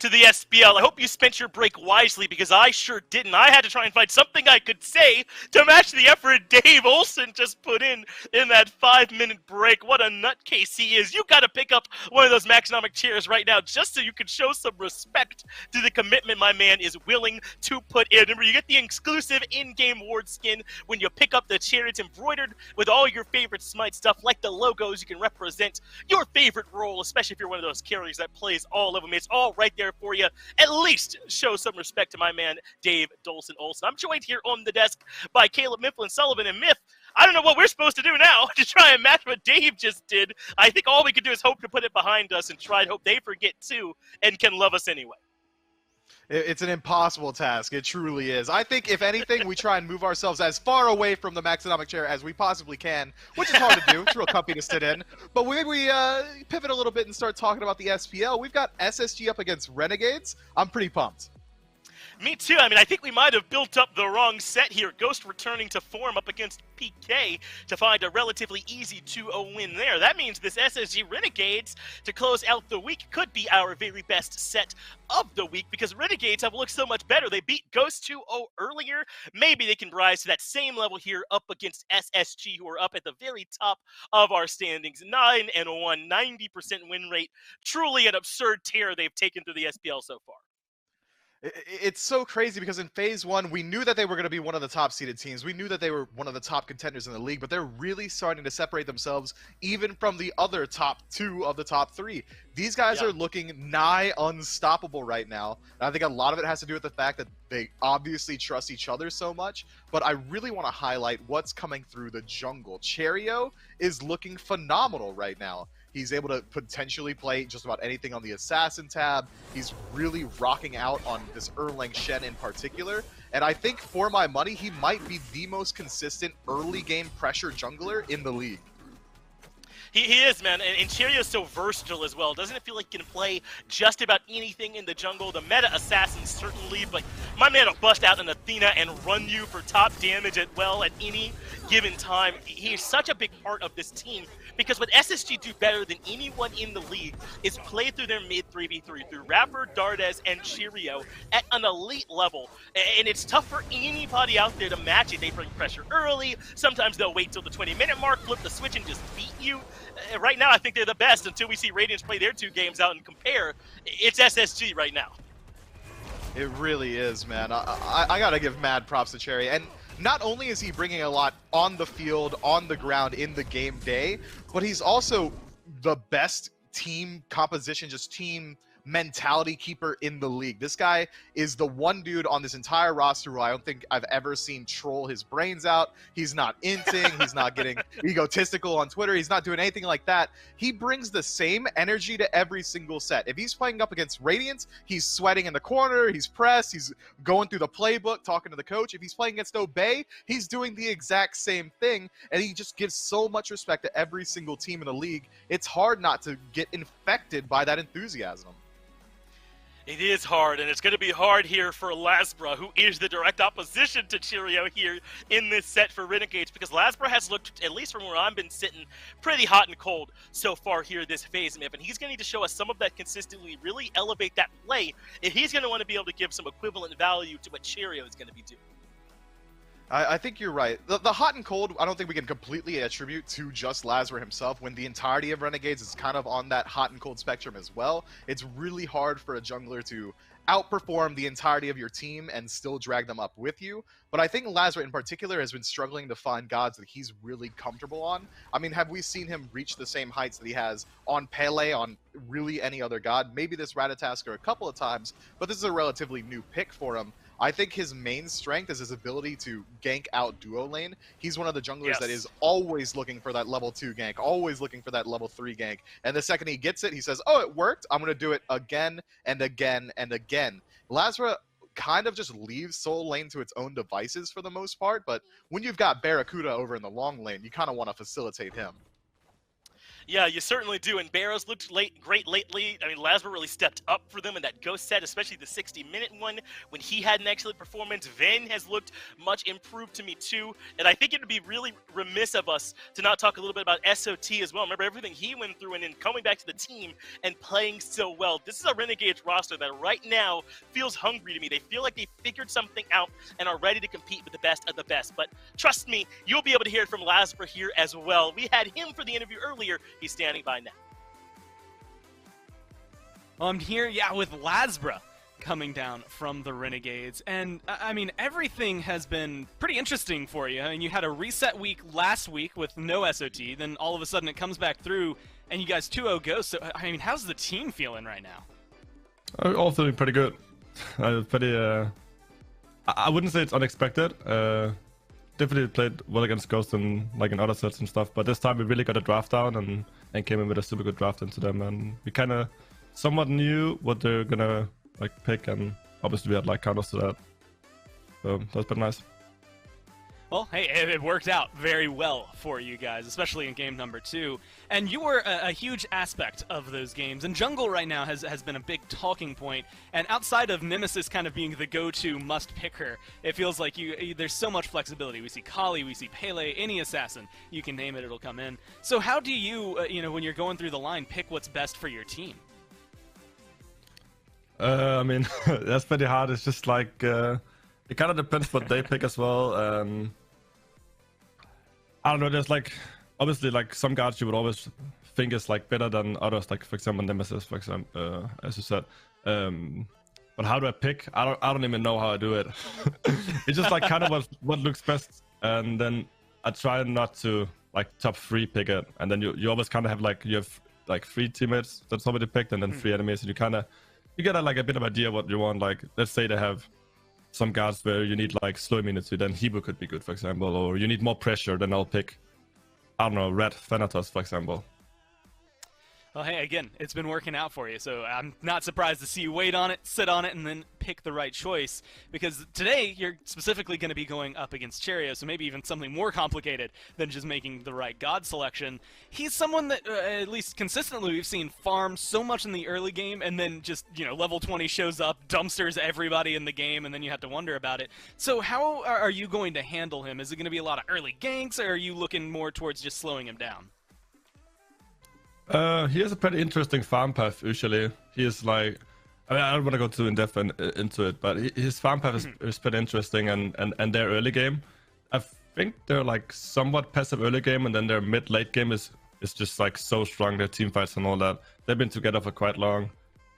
to the SPL. I hope you spent your break wisely, because I sure didn't. I had to try and find something I could say to match the effort Dave Olson just put in that 5-minute break. What a nutcase he is. You got to pick up one of those Maxonomic chairs right now just so you can show some respect to the commitment my man is willing to put in. Remember, you get the exclusive in-game award skin when you pick up the chair. It's embroidered with all your favorite Smite stuff, like the logos. You can represent your favorite role, especially if you're one of those carriers that plays all of them. It's all right there for you. At least show some respect to my man, Dave Dolson Olson. I'm joined here on the desk by Caleb Mifflin Sullivan. And Miff, I don't know what we're supposed to do now to try and match what Dave just did. I think all we can do is hope to put it behind us and try to hope they forget too and can love us anyway. It's an impossible task. It truly is. I think, if anything, we try and move ourselves as far away from the Maxonomic chair as we possibly can, which is hard to do. It's real comfy to sit in. But we pivot a little bit and start talking about the SPL. We've got SSG up against Renegades. I'm pretty pumped. Me too. I mean, I think we might have built up the wrong set here. Ghost returning to form up against PK to find a relatively easy 2-0 win there. That means this SSG Renegades to close out the week could be our very best set of the week, because Renegades have looked so much better. They beat Ghost 2-0 earlier. Maybe they can rise to that same level here up against SSG, who are up at the very top of our standings. 9-1, 90% win rate. Truly an absurd tear they've taken through the SPL so far. It's so crazy because in Phase 1, we knew that they were going to be one of the top-seeded teams. We knew that they were one of the top contenders in the league, but they're really starting to separate themselves even from the other top 2 of the top 3. These guys are looking nigh unstoppable right now. And I think a lot of it has to do with the fact that they obviously trust each other so much, but I really want to highlight what's coming through the jungle. Cherio is looking phenomenal right now. He's able to potentially play just about anything on the Assassin tab. He's really rocking out on this Erlang Shen in particular. And I think, for my money, he might be the most consistent early game pressure jungler in the league. He is, man, and Cherio is so versatile as well. Doesn't it feel like he can play just about anything in the jungle? The meta assassin certainly, but my man will bust out an Athena and run you for top damage at any given time. He's such a big part of this team, because what SSG do better than anyone in the league is play through their mid 3v3, through Rapper, Dardes, and Cherio at an elite level. And it's tough for anybody out there to match it. They bring pressure early. Sometimes they'll wait till the 20-minute mark, flip the switch, and just beat you. Right now, I think they're the best until we see Radiance play their 2 games out and compare. It's SSG right now. It really is, man. I gotta give mad props to Cherry. And not only is he bringing a lot on the field, on the ground, in the game day, but he's also the best team composition, just team mentality keeper in the league. This guy is the one dude on this entire roster who I don't think I've ever seen troll his brains out. He's not inting, he's not getting egotistical on Twitter, he's not doing anything like that. He brings the same energy to every single set. If he's playing up against Radiance, he's sweating in the corner, he's pressed, he's going through the playbook, talking to the coach. If he's playing against Obey, he's doing the exact same thing, and he just gives so much respect to every single team in the league. It's hard not to get infected by that enthusiasm. It is hard, and it's going to be hard here for Lasbra, who is the direct opposition to Cherio here in this set for Renegades, because Lasbra has looked, at least from where I've been sitting, pretty hot and cold so far here this phase, Mip, and he's going to need to show us some of that consistently, really elevate that play, if he's going to want to be able to give some equivalent value to what Cherio is going to be doing. I think you're right. The hot and cold, I don't think we can completely attribute to just Lasbra himself, when the entirety of Renegades is kind of on that hot and cold spectrum as well. It's really hard for a jungler to outperform the entirety of your team and still drag them up with you. But I think Lasbra in particular has been struggling to find gods that he's really comfortable on. I mean, have we seen him reach the same heights that he has on Pele, on really any other god? Maybe this Ratatasker a couple of times, but this is a relatively new pick for him. I think his main strength is his ability to gank out duo lane. He's one of the junglers that is always looking for that level 2 gank, always looking for that level 3 gank. And the second he gets it, he says, oh, it worked. I'm going to do it again and again and again. Lasbra kind of just leaves Soul Lane to its own devices for the most part, but when you've got Barracuda over in the long lane, you kind of want to facilitate him. Yeah, you certainly do. And Barrows looked great lately. I mean, Lasber really stepped up for them in that Ghost set, especially the 60-minute one when he had an excellent performance. Vin has looked much improved to me too. And I think it would be really remiss of us to not talk a little bit about SOT as well. Remember everything he went through and then coming back to the team and playing so well. This is a Renegades roster that right now feels hungry to me. They feel like they figured something out and are ready to compete with the best of the best. But trust me, you'll be able to hear it from Lasber here as well. We had him for the interview earlier. He's standing by now. Well, I'm here, yeah, with Lasbra coming down from the Renegades. And, I mean, everything has been pretty interesting for you. I mean, you had a reset week last week with no SOT, then all of a sudden it comes back through, and you guys 2-0 Ghost. So, I mean, how's the team feeling right now? All feeling pretty good. Pretty, I wouldn't say it's unexpected. Definitely played well against Ghost in other sets and stuff, but this time we really got a draft down and came in with a super good draft into them, and we kind of somewhat knew what they're gonna pick, and obviously we had counters to that, so that's been nice. Well, hey, it worked out very well for you guys, especially in game number 2. And you were a huge aspect of those games. And Jungle right now has been a big talking point. And outside of Nemesis kind of being the go-to must-picker, it feels like there's so much flexibility. We see Kali, we see Pele, any assassin. You can name it, it'll come in. So how do you, when you're going through the line, pick what's best for your team? I mean, that's pretty hard. It's just it kind of depends what they pick as well. I don't know, there's obviously some guards you would always think is better than others, for example Nemesis, for example, as you said. But how do I pick? I don't even know how I do it. It's just kind of what looks best, and then I try not to top 3 pick it, and then you always kind of have you have 3 teammates that somebody picked, and then 3 enemies, and you get a bit of idea what you want. Let's say they have some guards where you need slow immunity, then Hebo could be good, for example, or you need more pressure, then I'll pick, I don't know, Red Thanatos, for example. Well, hey, again, it's been working out for you, so I'm not surprised to see you wait on it, sit on it, and then pick the right choice, because today you're specifically going to be going up against Cherio, so maybe even something more complicated than just making the right god selection. He's someone that, at least consistently, we've seen farm so much in the early game, and then just, level 20 shows up, dumpsters everybody in the game, and then you have to wonder about it. So how are you going to handle him? Is it going to be a lot of early ganks, or are you looking more towards just slowing him down? He has a pretty interesting farm path, usually. He is I mean, I don't want to go too in-depth into it, but his farm path is pretty interesting, and their early game, I think they're somewhat passive early game, and then their mid-late game is just so strong, their team fights and all that. They've been together for quite long.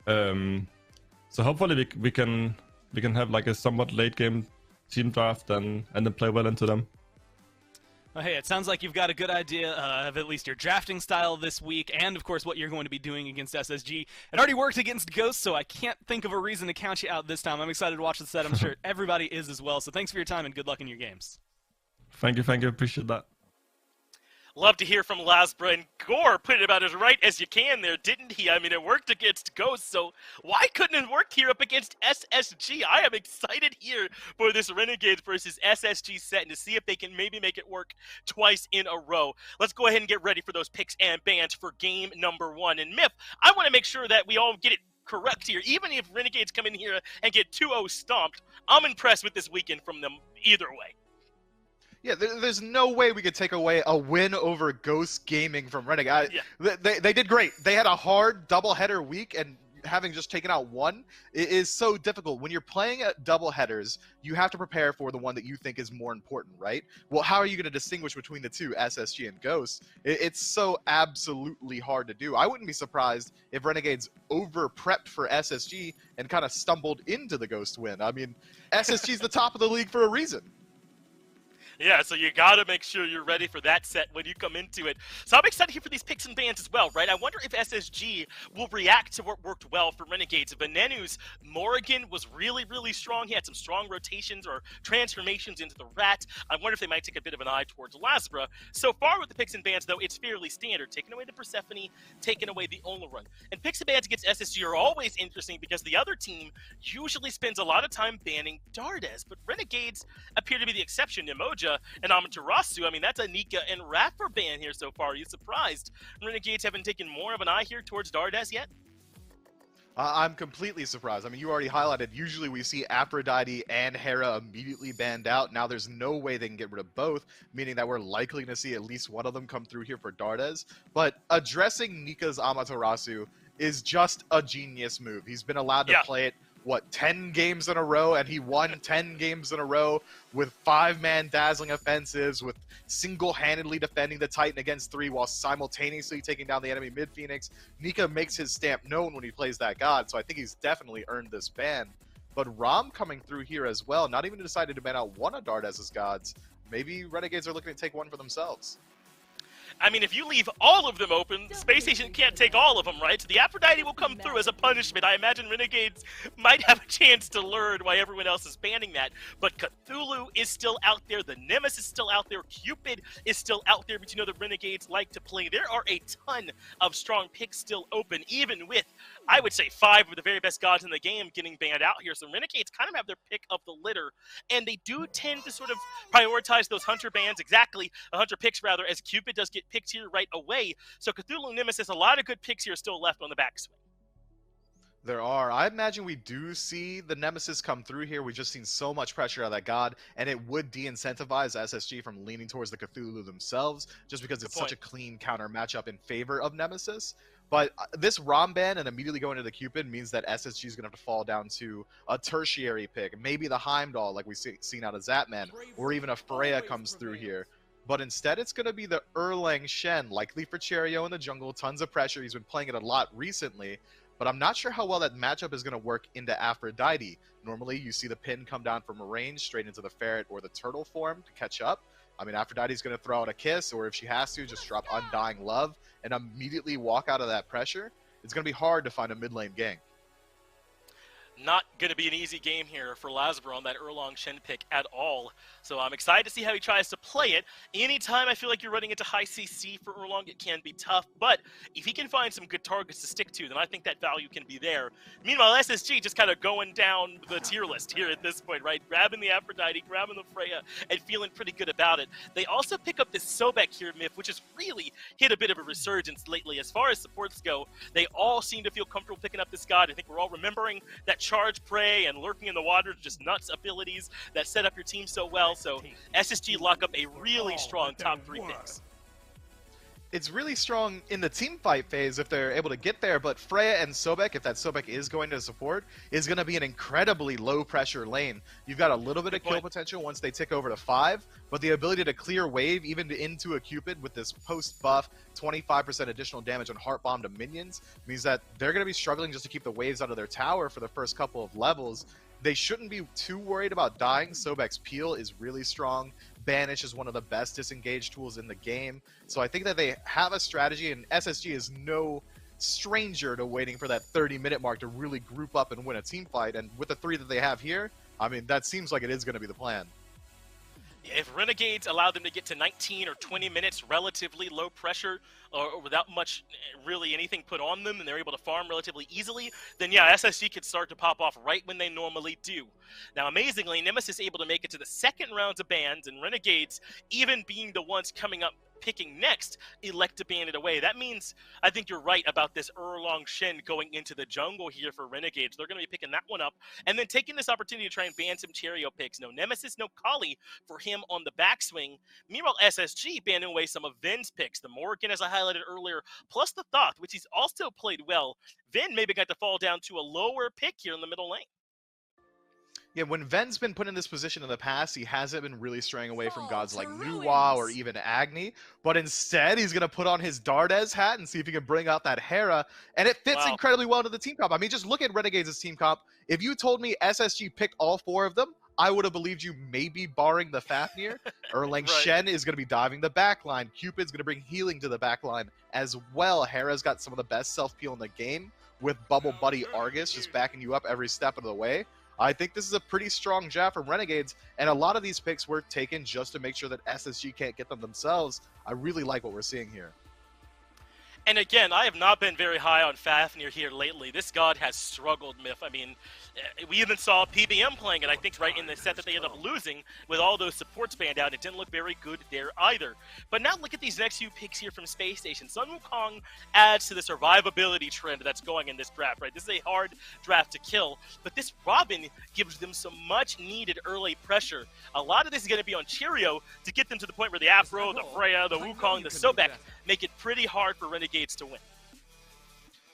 So hopefully we can have a somewhat late game team draft and then play well into them. Well, hey, it sounds like you've got a good idea of at least your drafting style this week, and of course what you're going to be doing against SSG. It already worked against Ghost, so I can't think of a reason to count you out this time. I'm excited to watch the set. I'm sure everybody is as well. So thanks for your time and good luck in your games. Thank you. Appreciate that. Love to hear from Lasbra, and Gore put it about as right as you can there, didn't he? I mean, it worked against Ghost, so why couldn't it work here up against SSG? I am excited here for this Renegades versus SSG set and to see if they can maybe make it work twice in a row. Let's go ahead and get ready for those picks and bans for game number 1. And Myth, I want to make sure that we all get it correct here. Even if Renegades come in here and get 2-0 stomped, I'm impressed with this weekend from them either way. Yeah, there's no way we could take away a win over Ghost Gaming from Renegade. Yeah. They did great. They had a hard doubleheader week, and having just taken out one is so difficult. When you're playing at doubleheaders, you have to prepare for the one that you think is more important, right? Well, how are you going to distinguish between the two, SSG and Ghost? It's so absolutely hard to do. I wouldn't be surprised if Renegades over-prepped for SSG and kind of stumbled into the Ghost win. I mean, SSG's the top of the league for a reason. Yeah, so you gotta make sure you're ready for that set when you come into it. So I'm excited here for these picks and bans as well, right? I wonder if SSG will react to what worked well for Renegades. Venenu's Morrigan was really, really strong. He had some strong rotations or transformations into the Rat. I wonder if they might take a bit of an eye towards Lasbra. So far with the picks and bans, though, it's fairly standard. Taking away the Persephone, taking away the Olorun. And picks and bans against SSG are always interesting because the other team usually spends a lot of time banning Dardes, but Renegades appear to be the exception. Emoja Ninja and Amaterasu. I mean, that's a Nika and Rapper ban here so far. Are you surprised Renegades haven't taken more of an eye here towards Dardes yet? I'm completely surprised. I mean, you already highlighted, usually we see Aphrodite and Hera immediately banned out. Now there's no way they can get rid of both, meaning that we're likely to see at least one of them come through here for Dardes. But addressing Nika's Amaterasu is just a genius move. He's been allowed to play it, what, 10 games in a row, and he won 10 games in a row with 5-man dazzling offensives, with single-handedly defending the Titan against 3 while simultaneously taking down the enemy mid-Phoenix. Nika makes his stamp known when he plays that god, so I think he's definitely earned this ban. But Rom coming through here as well, not even decided to ban out one of Dardes's gods. Maybe Renegades are looking to take one for themselves. I mean, if you leave all of them open, Spacestation can't take all of them, right? So the Aphrodite will come through as a punishment. I imagine Renegades might have a chance to learn why everyone else is banning that. But Cthulhu is still out there. The Nemesis is still out there. Cupid is still out there. But you know the Renegades like to play. There are a ton of strong picks still open, even with, I would say, 5 of the very best gods in the game getting banned out here. So Renegades kind of have their pick of the litter. And they do tend to sort of prioritize those Hunter bans, Hunter picks rather, as Cupid does get picked here right away. So Cthulhu Nemesis, a lot of good picks here still left on the backswing. There are. I imagine we do see the Nemesis come through here. We've just seen so much pressure out of that god, and it would de-incentivize SSG from leaning towards the Cthulhu themselves, just because it's such a clean counter matchup in favor of Nemesis. But this Rom ban and immediately going to the Cupid means that SSG is going to have to fall down to a tertiary pick. Maybe the Heimdall, like we've seen out of Zapman, or even a Freya comes through here. But instead, it's going to be the Erlang Shen, likely for Cherio in the jungle. Tons of pressure. He's been playing it a lot recently. But I'm not sure how well that matchup is going to work into Aphrodite. Normally, you see the pin come down from a range straight into the ferret or the turtle form to catch up. I mean, Aphrodite's going to throw out a kiss, or if she has to, just drop Undying Love and immediately walk out of that pressure. It's going to be hard to find a mid lane gank. Not going to be an easy game here for Lazarus on that Erlang Shen pick at all. So I'm excited to see how he tries to play it. Anytime I feel like you're running into high CC for Erlang, it can be tough. But if he can find some good targets to stick to, then I think that value can be there. Meanwhile, SSG just kind of going down the tier list here at this point, right? Grabbing the Aphrodite, grabbing the Freya, and feeling pretty good about it. They also pick up this Sobek here, Myth, which has really hit a bit of a resurgence lately. As far as supports go, they all seem to feel comfortable picking up this god. I think we're all remembering that Charge Prey and Lurking in the Water, just nuts abilities that set up your team so well. So SSG lock up a really strong top 3 picks. It's really strong in the team fight phase if they're able to get there, but Freya and Sobek, if that Sobek is going to support, is going to be an incredibly low pressure lane. You've got a little bit of kill potential once they tick over to 5, but the ability to clear wave even into a Cupid with this post buff 25% additional damage on Heart Bomb to minions means that they're going to be struggling just to keep the waves out of their tower for the first couple of levels. They shouldn't be too worried about dying. Sobek's Peel is really strong. Banish is one of the best disengage tools in the game. So I think that they have a strategy, and SSG is no stranger to waiting for that 30-minute mark to really group up and win a team fight. And with the 3 that they have here, I mean, that seems like it is going to be the plan. If Renegades allow them to get to 19 or 20 minutes relatively low pressure or without much really anything put on them, and they're able to farm relatively easily, then yeah, SSG could start to pop off right when they normally do. Now, amazingly, Nemesis able to make it to the second rounds of bans, and Renegades, even being the ones coming up picking next, elect to ban it away. That means I think you're right about this Erlang Shen going into the jungle here for Renegades. They're going to be picking that one up and then taking this opportunity to try and ban some Cherio picks. No Nemesis, no Kali for him on the backswing. Meanwhile, SSG banning away some of Ven's picks. The Morgan, as I highlighted earlier, plus the Thoth, which he's also played well. Ven maybe got to fall down to a lower pick here in the middle lane. Yeah, when Ven's been put in this position in the past, he hasn't been really straying away from gods like Nuwa or even Agni, but instead he's going to put on his Dardes hat and see if he can bring out that Hera, and it fits incredibly well into the team comp. I mean, just look at Renegades' team comp. If you told me SSG picked all 4 of them, I would have believed you, maybe barring the Fafnir. Erlang Shen is going to be diving the backline. Cupid's going to bring healing to the backline as well. Hera's got some of the best self-peel in the game with Bubble Buddy Argus just backing you up every step of the way. I think this is a pretty strong jab from Renegades, and a lot of these picks were taken just to make sure that SSG can't get them themselves. I really like what we're seeing here. And again, I have not been very high on Fafnir here lately. This god has struggled, Myth. I mean, we even saw PBM playing it, I think, right in the set that they ended up losing with all those supports banned out. It didn't look very good there either. But now look at these next few picks here from Spacestation. Sun Wukong adds to the survivability trend that's going in this draft, right? This is a hard draft to kill, but this Robin gives them some much-needed early pressure. A lot of this is going to be on Cheerio to get them to the point where the Afro, the Freya, the Wukong, the Sobek make it pretty hard for Renegades to win.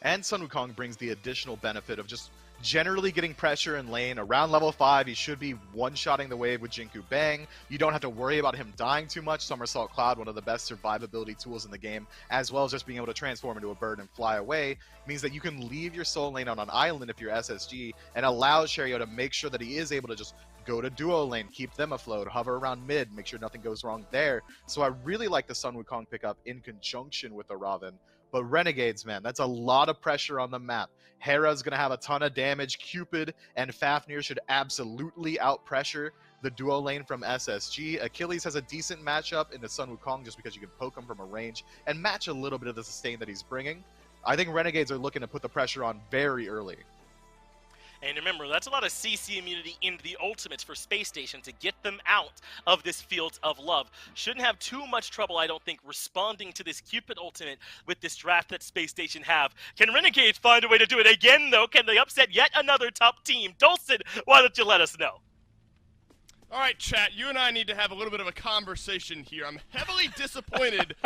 And Sun Wukong brings the additional benefit of just generally getting pressure in lane. Around level 5, he should be one-shotting the wave with Jinku Bang. You don't have to worry about him dying too much. Somersault Cloud, one of the best survivability tools in the game, as well as just being able to transform into a bird and fly away, means that you can leave your soul lane on an island if you're SSG and allow Cheerio to make sure that he is able to just go to duo lane, keep them afloat, hover around mid, make sure nothing goes wrong there. So I really like the Sun Wukong pickup in conjunction with the Raven. But Renegades, man, that's a lot of pressure on the map. Hera's going to have a ton of damage. Cupid and Fafnir should absolutely out-pressure the duo lane from SSG. Achilles has a decent matchup in the Sun Wukong just because you can poke him from a range and match a little bit of the sustain that he's bringing. I think Renegades are looking to put the pressure on very early. And remember, that's a lot of CC immunity into the ultimates for Spacestation to get them out of this Fields of Love. Shouldn't have too much trouble, I don't think, responding to this Cupid ultimate with this draft that Spacestation have. Can Renegades find a way to do it again, though? Can they upset yet another top team? Dulcin, why don't you let us know? All right, chat, you and I need to have a little bit of a conversation here. I'm heavily disappointed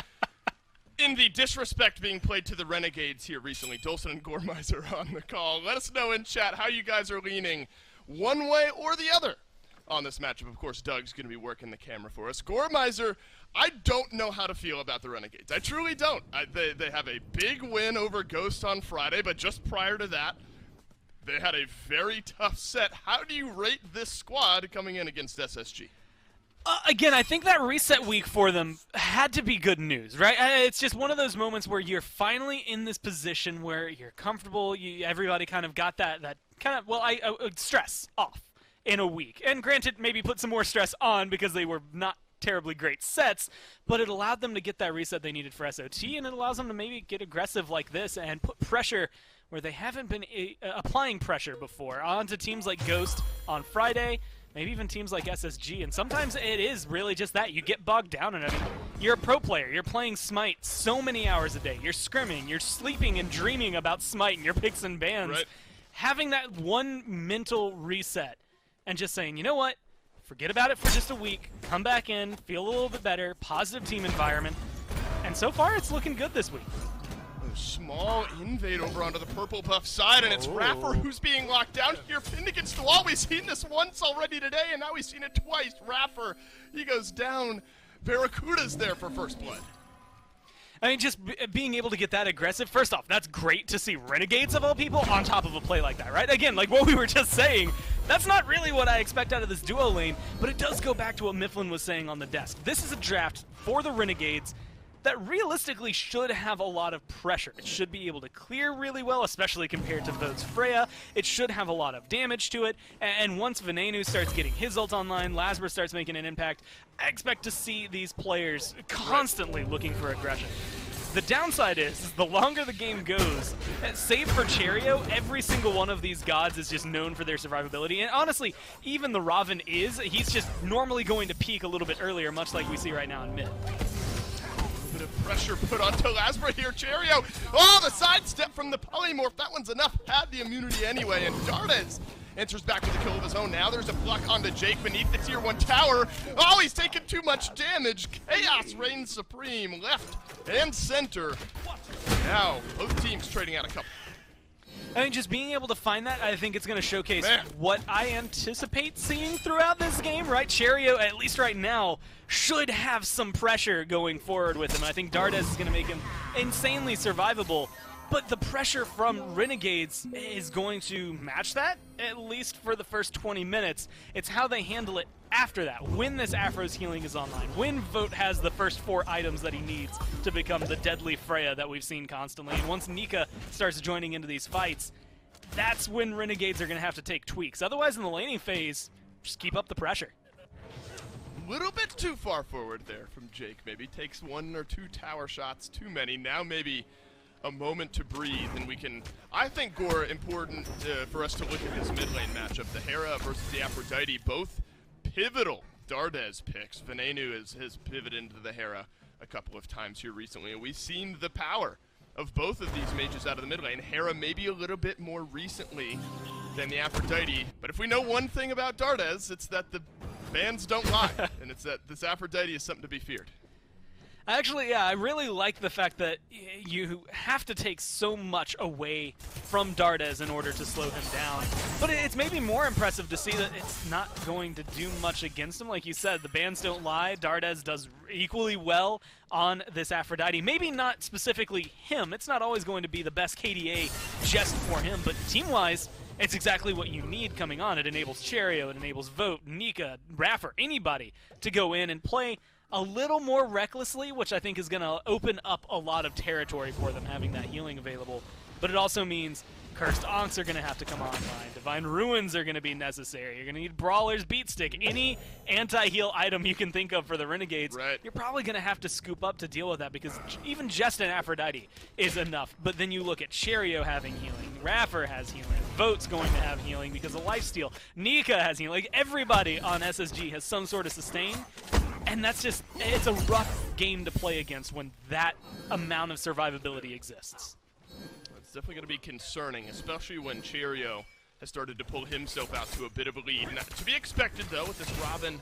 in the disrespect being played to the Renegades here recently. Dulcin and Gormizer are on the call. Let us know in chat how you guys are leaning one way or the other on this matchup. Of course, Doug's going to be working the camera for us. Gormizer, I don't know how to feel about the Renegades. I truly don't. They have a big win over Ghost on Friday, but just prior to that, they had a very tough set. How do you rate this squad coming in against SSG? Again, I think that reset week for them had to be good news, right? It's just one of those moments where you're finally in this position where you're comfortable. Everybody kind of got that kind of, stress off in a week. And granted, maybe put some more stress on because they were not terribly great sets, but it allowed them to get that reset they needed for SOT, and it allows them to maybe get aggressive like this and put pressure where they haven't been applying pressure before onto teams like Ghost on Friday, maybe even teams like SSG, and sometimes it is really just that. You get bogged down in it. You're a pro player. You're playing Smite so many hours a day. You're scrimming. You're sleeping and dreaming about Smite and your picks and bans. Right. Having that one mental reset and just saying, you know what? Forget about it for just a week. Come back in. Feel a little bit better. Positive team environment. And so far, it's looking good this week. Small invade over onto the purple buff side, and it's Raffer who's being locked down here, pinned against the wall. We've seen this once already today, and now we've seen it twice. Raffer, he goes down. Barracuda's there for first blood. I mean, just being able to get that aggressive, first off, that's great to see Renegades of all people on top of a play like that, right? Again, like what we were just saying, that's not really what I expect out of this duo lane, but it does go back to what Mifflin was saying on the desk. This is a draft for the Renegades that realistically should have a lot of pressure. It should be able to clear really well, especially compared to Vode's Freya. It should have a lot of damage to it, and once Venenu starts getting his ult online, Lasber starts making an impact, I expect to see these players constantly looking for aggression. The downside is, the longer the game goes, save for Cheerio, every single one of these gods is just known for their survivability, and honestly, even the Raven he's just normally going to peak a little bit earlier, much like we see right now in mid. Bit of pressure put onto Lasbra here. Cheerio. Oh, the sidestep from the polymorph. That one's enough. Had the immunity anyway. And Dardes enters back with a kill of his own. Now there's a pluck onto Jake beneath the tier 1 tower. Oh, he's taking too much damage. Chaos reigns supreme. Left and center. Now, both teams trading out a couple. I mean, just being able to find that, I think it's going to showcase what I anticipate seeing throughout this game, right? Cheerio, at least right now, should have some pressure going forward with him. I think Dardes is going to make him insanely survivable, but the pressure from Renegades is going to match that, at least for the first 20 minutes. It's how they handle it after that, when this Afro's healing is online, when Vote has the first 4 items that he needs to become the deadly Freya that we've seen constantly, and once Nika starts joining into these fights, that's when Renegades are going to have to take tweaks. Otherwise, in the laning phase, just keep up the pressure. A little bit too far forward there from Jake. Maybe takes 1 or 2 tower shots too many. Now maybe a moment to breathe, and we can, I think, Gore, important for us to look at this mid lane matchup. The Hera versus the Aphrodite, both pivotal Dardes picks. Venenu has pivoted into the Hera a couple of times here recently, and we've seen the power of both of these mages out of the mid lane. Hera maybe a little bit more recently than the Aphrodite, but if we know one thing about Dardes, it's that the bans don't lie, and it's that this Aphrodite is something to be feared. Actually, yeah, I really like the fact that you have to take so much away from Dardes in order to slow him down. But it's maybe more impressive to see that it's not going to do much against him. Like you said, the bans don't lie. Dardes does equally well on this Aphrodite. Maybe not specifically him. It's not always going to be the best KDA just for him, but team-wise, it's exactly what you need coming on. It enables Cherio, it enables Vote, Nika, Raffer, anybody to go in and play a little more recklessly, which I think is going to open up a lot of territory for them, having that healing available. But it also means Cursed Onks are going to have to come online. Divine Ruins are going to be necessary. You're going to need Brawler's Beatstick. Any anti-heal item you can think of for the Renegades, right, you're probably going to have to scoop up to deal with that, because even just an Aphrodite is enough. But then you look at Cherio having healing. Raffer has healing. Vote's going to have healing because of lifesteal. Nika has healing. Like, everybody on SSG has some sort of sustain. And that's just, it's a rough game to play against when that amount of survivability exists. It's definitely going to be concerning, especially when Cherio has started to pull himself out to a bit of a lead. Now, to be expected, though, with this Robin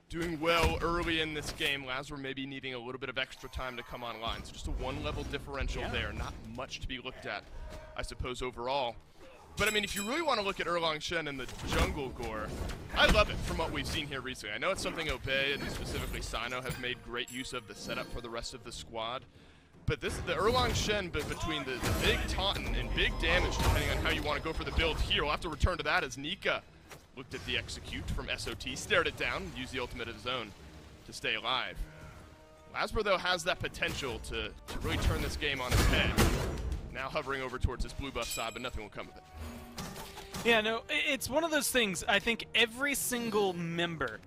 doing well early in this game, Lazar maybe needing a little bit of extra time to come online. So just a one-level differential there, not much to be looked at, I suppose, overall. But, I mean, if you really want to look at Erlang Shen and the jungle Gore, I love it from what we've seen here recently. I know it's something Obey and specifically Sino have made great use of the setup for the rest of the squad. But the Erlang Shen between the big taunting and big damage, depending on how you want to go for the build here, we'll have to return to that as Nika looked at the execute from SOT, stared it down, used the ultimate of his own to stay alive. Lasper, though, has that potential to really turn this game on its head. Now hovering over towards this blue buff side, but nothing will come of it. Yeah, no, it's one of those things. I think every single member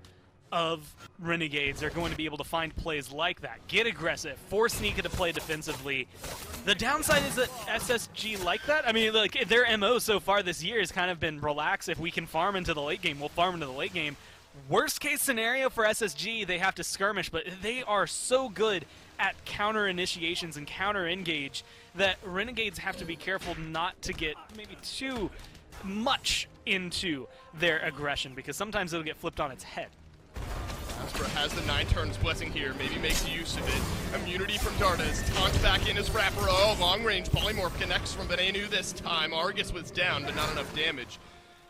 of Renegades are going to be able to find plays like that. Get aggressive, force Nika to play defensively. The downside is that SSG like that. I mean, like, their MO so far this year has kind of been relax. If we can farm into the late game, we'll farm into the late game. Worst case scenario for SSG, they have to skirmish, but they are so good at counter initiations and counter engage that Renegades have to be careful not to get maybe too much into their aggression, because sometimes it'll get flipped on its head. Asper has the 9 turns blessing here, maybe makes use of it. Immunity from Dardas, taunt back in as Rapper. Oh, long range polymorph connects from Venenu this time. Argus was down, but not enough damage.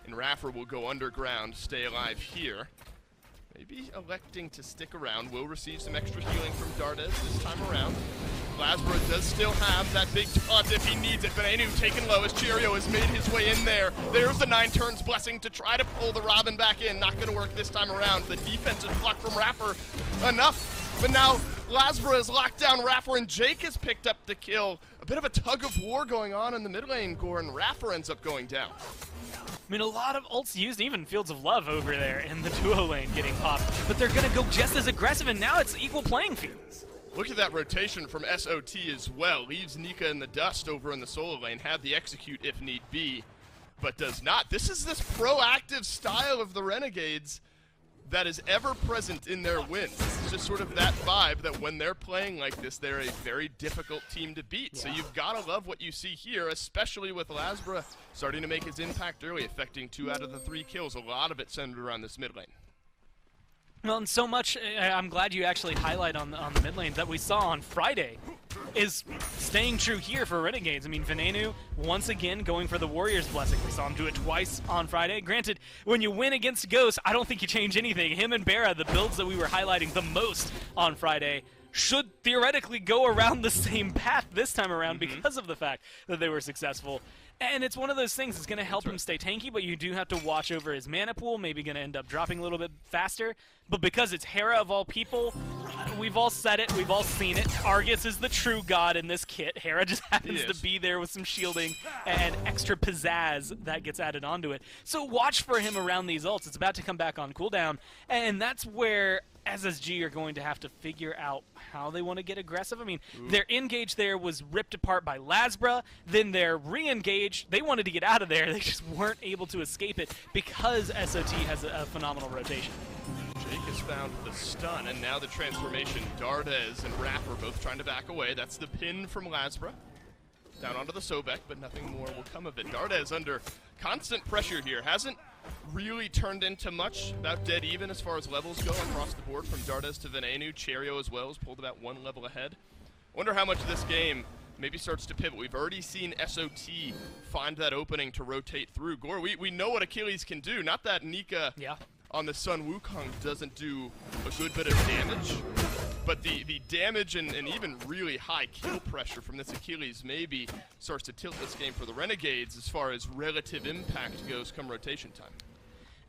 And Raffer will go underground, stay alive here. Maybe electing to stick around, will receive some extra healing from Dardas this time around. Glasborough does still have that big taunt if he needs it. Venenu taken low as Cherio has made his way in there. There's the 9 turns blessing to try to pull the Robin back in. Not going to work this time around. The defensive block from Raffer, enough. But now Glasborough has locked down Raffer, and Jake has picked up the kill. A bit of a tug of war going on in the mid lane, Gore, and Raffer ends up going down. I mean, a lot of ults used, even Fields of Love over there in the duo lane getting popped. But they're going to go just as aggressive, and now it's equal playing fields. Look at that rotation from SOT as well. Leaves Nika in the dust over in the solo lane. Have the execute if need be, but does not. This is this proactive style of the Renegades that is ever present in their wins. It's just sort of that vibe that when they're playing like this, they're a very difficult team to beat. Yeah. So you've got to love what you see here, especially with Lasborough starting to make his impact early, affecting 2 out of the 3 kills. A lot of it centered around this mid lane. Well, and so much, I'm glad you actually highlight on the mid lane that we saw on Friday is staying true here for Renegades. I mean, Venenu, once again, going for the Warrior's Blessing. We saw him do it twice on Friday. Granted, when you win against Ghost, I don't think you change anything. Him and Barra, the builds that we were highlighting the most on Friday, should theoretically go around the same path this time around because of the fact that they were successful. And it's one of those things that's going to help him stay tanky, but you do have to watch over his mana pool, maybe going to end up dropping a little bit faster. But because it's Hera of all people, we've all said it, we've all seen it. Argus is the true god in this kit. Hera just happens to Yes. be there with some shielding and extra pizzazz that gets added onto it. So watch for him around these ults. It's about to come back on cooldown, and that's where SSG are going to have to figure out how they want to get aggressive. I mean, their engage there was ripped apart by Lasbra, then their re-engage, they wanted to get out of there, they just weren't able to escape it because SOT has a phenomenal rotation. Jake has found the stun, and now the transformation. Dardes and Rapper both trying to back away. That's the pin from Lasbra. Down onto the Sobek, but nothing more will come of it. Dardes under constant pressure here. Hasn't really turned into much. About dead even as far as levels go across the board from Dardes to Venenu. Cherio as well has pulled about one level ahead. Wonder how much this game maybe starts to pivot. We've already seen SOT find that opening to rotate through. Gore, we know what Achilles can do. Not that Nika on the Sun Wukong doesn't do a good bit of damage, but the damage and even really high kill pressure from this Achilles maybe starts to tilt this game for the Renegades as far as relative impact goes come rotation time.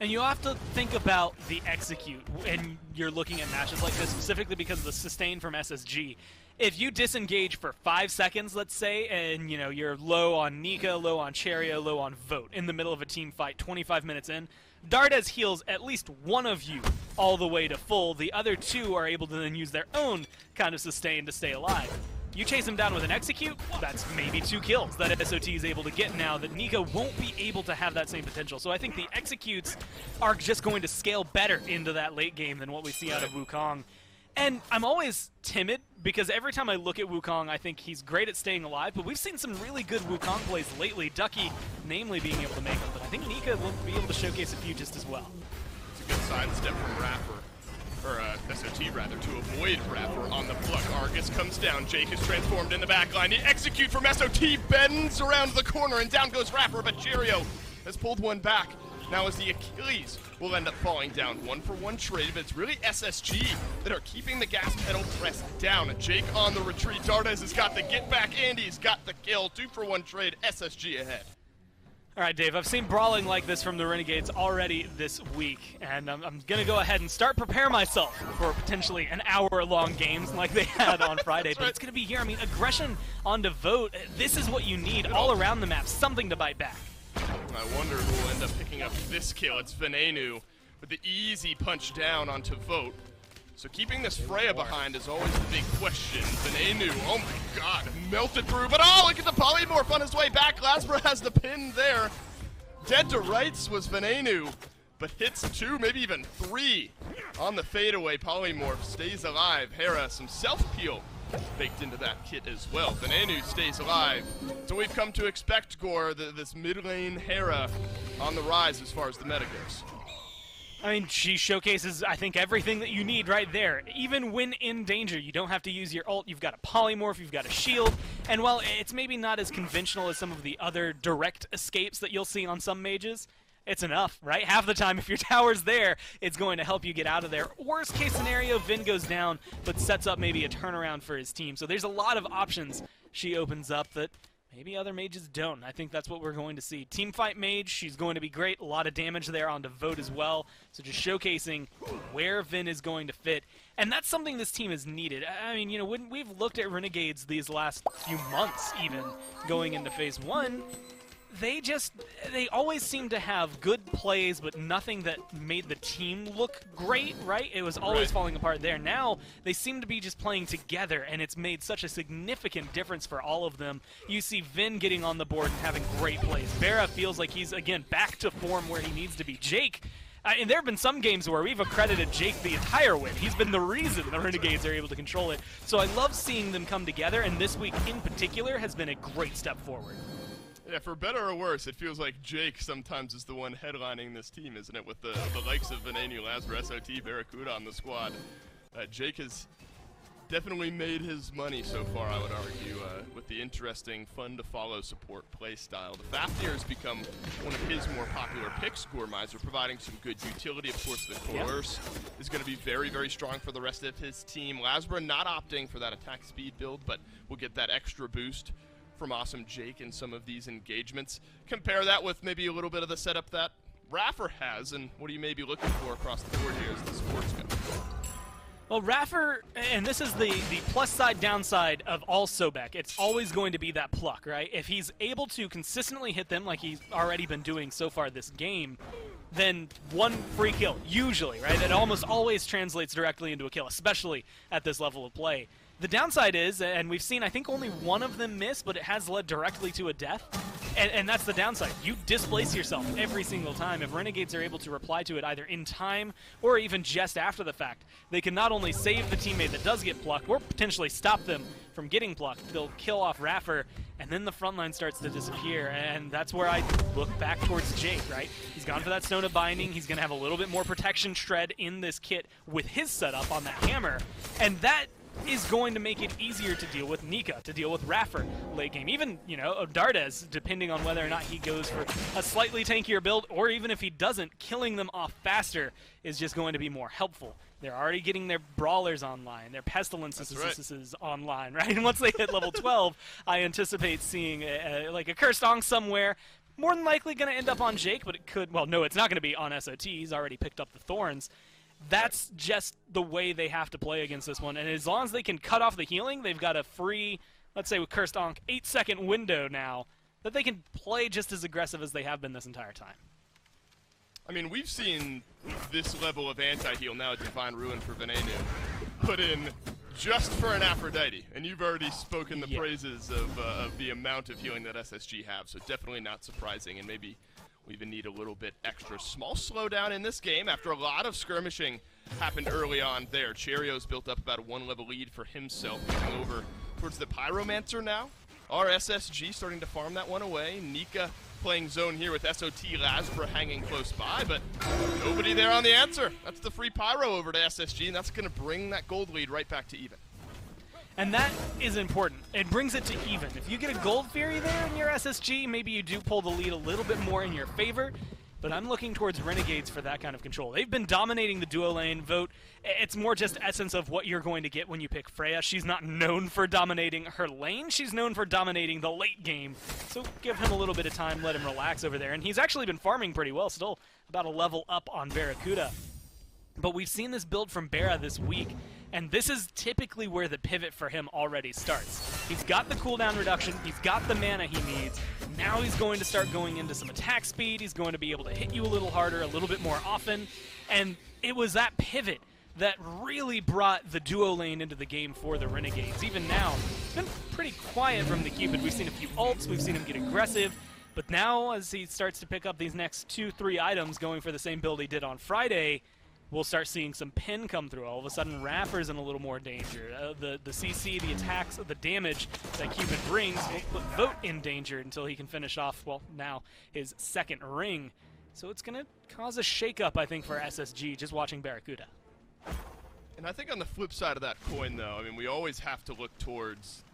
And you have to think about the execute when you're looking at matches like this, specifically because of the sustain from SSG. If you disengage for 5 seconds, let's say, and you're low on Nika, low on Cherio, low on Vote in the middle of a team fight, 25 minutes in, Dardes heals at least one of you all the way to full. The other two are able to then use their own kind of sustain to stay alive. You chase him down with an execute, that's maybe 2 kills that SOT is able to get now that Nika won't be able to have that same potential. So I think the executes are just going to scale better into that late game than what we see out of Wukong. And I'm always timid because every time I look at Wukong, I think he's great at staying alive, but we've seen some really good Wukong plays lately, Ducky namely being able to make them, but I think Nika will be able to showcase a few just as well. It's a good sidestep from Rapper, or SOT rather, to avoid Rapper on the pluck. Argus comes down, Jake is transformed in the backline. The execute from SOT bends around the corner and down goes Rapper, but Cherio has pulled one back. Now as the Achilles will end up falling down. 1-for-1 trade, but it's really SSG that are keeping the gas pedal pressed down. Jake on the retreat. Dardes has got the get back. Andy's got the kill. 2-for-1 trade. SSG ahead. All right, Dave, I've seen brawling like this from the Renegades already this week, and I'm going to go ahead and start prepare myself for potentially an hour-long games like they had on Friday. But it's going to be here. I mean, aggression onto Vote, this is what you need all around the map, something to bite back. I wonder who will end up picking up this kill. It's Venenu with the easy punch down onto Vote. So keeping this Freya behind is always the big question. Venenu, oh my god, melted through, but oh, look at the polymorph on his way back. Lasbra has the pin there. Dead to rights was Venenu, but hits 2, maybe even 3 on the fadeaway. Polymorph stays alive. Hera, some self-peel baked into that kit as well. Venenu stays alive. So we've come to expect, Gore, this mid-lane Hera on the rise as far as the meta goes. I mean, she showcases, I think, everything that you need right there. Even when in danger, you don't have to use your ult. You've got a polymorph, you've got a shield, and while it's maybe not as conventional as some of the other direct escapes that you'll see on some mages, it's enough, right? Half the time, if your tower's there, it's going to help you get out of there. Worst case scenario, Vin goes down, but sets up maybe a turnaround for his team. So there's a lot of options she opens up that maybe other mages don't. I think that's what we're going to see. Teamfight mage, she's going to be great. A lot of damage there onto Vote as well. So just showcasing where Vin is going to fit. And that's something this team has needed. I mean, when we've looked at Renegades these last few months even, going into Phase 1, they always seem to have good plays, but nothing that made the team look great, right? It was always falling apart there. Now, they seem to be just playing together, and it's made such a significant difference for all of them. You see Vin getting on the board and having great plays. Vera feels like he's, again, back to form where he needs to be. Jake, and there have been some games where we've accredited Jake the entire win. He's been the reason the Renegades are able to control it. So I love seeing them come together, and this week in particular has been a great step forward. Yeah, for better or worse, it feels like Jake sometimes is the one headlining this team, isn't it? With the likes of Venenu, Lasbra, SOT, Barracuda on the squad. Jake has definitely made his money so far, I would argue, with the interesting, fun-to-follow support play style. The Fafnir has become one of his more popular picks, Gormizer, providing some good utility. Of course, the Coerce is going to be very, very strong for the rest of his team. Lasbra not opting for that attack speed build, but will get that extra boost from awesome Jake in some of these engagements. Compare that with maybe a little bit of the setup that Raffer has, and what are you maybe looking for across the board here as the supports go? Well, Raffer, and this is the plus side, downside of all Sobek, it's always going to be that pluck, right? If he's able to consistently hit them like he's already been doing so far this game, then one free kill, usually, right? It almost always translates directly into a kill, especially at this level of play. The downside is, and we've seen I think only one of them miss, but it has led directly to a death, and that's the downside. You displace yourself every single time. If Renegades are able to reply to it either in time or even just after the fact, they can not only save the teammate that does get plucked, or potentially stop them from getting plucked. They'll kill off Raffer, and then the front line starts to disappear, and that's where I look back towards Jake, right? He's gone for that Stone of Binding. He's going to have a little bit more protection shred in this kit with his setup on that hammer, and that is going to make it easier to deal with Nika, to deal with Raffer late game. Even, you know, Dardes, depending on whether or not he goes for a slightly tankier build, or even if he doesn't, killing them off faster is just going to be more helpful. They're already getting their Brawlers online, their Pestilences online, right? And once they hit level 12, I anticipate seeing like a Cursed Onk somewhere. More than likely going to end up on Jake, but it could, well, no, it's not going to be on SOT. He's already picked up the Thorns. That's just the way they have to play against this one. And as long as they can cut off the healing, they've got a free, let's say with Cursed Onk, 8-second window now that they can play just as aggressive as they have been this entire time. I mean, we've seen this level of anti-heal now at Divine Ruin for Venenu put in just for an Aphrodite. And you've already spoken the praises of the amount of healing that SSG have, so definitely not surprising. And maybe we even need a little bit extra small slowdown in this game after a lot of skirmishing happened early on there. Cherio's built up about a 1-level lead for himself, moving over towards the Pyromancer now. Our SSG starting to farm that one away. Nika playing zone here with SOT Lasbra hanging close by, but nobody there on the answer. That's the free Pyro over to SSG, and that's going to bring that gold lead right back to even. And that is important. It brings it to even. If you get a Gold Fury there in your SSG, maybe you do pull the lead a little bit more in your favor, but I'm looking towards Renegades for that kind of control. They've been dominating the duo lane vote. It's more just essence of what you're going to get when you pick Freya. She's not known for dominating her lane. She's known for dominating the late game. So give him a little bit of time, let him relax over there. And he's actually been farming pretty well, still about a level up on Barracuda. But we've seen this build from Barra this week, and this is typically where the pivot for him already starts. He's got the cooldown reduction, he's got the mana he needs, now he's going to start going into some attack speed, he's going to be able to hit you a little harder, a little bit more often, and it was that pivot that really brought the duo lane into the game for the Renegades. Even now, it's been pretty quiet from the Cupid. We've seen a few ults, we've seen him get aggressive, but now as he starts to pick up these next 2-3 items going for the same build he did on Friday, we'll start seeing some pin come through. All of a sudden, Raffer's in a little more danger. The CC, the attacks, the damage that Cupid brings will put Vote in danger until he can finish off, well, now his second ring. So it's going to cause a shakeup, I think, for SSG, just watching Barracuda. And I think on the flip side of that coin, though, I mean, we always have to look towards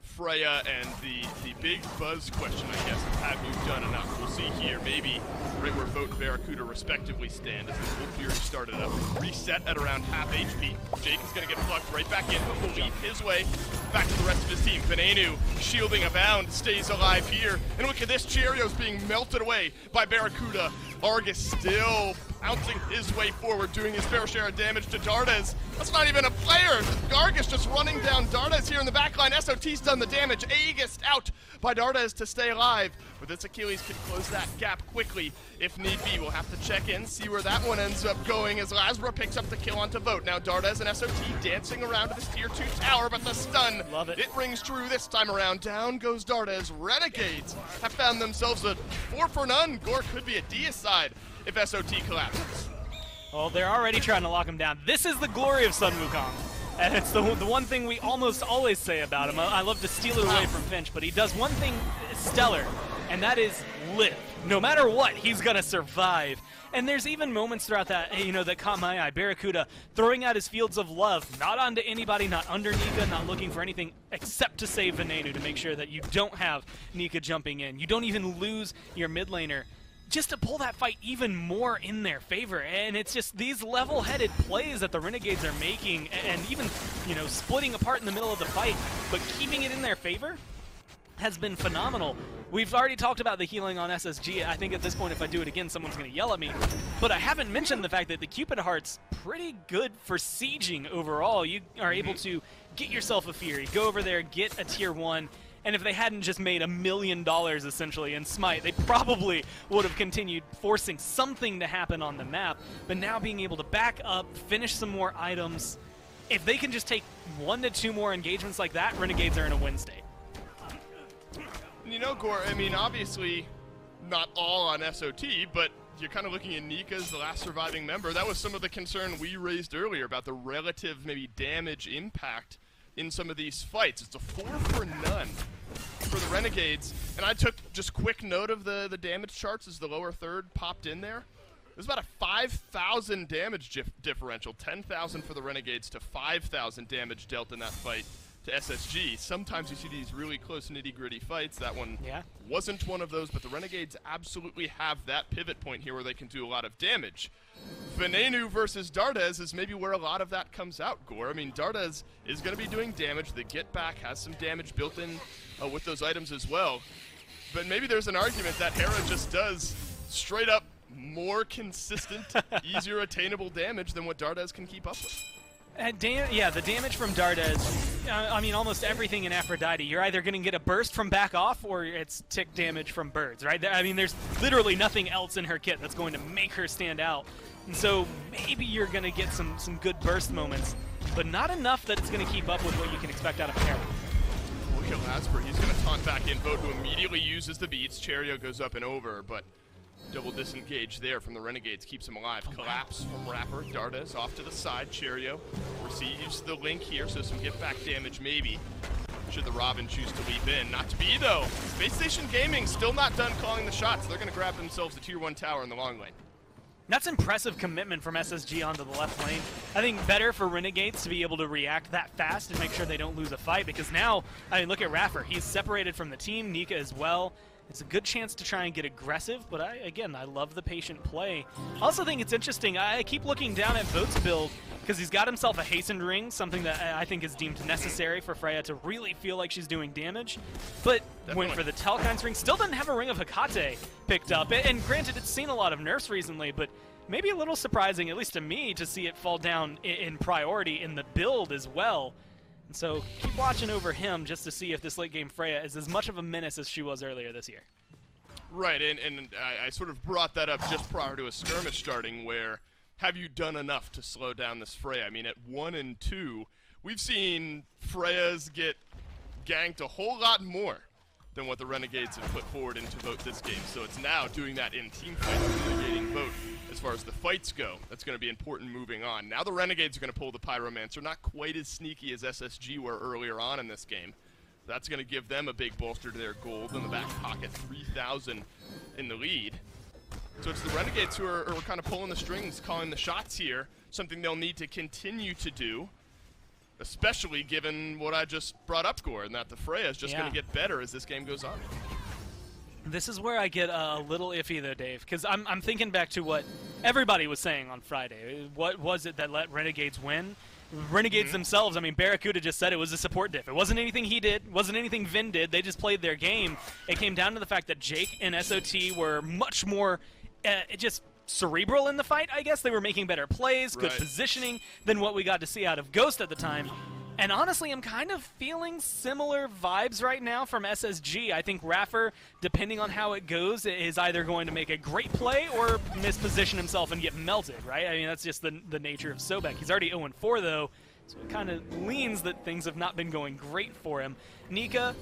Freya and the big buzz question, I guess, of have you done enough? We'll see here, maybe right where Vote and Barracuda respectively stand as the Wolf Fury started up. Reset at around half HP. Jake is going to get plucked right back in, but will lead his way back to the rest of his team. Venenu, shielding abound, stays alive here. And look at this, Cherio's being melted away by Barracuda. Argus still bouncing his way forward, doing his fair share of damage to Dardes. That's not even a player. Argus just running down Dardes here in the backline. SOT's done the damage. Aegis out by Dardes to stay alive. But this Achilles can close that gap quickly if need be. We'll have to check in, see where that one ends up going as Lasbra picks up the kill onto Vote. Now Dardes and SOT dancing around to this tier 2 tower, but the stun, Love it. It rings true this time around. Down goes Dardes. Renegades have found themselves a 4 for none. Gore could be a deicide if SOT collapses. Well, they're already trying to lock him down. This is the glory of Sun Wukong. And it's the one thing we almost always say about him. I love to steal it away from Finch, but he does one thing stellar, and that is live. No matter what, he's going to survive. And there's even moments throughout that, you know, that caught my eye. Barracuda throwing out his fields of love, not onto anybody, not under Nika, not looking for anything except to save Venenu, to make sure that you don't have Nika jumping in. You don't even lose your mid laner, just to pull that fight even more in their favor. And it's just these level-headed plays that the Renegades are making, and even, you know, splitting apart in the middle of the fight, but keeping it in their favor. has been phenomenal. We've already talked about the healing on SSG. I think at this point, if I do it again, someone's going to yell at me. But I haven't mentioned the fact that the Cupid Heart's pretty good for sieging overall. You are able to get yourself a Fury, go over there, get a tier 1, and if they hadn't just made $1 million essentially in Smite, they probably would have continued forcing something to happen on the map. But now being able to back up, finish some more items, if they can just take 1 to 2 more engagements like that, Renegades are in a win state. You know, Gore, I mean, obviously not all on SOT, but you're kind of looking at Nika as the last surviving member. That was some of the concern we raised earlier about the relative maybe damage impact in some of these fights. It's a 4 for none for the Renegades. And I took just quick note of the damage charts as the lower third popped in there. There's about a 5,000 damage differential, 10,000 for the Renegades to 5,000 damage dealt in that fight to SSG. Sometimes you see these really close nitty-gritty fights. That one wasn't one of those, but the Renegades absolutely have that pivot point here where they can do a lot of damage. Venenu versus Dardes is maybe where a lot of that comes out, Gore. I mean, Dardes is going to be doing damage. The Get Back has some damage built in with those items as well. But maybe there's an argument that Hera just does straight up more consistent, easier attainable damage than what Dardes can keep up with. Yeah, the damage from Dardes, I mean, almost everything in Aphrodite, you're either going to get a burst from back off or it's tick damage from birds, right? I mean, there's literally nothing else in her kit that's going to make her stand out. And so maybe you're going to get some good burst moments, but not enough that it's going to keep up with what you can expect out of Hera. Look at Lasper, he's going to taunt back in, Vote who immediately uses the beats. Cherio goes up and over, but double disengage there from the Renegades, keeps him alive. Collapse from Rapper, Dardes off to the side. Cherio receives the link here, so some get back damage maybe. Should the Robin choose to leap in? Not to be though. Spacestation Gaming still not done calling the shots. They're gonna grab themselves a tier 1 tower in the long lane. That's impressive commitment from SSG onto the left lane. I think better for Renegades to be able to react that fast and make sure they don't lose a fight, because now, I mean, look at Raffer. He's separated from the team, Nika as well. It's a good chance to try and get aggressive, but again, I love the patient play. I also think it's interesting, I keep looking down at Vote's build, because he's got himself a hastened ring, something that I think is deemed necessary for Freya to really feel like she's doing damage. But went for the Telkine's ring, still doesn't have a ring of Hecate picked up. And granted, it's seen a lot of nerfs recently, but maybe a little surprising, at least to me, to see it fall down in priority in the build as well. And so keep watching over him just to see if this late game Freya is as much of a menace as she was earlier this year. Right, and I sort of brought that up just prior to a skirmish starting where have you done enough to slow down this Freya? I mean, at 1 and 2, we've seen Freyas get ganked a whole lot more than what the Renegades have put forward into Vote this game. So it's now doing that in team fights, mitigating Vote as far as the fights go. That's going to be important moving on. Now the Renegades are going to pull the Pyromancer, not quite as sneaky as SSG were earlier on in this game. That's going to give them a big bolster to their gold in the back pocket, 3,000 in the lead. So it's the Renegades who are kind of pulling the strings, calling the shots here, something they'll need to continue to do, especially given what I just brought up, Gore, and that the Freya is just going to get better as this game goes on. This is where I get a little iffy, though, Dave, because I'm thinking back to what everybody was saying on Friday. What was it that let Renegades win? Renegades themselves, I mean, Barracuda just said it was a support diff. It wasn't anything he did, wasn't anything Vin did. They just played their game. It came down to the fact that Jake and SOT were much more just cerebral in the fight, I guess. They were making better plays, good positioning than what we got to see out of Ghost at the time. And honestly, I'm kind of feeling similar vibes right now from SSG. I think Raffer, depending on how it goes, is either going to make a great play or misposition himself and get melted, right? I mean, that's just the nature of Sobek. He's already 0-4, though, so it kind of leans that things have not been going great for him. Nika,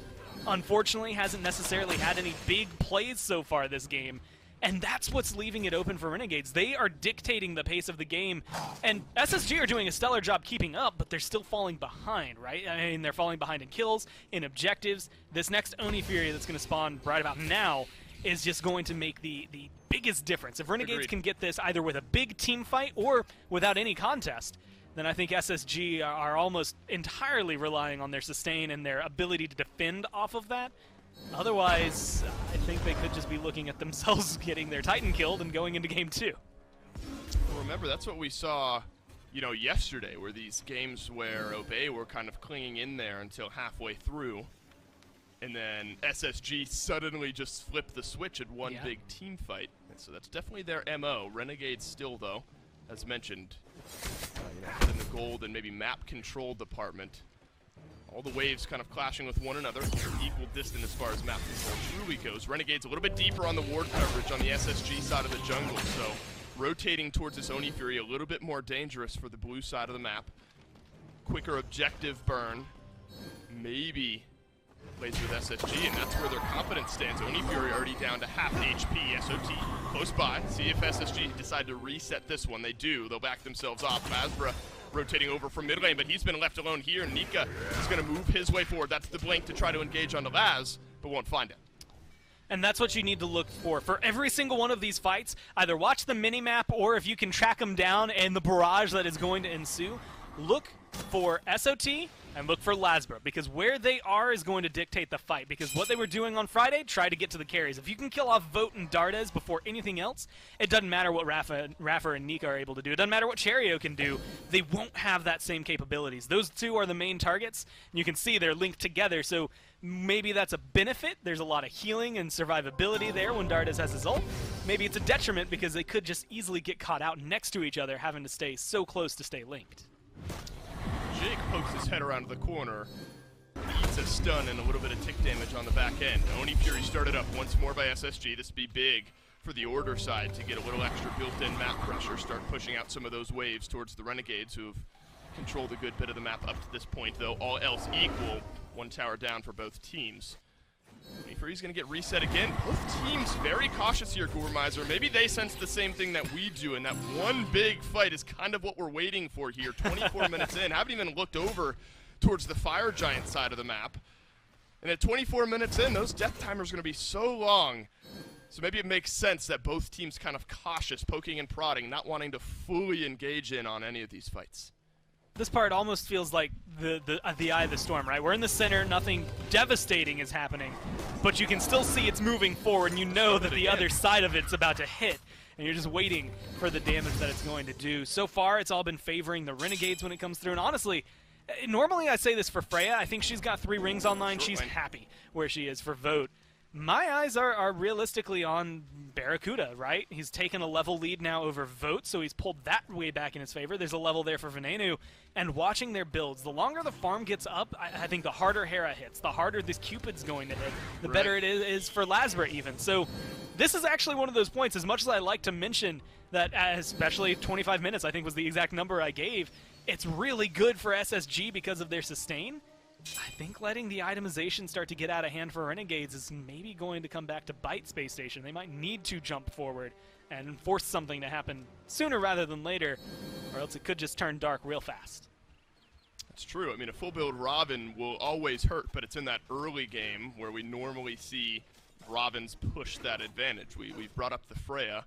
unfortunately, hasn't necessarily had any big plays so far this game. And that's what's leaving it open for Renegades. They are dictating the pace of the game, and SSG are doing a stellar job keeping up, but they're still falling behind, right? I mean, they're falling behind in kills, in objectives. This next Oni Fury that's going to spawn right about now is just going to make the biggest difference. If Renegades can get this either with a big team fight or without any contest, then I think SSG are almost entirely relying on their sustain and their ability to defend off of that. Otherwise, I think they could just be looking at themselves getting their Titan killed and going into game 2. Well, remember, that's what we saw, you know, yesterday, were these games where Obey were kind of clinging in there until halfway through. And then SSG suddenly just flipped the switch at one big team fight. And so that's definitely their MO. Renegades still, though, as mentioned, in the gold and maybe map control department. All the waves kind of clashing with one another, equal distant as far as map control truly goes. Renegades a little bit deeper on the ward coverage on the SSG side of the jungle, so rotating towards this Oni Fury a little bit more dangerous for the blue side of the map. Quicker objective burn, maybe plays with SSG, and that's where their confidence stands. Oni Fury already down to half HP, SOT close by. See if SSG decide to reset this one. They do, they'll back themselves off. Lasbra rotating over from mid lane, but he's been left alone here. Nika is going to move his way forward. That's the blink to try to engage onto Laz, but won't find it. And that's what you need to look for every single one of these fights. Either watch the minimap, or if you can track them down and the barrage that is going to ensue, look for SOT and look for Lasbra, because where they are is going to dictate the fight. Because what they were doing on Friday, try to get to the carries. If you can kill off Vote and Dardes before anything else, it doesn't matter what Rafa and Nika are able to do. It doesn't matter what Cherio can do. They won't have that same capabilities. Those two are the main targets, and you can see they're linked together, so maybe that's a benefit. There's a lot of healing and survivability there when Dardes has his ult. Maybe it's a detriment because they could just easily get caught out next to each other, having to stay so close to stay linked. Jake pokes his head around the corner, eats a stun and a little bit of tick damage on the back end. Oni Fury started up once more by SSG. This would be big for the Order side to get a little extra built-in map pressure, start pushing out some of those waves towards the Renegades, who have controlled a good bit of the map up to this point, though all else equal, one tower down for both teams. Oni Fury's going to get reset again. Both teams very cautious here, Gourmizer. Maybe they sense the same thing that we do, and that one big fight is kind of what we're waiting for here. 24 minutes in, haven't even looked over towards the Fire Giant side of the map. And at 24 minutes in, those death timers are going to be so long. So maybe it makes sense that both teams kind of cautious, poking and prodding, not wanting to fully engage in on any of these fights. This part almost feels like the eye of the storm, right? We're in the center, nothing devastating is happening, but you can still see it's moving forward, and you know that the other side of it's about to hit, and you're just waiting for the damage that it's going to do. So far, it's all been favoring the Renegades when it comes through, and honestly, normally I say this for Freya. I think she's got 3 rings online. She's happy where she is for Vote. My eyes are realistically on Barracuda, right? He's taken a level lead now over Vote, so he's pulled that way back in his favor. There's a level there for Venenu. And watching their builds, the longer the farm gets up, I think the harder Hera hits, the harder this Cupid's going to hit, the better it is for Lasbra even. So this is actually one of those points, as much as I like to mention that, especially 25 minutes, I think was the exact number I gave, it's really good for SSG because of their sustain. I think letting the itemization start to get out of hand for Renegades is maybe going to come back to bite Spacestation. They might need to jump forward and force something to happen sooner rather than later, or else it could just turn dark real fast. That's true. I mean, a full build Robin will always hurt, but it's in that early game where we normally see Robins push that advantage. We've brought up the Freya,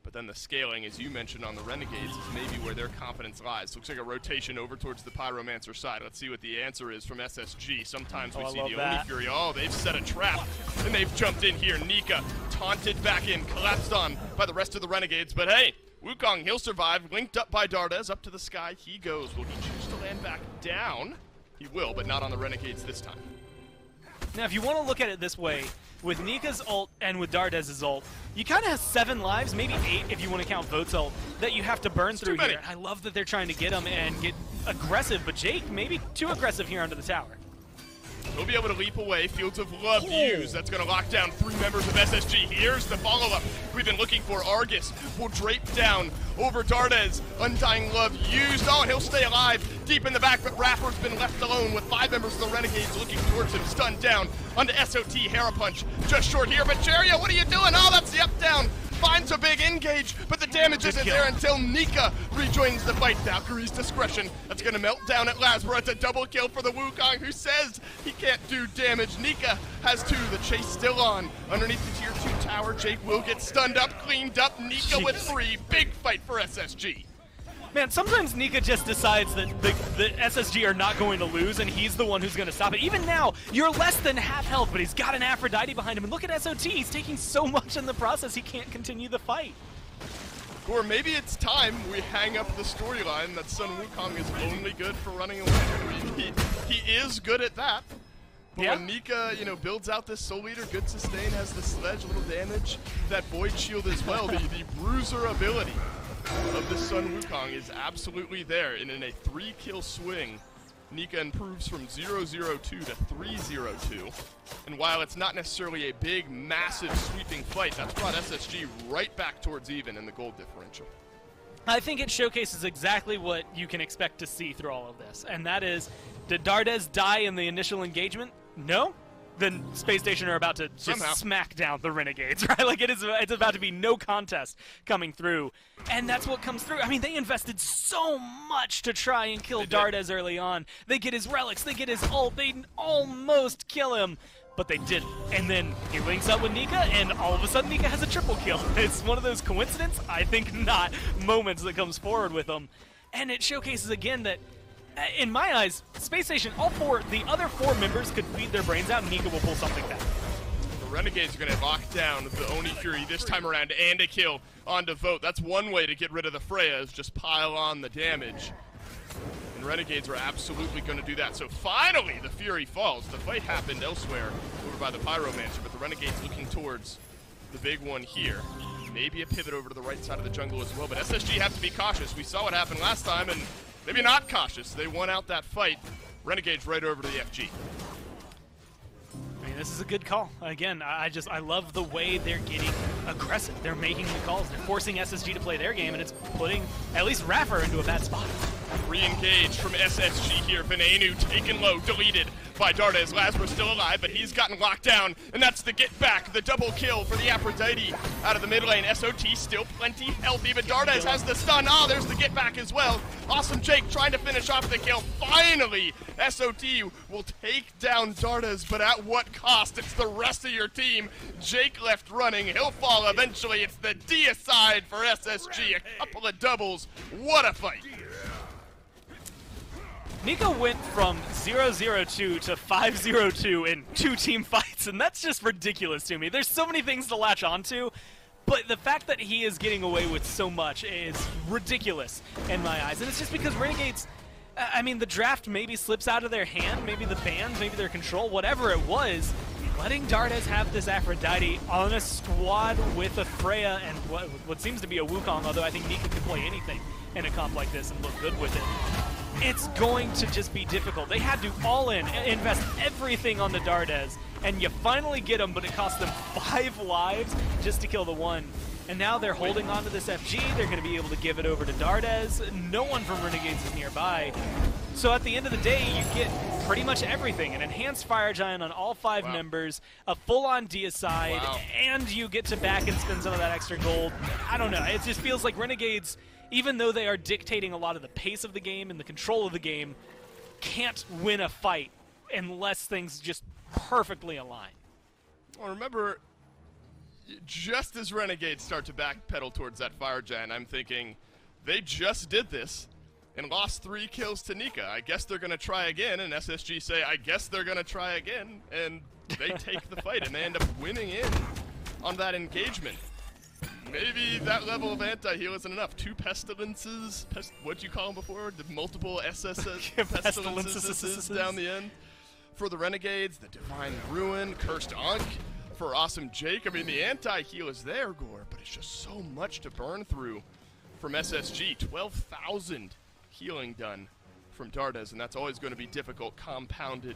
but then the scaling, as you mentioned on the Renegades, is maybe where their confidence lies. Looks like a rotation over towards the Pyromancer side. Let's see what the answer is from SSG. Sometimes we see the Oni Fury. Oh, they've set a trap, and they've jumped in here. Nika taunted back in, collapsed on by the rest of the Renegades, but hey, Wukong, he'll survive. Linked up by Dardes, up to the sky he goes. Will he choose to land back down? He will, but not on the Renegades this time. Now, if you want to look at it this way, with Nika's ult and with Dardes' ult, you kind of have 7 lives, maybe 8 if you want to count Vote's ult, that you have to burn through here. I love that they're trying to get him and get aggressive, but Jake maybe too aggressive here under the tower. He'll be able to leap away. Fields of Love used. That's going to lock down 3 members of SSG. Here's the follow-up we've been looking for. Argus will drape down over Dardes. Undying Love used. Oh, and he'll stay alive deep in the back, but Rapper's been left alone with 5 members of the Renegades looking towards him. Stunned down onto SOT. Hera Punch just short here, but Cherio, what are you doing? Oh, that's the up-down. Finds a big engage, but the damage isn't there until Nika rejoins the fight. Valkyrie's discretion. That's going to melt down at Lasbra. It's a double kill for the Wukong, who says he can't do damage. Nika has 2. The chase still on. Underneath the tier 2 tower, Jake will get stunned up, cleaned up. Nika with 3. Big fight for SSG. Man, sometimes Nika just decides that the SSG are not going to lose, and he's the one who's going to stop it. Even now, you're less than half health, but he's got an Aphrodite behind him. And look at SOT. He's taking so much in the process, he can't continue the fight. Or maybe it's time we hang up the storyline that Sun Wukong is only good for running away. I mean, he is good at that. But Yeah. when Nika, builds out this Soul Eater, good sustain, has the sledge, little damage, that Void Shield as well, the bruiser ability of the Sun Wukong is absolutely there. And in a 3-kill swing, Nika improves from 0-0-2 to 3-0-2. And while it's not necessarily a big, massive, sweeping fight, that's brought SSG right back towards even in the gold differential. I think it showcases exactly what you can expect to see through all of this, and that is, did Dardes die in the initial engagement? No? Then Space Station are about to just Somehow. smack down the Renegades, right? Like, it's about to be no contest coming through, and that's what comes through. I mean, they invested so much to try and kill Dardes early on. They get his relics, they get his ult, they almost kill him, but they didn't. And then he links up with Nika, and all of a sudden Nika has a triple kill. It's one of those coincidence, I think not, moments that comes forward with him. And it showcases again that, in my eyes, Space Station, the other 4 members could feed their brains out, and Nika will pull something back. The Renegades are going to lock down the Oni Fury this time around and a kill onto Vote. That's one way to get rid of the Freya, is just pile on the damage. And Renegades are absolutely going to do that. So finally, the Fury falls. The fight happened elsewhere over by the Pyromancer, but the Renegades looking towards the big one here. Maybe a pivot over to the right side of the jungle as well, but SSG have to be cautious. We saw what happened last time, and maybe not cautious. They won out that fight. Renegades right over to the FG. I mean, this is a good call. Again, I love the way they're getting aggressive. They're making the calls. They're forcing SSG to play their game, and it's putting at least Raffer into a bad spot. Re-engaged from SSG here. Venenu taken low, deleted by Dardes. Lazarus still alive, but he's gotten locked down, and that's the get back, the double kill for the Aphrodite out of the mid lane. SOT still plenty healthy, but Dardes has the stun. There's the get back as well. Awesome Jake trying to finish off the kill. Finally, SOT will take down Dardes, but at what cost? It's the rest of your team. Jake left running. He'll fall eventually. It's the deicide for SSG. A couple of doubles. What a fight. Nika went from 0-0-2 to 5-0-2 in 2 team fights, and that's just ridiculous to me. There's so many things to latch onto, but the fact that he is getting away with so much is ridiculous in my eyes. And it's just because Renegades, I mean, the draft maybe slips out of their hand, maybe the bans, maybe their control, whatever it was, letting Dardes have this Aphrodite on a squad with a Freya and what seems to be a Wukong, although I think Nika could play anything in a comp like this and look good with it. It's going to just be difficult. They had to all in, invest everything on the Dardes, and you finally get them, but it cost them 5 lives just to kill the one. And now they're holding on to this FG. They're going to be able to give it over to Dardes. No one from Renegades is nearby. So at the end of the day, you get pretty much everything. An enhanced Fire Giant on all 5 members, a full-on deicide, and you get to back and spend some of that extra gold. I don't know. It just feels like Renegades, even though they are dictating a lot of the pace of the game and the control of the game, can't win a fight unless things just perfectly align. Well, remember, just as Renegades start to backpedal towards that Fire Giant, I'm thinking, they just did this and lost 3 kills to Nika. I guess they're going to try again, and SSG say, I guess they're going to try again, and they take the fight, and they end up winning in on that engagement. Maybe that level of anti-heal isn't enough. 2 pestilences, what'd you call them before? The multiple pestilences down the end for the Renegades. The Divine Ruin, Cursed Ankh for Awesome Jake. I mean, the anti-heal is there, Gore, but it's just so much to burn through from SSG. 12,000 healing done from Dardes, and that's always going to be difficult, compounded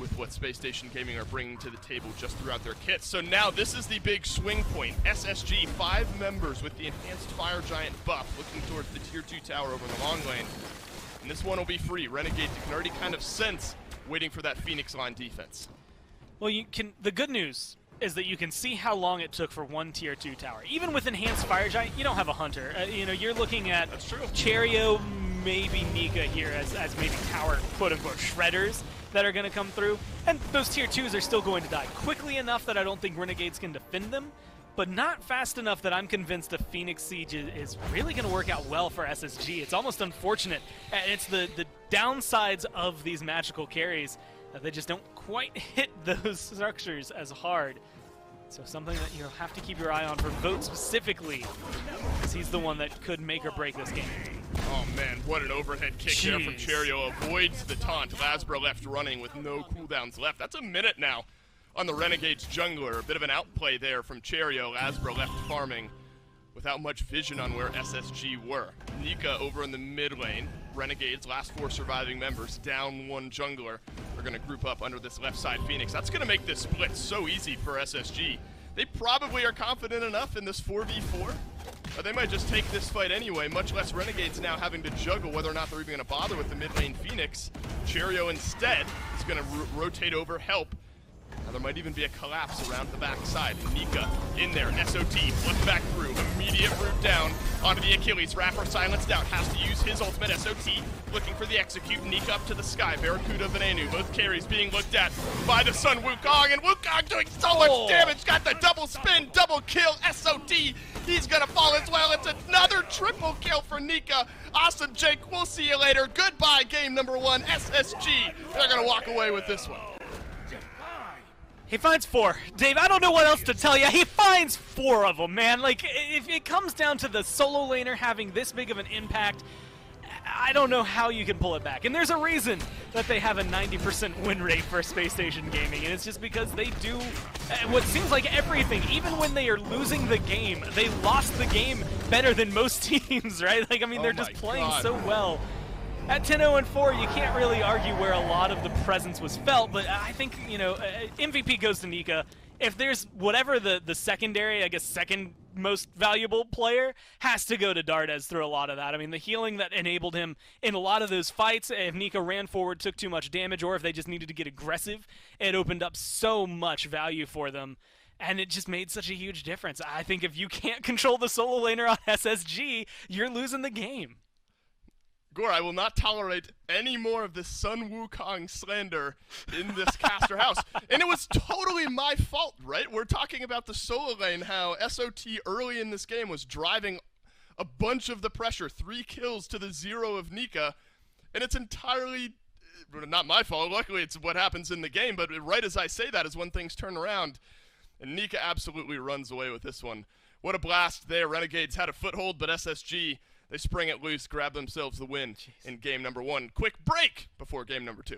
with what Space Station Gaming are bringing to the table just throughout their kits. So now this is the big swing point. SSG, 5 members with the enhanced Fire Giant buff looking towards the tier 2 tower over in the long lane. And this one will be free. Renegades, you can already kind of sense waiting for that Phoenix line defense. Well, the good news is that you can see how long it took for one tier 2 tower. Even with enhanced Fire Giant, you don't have a Hunter. You're looking at Cherio, maybe Nika here as maybe tower, quote-unquote, shredders that are going to come through. And those tier 2s are still going to die quickly enough that I don't think Renegades can defend them, but not fast enough that I'm convinced a Phoenix Siege is really going to work out well for SSG. It's almost unfortunate. It's the downsides of these magical carries that they just don't quite hit those structures as hard. So something that you'll have to keep your eye on for Vote specifically, because he's the one that could make or break this game. Oh man, what an overhead kick there from Cherio. Avoids the taunt. Lasbro left running with no cooldowns left. That's a minute now on the Renegades jungler. A bit of an outplay there from Cherio. Lasbro left farming without much vision on where SSG were. Nika over in the mid lane. Renegades, last 4 surviving members, down 1 jungler, are going to group up under this left side Phoenix. That's going to make this split so easy for SSG. They probably are confident enough in this 4v4. They might just take this fight anyway, much less Renegades now having to juggle whether or not they're even going to bother with the mid lane Phoenix. Cherio instead is going to rotate over, help. Now there might even be a collapse around the backside. Nika in there, SOT, flipped back through, immediate route down onto the Achilles. Rapper silenced out, has to use his ultimate SOT, looking for the execute. Nika up to the sky, Barracuda, Venenu, both carries being looked at by the Sun Wukong, and Wukong doing so much damage, got the double spin, double kill, SOT, he's gonna fall as well. It's another triple kill for Nika. Awesome, Jake, we'll see you later. Goodbye, game number 1, SSG. They're gonna walk away with this one. He finds 4. Dave, I don't know what else to tell you. He finds 4 of them, man. Like, if it comes down to the solo laner having this big of an impact, I don't know how you can pull it back. And there's a reason that they have a 90% win rate for Spacestation Gaming, and it's just because they do what seems like everything. Even when they are losing the game, they lost the game better than most teams, right? Like, I mean, they're just playing so well. At 10-0-4, you can't really argue where a lot of the presence was felt, but I think, you know, MVP goes to Nika. If there's whatever the secondary, I guess second most valuable player, has to go to Dardes through a lot of that. I mean, the healing that enabled him in a lot of those fights, if Nika ran forward, took too much damage, or if they just needed to get aggressive, it opened up so much value for them. And it just made such a huge difference. I think if you can't control the solo laner on SSG, you're losing the game. Gore, I will not tolerate any more of this Sun Wukong slander in this caster house. And it was totally my fault, right? We're talking about the solo lane, how SOT early in this game was driving a bunch of the pressure, 3 kills to the 0 of Nika, and it's entirely not my fault. Luckily, it's what happens in the game, but right as I say that is when things turn around, and Nika absolutely runs away with this one. What a blast there. Renegades had a foothold, but SSG, they spring it loose, grab themselves the win in game number 1. Quick break before game number 2.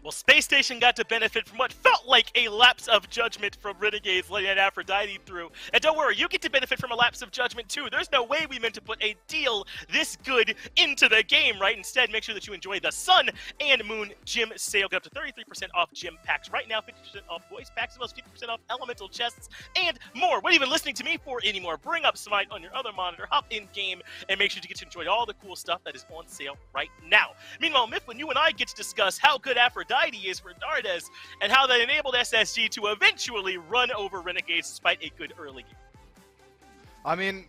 Well, Space Station got to benefit from what felt like a lapse of judgment from Renegades letting that Aphrodite through. And don't worry, you get to benefit from a lapse of judgment too. There's no way we meant to put a deal this good into the game, right? Instead, make sure that you enjoy the Sun and Moon Gym sale. Get up to 33% off gym packs right now, 50% off voice packs, as well as 50% off elemental chests, and more. What are you even listening to me for anymore? Bring up SMITE on your other monitor, hop in game, and make sure you get to enjoy all the cool stuff that is on sale right now. Meanwhile, Mifflin, you and I get to discuss how good Aphrodite is for Dardes and how that enabled SSG to eventually run over Renegades despite a good early game. I mean,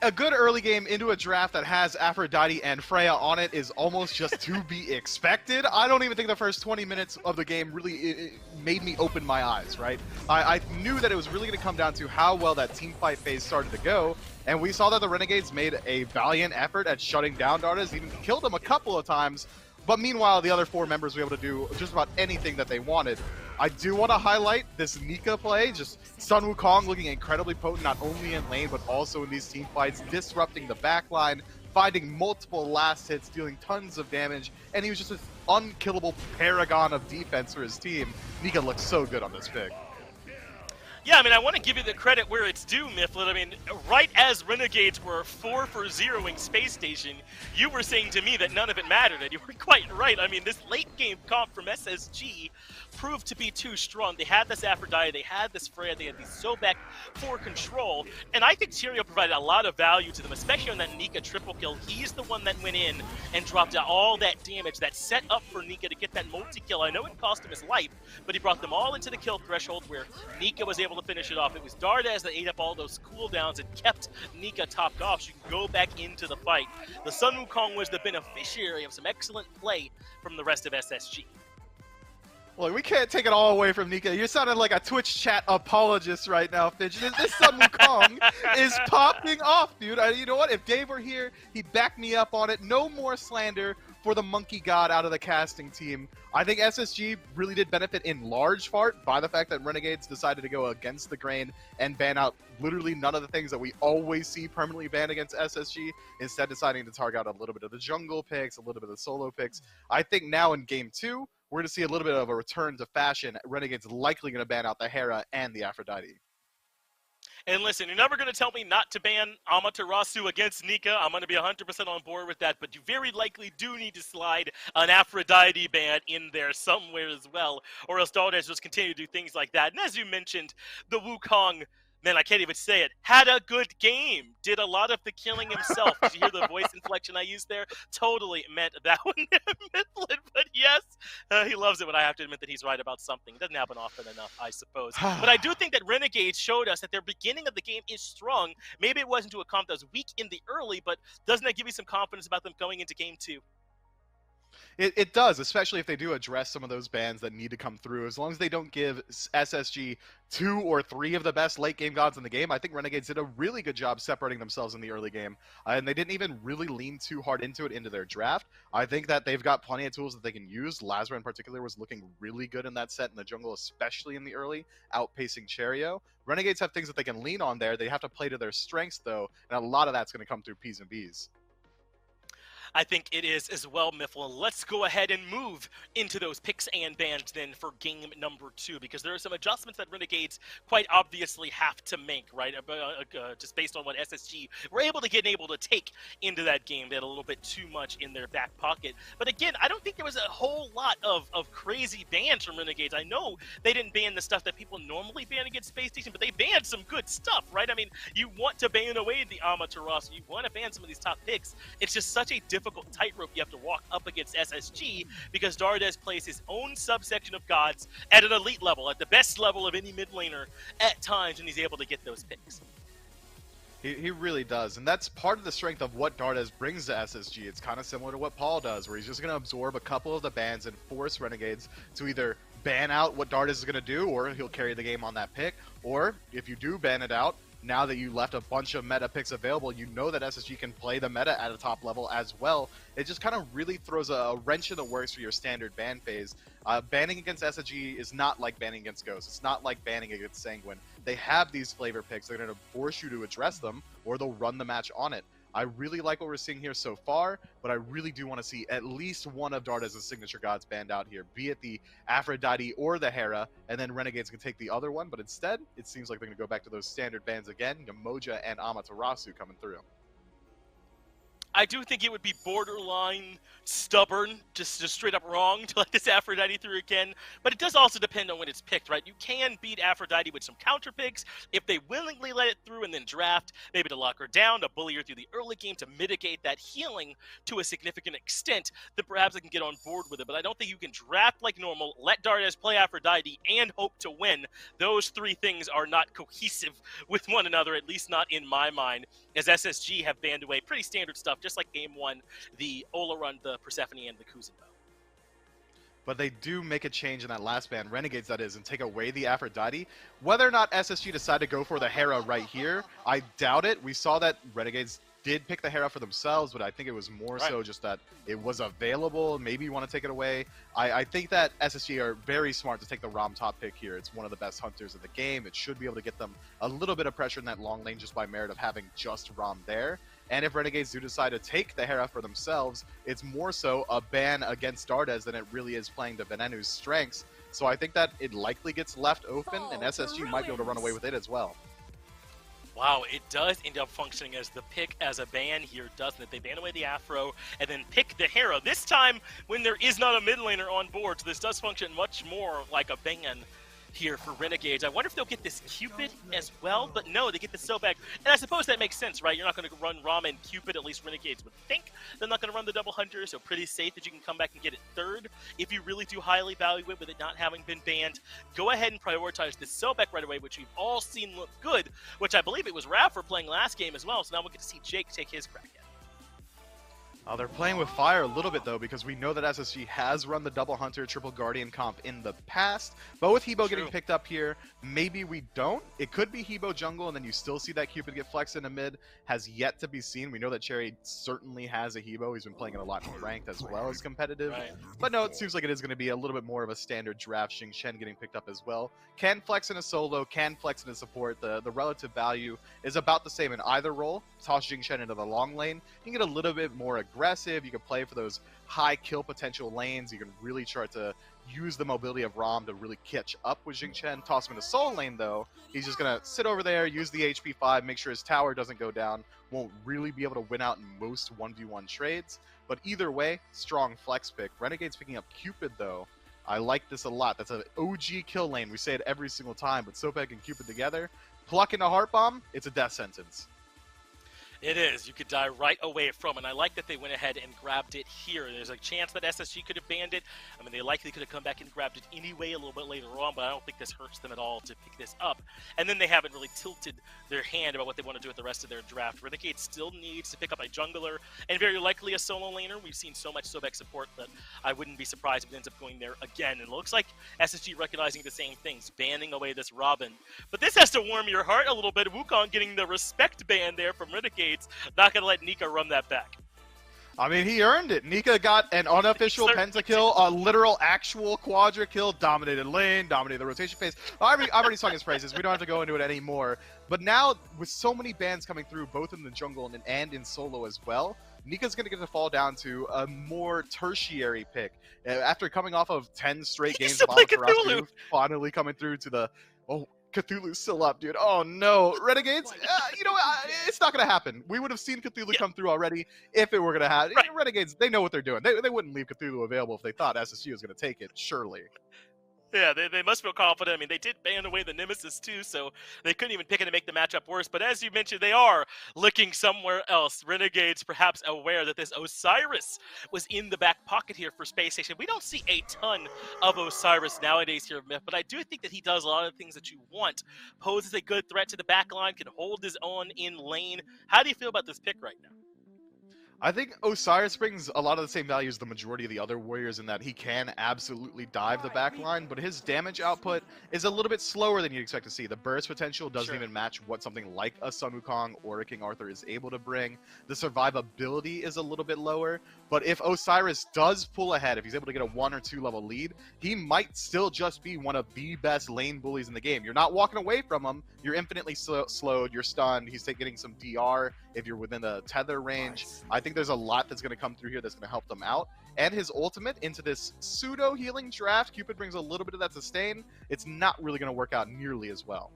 a good early game into a draft that has Aphrodite and Freya on it is almost just to be expected. I don't even think the first 20 minutes of the game really made me open my eyes, right? I knew that it was really going to come down to how well that team fight phase started to go, and we saw that the Renegades made a valiant effort at shutting down Dardes, even killed him a couple of times, but meanwhile, the other 4 members were able to do just about anything that they wanted. I do want to highlight this Nika play, just Sun Wukong looking incredibly potent, not only in lane, but also in these team fights, disrupting the backline, finding multiple last hits, dealing tons of damage, and he was just this unkillable paragon of defense for his team. Nika looks so good on this pick. Yeah, I mean, I want to give you the credit where it's due, Mifflin. I mean, right as Renegades were 4 for 0ing Space Station, you were saying to me that none of it mattered, and you were quite right. I mean, this late-game comp from SSG proved to be too strong. They had this Aphrodite, they had this Freya, they had these Sobek for control, and I think Tyrael provided a lot of value to them, especially on that Nika triple kill. He's the one that went in and dropped out all that damage that set up for Nika to get that multi-kill. I know it cost him his life, but he brought them all into the kill threshold where Nika was able to finish it off. It was Dardes that ate up all those cooldowns and kept Nika topped off so you can go back into the fight. The Sun Wukong was the beneficiary of some excellent play from the rest of SSG. Well, we can't take it all away from Nika. You're sounding like a Twitch chat apologist right now, Finch. This Sun Wukong is popping off, dude. You know what? If Dave were here, he'd back me up on it. No more slander for the monkey god out of the casting team. I think SSG really did benefit in large part by the fact that Renegades decided to go against the grain and ban out literally none of the things that we always see permanently banned against SSG, instead deciding to target out a little bit of the jungle picks, a little bit of the solo picks. I think now in Game 2, we're going to see a little bit of a return to fashion. Renegades likely going to ban out the Hera and the Aphrodite. And listen, you're never going to tell me not to ban Amaterasu against Nika. I'm going to be 100% on board with that, but you very likely do need to slide an Aphrodite ban in there somewhere as well, or else Dardes just continue to do things like that. And as you mentioned, the Wukong, man, I can't even say it, had a good game. Did a lot of the killing himself. Did you hear the voice inflection I used there? Totally meant that one, Mifflin. But yes, he loves it when I have to admit that he's right about something. It doesn't happen often enough, I suppose. But I do think that Renegades showed us that their beginning of the game is strong. Maybe it wasn't to a comp that was weak in the early, but doesn't that give you some confidence about them going into Game 2? It does, especially if they do address some of those bans that need to come through. As long as they don't give SSG 2 or 3 of the best late-game gods in the game, I think Renegades did a really good job separating themselves in the early game. And they didn't even really lean too hard into it into their draft. I think that they've got plenty of tools that they can use. Lazara in particular was looking really good in that set in the jungle, especially in the early, outpacing Cherio. Renegades have things that they can lean on there. They have to play to their strengths, though, and a lot of that's going to come through P's and B's. I think it is as well, Mifflin. Let's go ahead and move into those picks and bans then for game number 2, because there are some adjustments that Renegades quite obviously have to make, right? Just based on what SSG were able to get and able to take into that game. They had a little bit too much in their back pocket. But again, I don't think there was a whole lot of crazy bans from Renegades. I know they didn't ban the stuff that people normally ban against Space Station, but they banned some good stuff, right? I mean, you want to ban away the Amaterasu, you want to ban some of these top picks. It's just such a difficult tightrope you have to walk up against SSG, because Dardes plays his own subsection of gods at an elite level, at the best level of any mid laner at times, and he's able to get those picks. He really does, and that's part of the strength of what Dardes brings to SSG. It's kind of similar to what Paul does, where he's just going to absorb a couple of the bans and force Renegades to either ban out what Dardes is going to do, or he'll carry the game on that pick, or if you do ban it out, now that you left a bunch of meta picks available, you know that SSG can play the meta at a top level as well. It just kind of really throws a wrench in the works for your standard ban phase. Banning against SSG is not like banning against Ghost. It's not like banning against Sanguine. They have these flavor picks. They're going to force you to address them, or they'll run the match on it. I really like what we're seeing here so far, but I really do want to see at least one of Dardez's signature gods banned out here, be it the Aphrodite or the Hera, and then Renegades can take the other one, but instead, it seems like they're going to go back to those standard bans again, Yamoja and Amaterasu coming through. I do think it would be borderline stubborn, just straight up wrong to let this Aphrodite through again, but it does also depend on when it's picked, right? You can beat Aphrodite with some counter picks if they willingly let it through and then draft, maybe to lock her down, to bully her through the early game, to mitigate that healing to a significant extent, then perhaps they can get on board with it. But I don't think you can draft like normal, let Dardez play Aphrodite, and hope to win. Those three things are not cohesive with one another, at least not in my mind, as SSG have banned away pretty standard stuff, just like Game 1, the Olarun, the Persephone, and the Kuzenbo. But they do make a change in that last ban, Renegades that is, and take away the Aphrodite. Whether or not SSG decide to go for the Hera right here, I doubt it. We saw that Renegades did pick the Hera for themselves, but I think it was more so just that it was available. Maybe you want to take it away. I think that SSG are very smart to take the Rom top pick here. It's one of the best hunters in the game. It should be able to get them a little bit of pressure in that long lane just by merit of having just Rom there. And if Renegades do decide to take the Hera for themselves, it's more so a ban against Dardez than it really is playing to Venenu's strengths. So I think that it likely gets left open, and SSG might be able to run away with it as well. Wow, it does end up functioning as the pick as a ban here, doesn't it? They ban away the Afro and then pick the Hera. This time when there is not a mid laner on board, so this does function much more like a ban here for Renegades. I wonder if they'll get this Cupid as well, but no, they get the Sobek. And I suppose that makes sense, right? You're not going to run Rama and Cupid, at least Renegades would think. They're not going to run the double hunter, so pretty safe that you can come back and get it third. If you really do highly value it with it not having been banned, go ahead and prioritize this Sobek right away, which we've all seen look good, which I believe it was Raffer playing last game as well, so now we'll get to see Jake take his crack at it. They're playing with fire a little bit, though, because we know that SSG has run the double hunter, triple guardian comp in the past. But with Hebo getting picked up here, maybe we don't. It could be Hebo jungle, and then you still see that Cupid get flexed into mid. Has yet to be seen. We know that Cherry certainly has a Hebo. He's been playing it a lot in ranked as well as competitive. Right. But no, it seems like it is going to be a little bit more of a standard draft. Xing Shen getting picked up as well. Can flex in a solo, can flex in a support. The relative value is about the same in either role. Toss Xing Shen into the long lane. You can get a little bit more aggressive. You can play for those high kill potential lanes. You can really try to use the mobility of Rom to really catch up with Xing Shen. Toss him in the solo lane, though. He's just going to sit over there, use the HP 5, make sure his tower doesn't go down. Won't really be able to win out in most 1v1 trades. But either way, strong flex pick. Renegades picking up Cupid, though. I like this a lot. That's an OG kill lane. We say it every single time, but Sobek and Cupid together, plucking a Heart Bomb, it's a death sentence. It is. You could die right away from it. And I like that they went ahead and grabbed it here. There's a chance that SSG could have banned it. I mean, they likely could have come back and grabbed it anyway a little bit later on, but I don't think this hurts them at all to pick this up. And then they haven't really tilted their hand about what they want to do with the rest of their draft. Renegade still needs to pick up a jungler and very likely a solo laner. We've seen so much Sobek support that I wouldn't be surprised if it ends up going there again. And it looks like SSG recognizing the same things, banning away this Robin. But this has to warm your heart a little bit. Wukong getting the respect ban there from Renegade. Not going to let Nika run that back. I mean, he earned it. Nika got an unofficial pentakill, a literal actual quadra kill, dominated lane, dominated the rotation phase. I've already sung his praises. We don't have to go into it anymore. But now, with so many bans coming through, both in the jungle and in solo as well, Nika's going to get to fall down to a more tertiary pick. After coming off of 10 straight games of Amaterasu, finally coming through to the... Cthulhu's still up, dude. Oh, no. Renegades? You know, it's not going to happen. We would have seen Cthulhu come through already if it were going to happen. Right. Renegades, they know what they're doing. They wouldn't leave Cthulhu available if they thought SSG was going to take it, surely. Yeah, they must feel confident. I mean, they did ban away the Nemesis too, so they couldn't even pick it to make the matchup worse. But as you mentioned, they are looking somewhere else. Renegades perhaps aware that this Osiris was in the back pocket here for Spacestation. We don't see a ton of Osiris nowadays here, Myth, but I do think that he does a lot of things that you want. Poses a good threat to the back line, can hold his own in lane. How do you feel about this pick right now? I think Osiris brings a lot of the same value as the majority of the other warriors in that he can absolutely dive the backline, but his damage output is a little bit slower than you'd expect to see. The burst potential doesn't even match what something like a Sun Wukong or a King Arthur is able to bring. The survivability is a little bit lower, but if Osiris does pull ahead, if he's able to get a 1 or 2 level lead, he might still just be one of the best lane bullies in the game. You're not walking away from him. You're infinitely slowed. You're stunned. He's getting some DR if you're within the tether range. I think there's a lot that's going to come through here that's going to help them out. And his ultimate into this pseudo healing draft, Cupid brings a little bit of that sustain. It's not really going to work out nearly as well.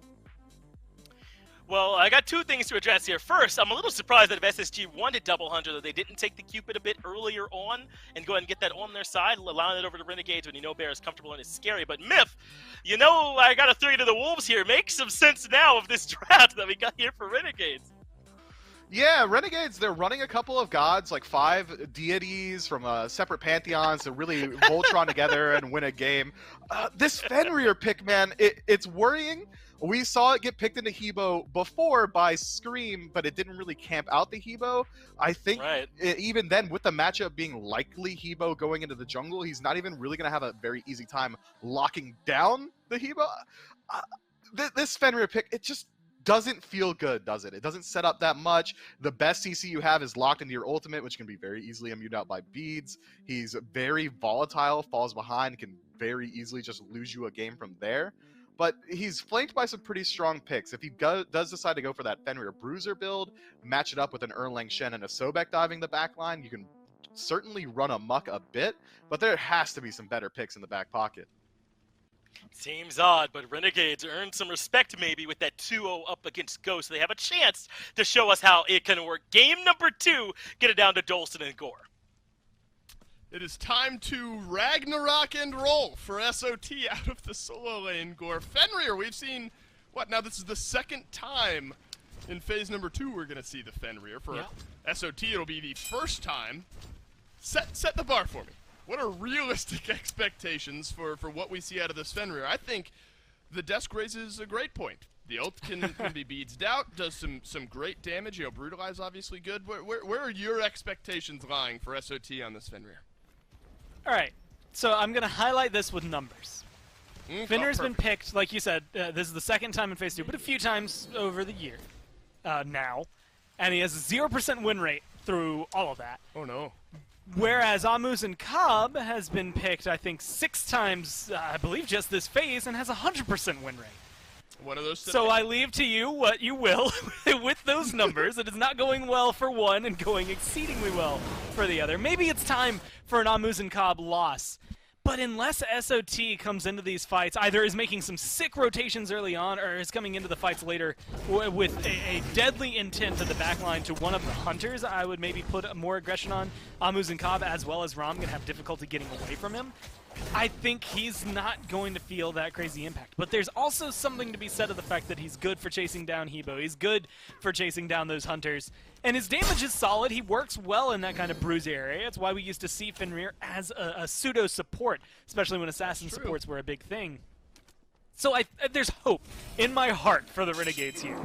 Well, I got two things to address here. First, I'm a little surprised that if SSG wanted double hunter, that they didn't take the Cupid a bit earlier on and go ahead and get that on their side, allowing it over to Renegades when you know Bear is comfortable and is scary. But Myth, you know I got to throw you to the wolves here. Makes some sense now of this draft that we got here for Renegades. Yeah, Renegades, they're running a couple of gods, like 5 deities from separate pantheons to really Voltron together and win a game. This Fenrir pick, man, it's worrying. We saw it get picked into Hebo before by Scream, but it didn't really camp out the Hebo. I think even then, with the matchup being likely Hebo going into the jungle, he's not even really going to have a very easy time locking down the Hebo. This Fenrir pick, it just doesn't feel good, does it? It doesn't set up that much. The best CC you have is locked into your ultimate, which can be very easily immuned out by beads. He's very volatile, falls behind, can very easily just lose you a game from there. But he's flanked by some pretty strong picks. If he does decide to go for that Fenrir Bruiser build, match it up with an Erlang Shen and a Sobek diving the backline, you can certainly run amok a bit, but there has to be some better picks in the back pocket. Seems odd, but Renegades earned some respect maybe with that 2-0 up against Ghost. They have a chance to show us how it can work. Game number 2, get it down to Dolson and Gore. It is time to Ragnarok and roll for SOT out of the solo lane, Gore. Fenrir, we've seen, now this is the second time in phase number 2 we're going to see the Fenrir. For SOT, it'll be the first time. Set the bar for me. What are realistic expectations for what we see out of this Fenrir? I think the desk raises a great point. The ult can be beadsed out, does some great damage. Brutalize obviously good. Where are your expectations lying for SOT on this Fenrir? All right, so I'm going to highlight this with numbers. Fenrir's been picked, like you said, this is the second time in phase 2, but a few times over the year now. And he has a 0% win rate through all of that. Oh, no. Whereas Amuzen Cobb has been picked, I think, 6 times, I believe, just this phase, and has a 100% win rate. One of those. So I leave to you what you will with those numbers. It is not going well for one and going exceedingly well for the other. Maybe it's time for an Amuzen Cobb loss. But unless SOT comes into these fights, either is making some sick rotations early on or is coming into the fights later with a deadly intent to the backline to one of the hunters, I would maybe put more aggression on. Amuzen Cobb as well as Rom going to have difficulty getting away from him. I think he's not going to feel that crazy impact. But there's also something to be said of the fact that he's good for chasing down Hebo. He's good for chasing down those hunters. And his damage is solid. He works well in that kind of bruise area. It's why we used to see Fenrir as a pseudo-support, especially when assassin supports were a big thing. So there's hope in my heart for the Renegades here.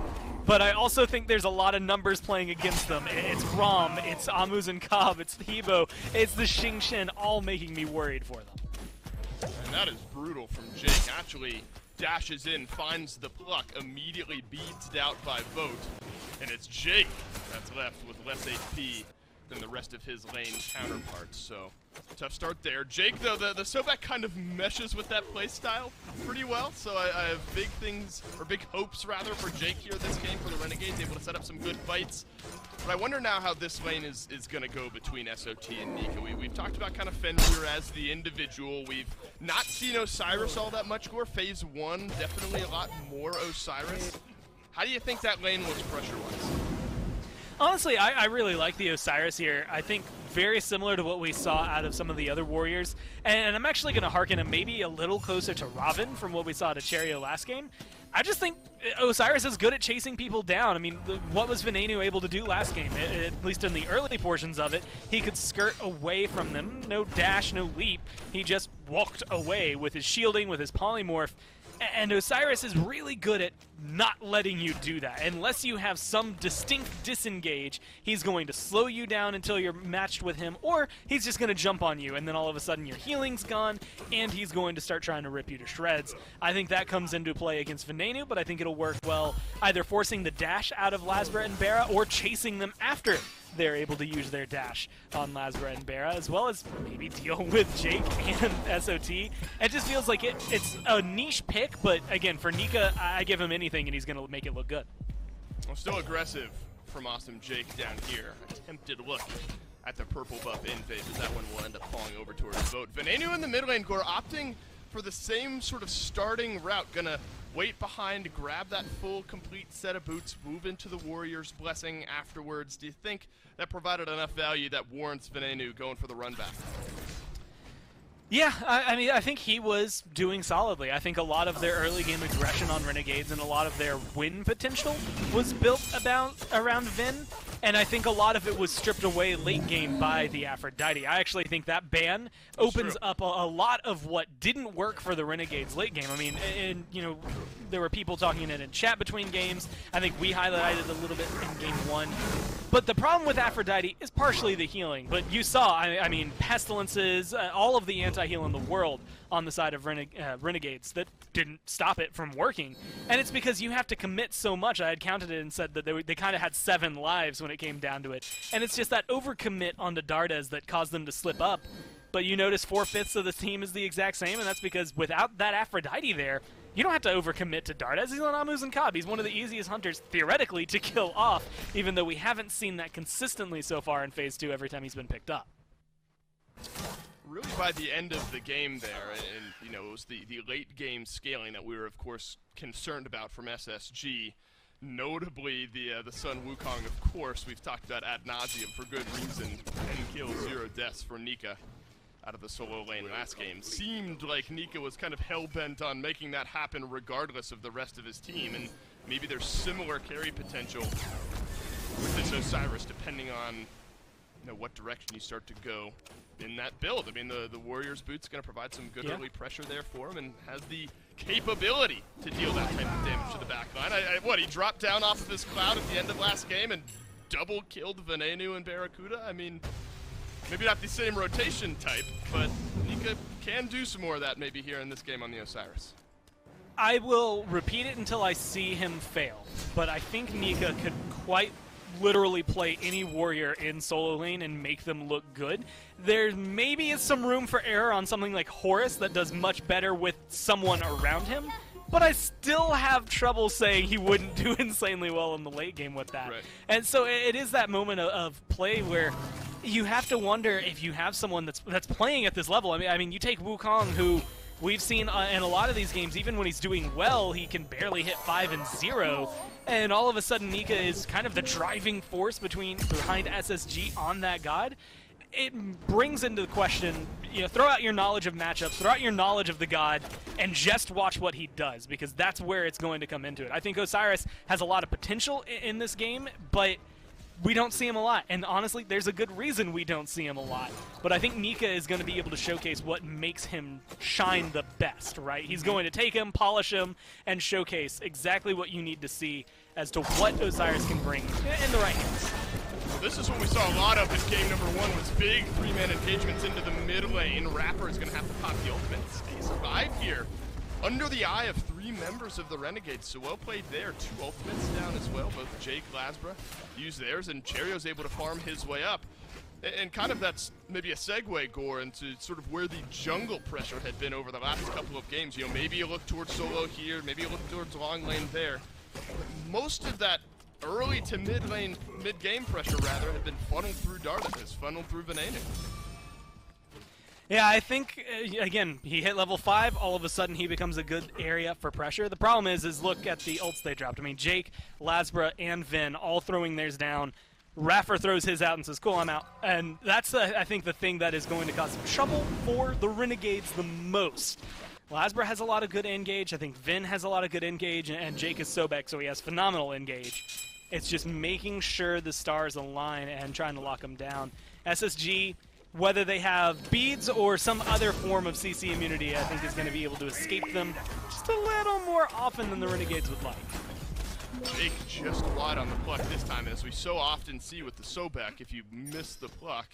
But I also think there's a lot of numbers playing against them. It's Rom, it's Amuzen Cobb, it's Hebo, it's the Xing Shen, all making me worried for them. And that is brutal from Jake. Actually dashes in, finds the pluck, immediately beads out by Vote. And it's Jake that's left with less HP than the rest of his lane counterparts. So, tough start there. Jake, though, the Sobek kind of meshes with that playstyle pretty well. So I have big things, or big hopes rather, for Jake here this game for the Renegades, able to set up some good fights. But I wonder now how this lane is going to go between SOT and Nika. We've talked about kind of Fenrir as the individual. We've not seen Osiris all that much, Gore. Phase 1, definitely a lot more Osiris. How do you think that lane looks pressure-wise? Honestly, I really like the Osiris here. I think very similar to what we saw out of some of the other warriors. And I'm actually going to harken him maybe a little closer to Robin from what we saw at Cherio last game. I just think Osiris is good at chasing people down. I mean, what was Venenu able to do last game? At least in the early portions of it, he could skirt away from them. No dash, no leap. He just walked away with his shielding, with his polymorph. And Osiris is really good at not letting you do that. Unless you have some distinct disengage, he's going to slow you down until you're matched with him, or he's just going to jump on you, and then all of a sudden your healing's gone, and he's going to start trying to rip you to shreds. I think that comes into play against Venenu, but I think it'll work well either forcing the dash out of Lasbra and Bara, or chasing them after they're able to use their dash on Lasbra and Bara, as well as maybe deal with Jake and SOT. It just feels like it's a niche pick, but again, for Nika, I give him anything and he's going to make it look good. Well, still aggressive from Awesome Jake down here. Attempted look at the purple buff invade, but that one will end up falling over towards Vote. Venenu in the mid lane, Gore opting for the same sort of starting route. Gonna wait behind, grab that full, complete set of boots, move into the Warrior's Blessing afterwards. Do you think that provided enough value that warrants Venenu going for the run back? Yeah, I mean, I think he was doing solidly. I think a lot of their early game aggression on Renegades and a lot of their win potential was built around Vin, and I think a lot of it was stripped away late game by the Aphrodite. I actually think that ban opens up a lot of what didn't work for the Renegades late game. I mean, and you know, there were people talking it in chat between games. I think we highlighted a little bit in game 1. But the problem with Aphrodite is partially the healing. But you saw, I mean, pestilences, all of the anti-heal in the world on the side of Renegades that didn't stop it from working. And it's because you have to commit so much. I had counted it and said that they kind of had 7 lives when it came down to it. And it's just that overcommit onto Dardes that caused them to slip up. But you notice 4/5 of the team is the exact same, and that's because without that Aphrodite there, you don't have to overcommit to Dardes. He's on Amu's and Cobb. He's one of the easiest hunters, theoretically, to kill off, even though we haven't seen that consistently so far in Phase 2 every time he's been picked up. Really, by the end of the game there, and you know, it was the late game scaling that we were, of course, concerned about from SSG. Notably, the Sun Wukong, of course, we've talked about ad nauseum for good reason. 10 kills, 0 deaths for Nika out of the solo lane last game. Seemed like Nika was kind of hell-bent on making that happen regardless of the rest of his team, and maybe there's similar carry potential with this Osiris, depending on, you know, what direction you start to go in that build. I mean, the Warrior's Boot's going to provide some good early pressure there for him, and has the capability to deal that type of damage to the backline. What, he dropped down off of his cloud at the end of last game and double killed Venenu and Barracuda? I mean, maybe not the same rotation type, but Nika can do some more of that maybe here in this game on the Osiris. I will repeat it until I see him fail, but I think Nika could quite literally play any warrior in solo lane and make them look good. There maybe is some room for error on something like Horus that does much better with someone around him, but I still have trouble saying he wouldn't do insanely well in the late game with that. Right. And so it is that moment of play where you have to wonder if you have someone that's playing at this level. I mean, you take Wukong, who we've seen in a lot of these games, even when he's doing well, he can barely hit 5 and 0. And all of a sudden, Nika is kind of the driving force behind SSG on that god. It brings into the question, you know, throw out your knowledge of matchups, throw out your knowledge of the god, and just watch what he does, because that's where it's going to come into it. I think Osiris has a lot of potential in this game, but we don't see him a lot, and honestly, there's a good reason we don't see him a lot. But I think Nika is going to be able to showcase what makes him shine the best, right? He's going to take him, polish him, and showcase exactly what you need to see as to what Osiris can bring in the right hands. This is what we saw a lot of in game number 1, was big 3-man engagements into the mid lane. Rapper is going to have to pop the ultimate. Stay survive here under the eye of 3 members of the Renegades, so well played there. 2 ultimates down as well. Both Jake, Lasbra used theirs, and Cherio's able to farm his way up. And kind of that's maybe a segue, Gore, into sort of where the jungle pressure had been over the last couple of games. You know, maybe you look towards solo here, maybe you look towards long lane there. But most of that early to mid lane, mid-game pressure rather, had been funneled through Dardas, funneled through Venenu. Yeah, I think, again, he hit level 5, all of a sudden he becomes a good area for pressure. The problem is look at the ults they dropped. I mean, Jake, Lasbra, and Vin all throwing theirs down. Raffer throws his out and says, cool, I'm out. And that's, I think, the thing that is going to cause some trouble for the Renegades the most. Lasbra has a lot of good engage. I think Vin has a lot of good engage, and Jake is Sobek, so he has phenomenal engage. It's just making sure the stars align and trying to lock them down. SSG, whether they have beads or some other form of CC immunity, I think is going to be able to escape them just a little more often than the Renegades would like. Jake just wide on the pluck this time, and as we so often see with the Sobek, if you miss the pluck,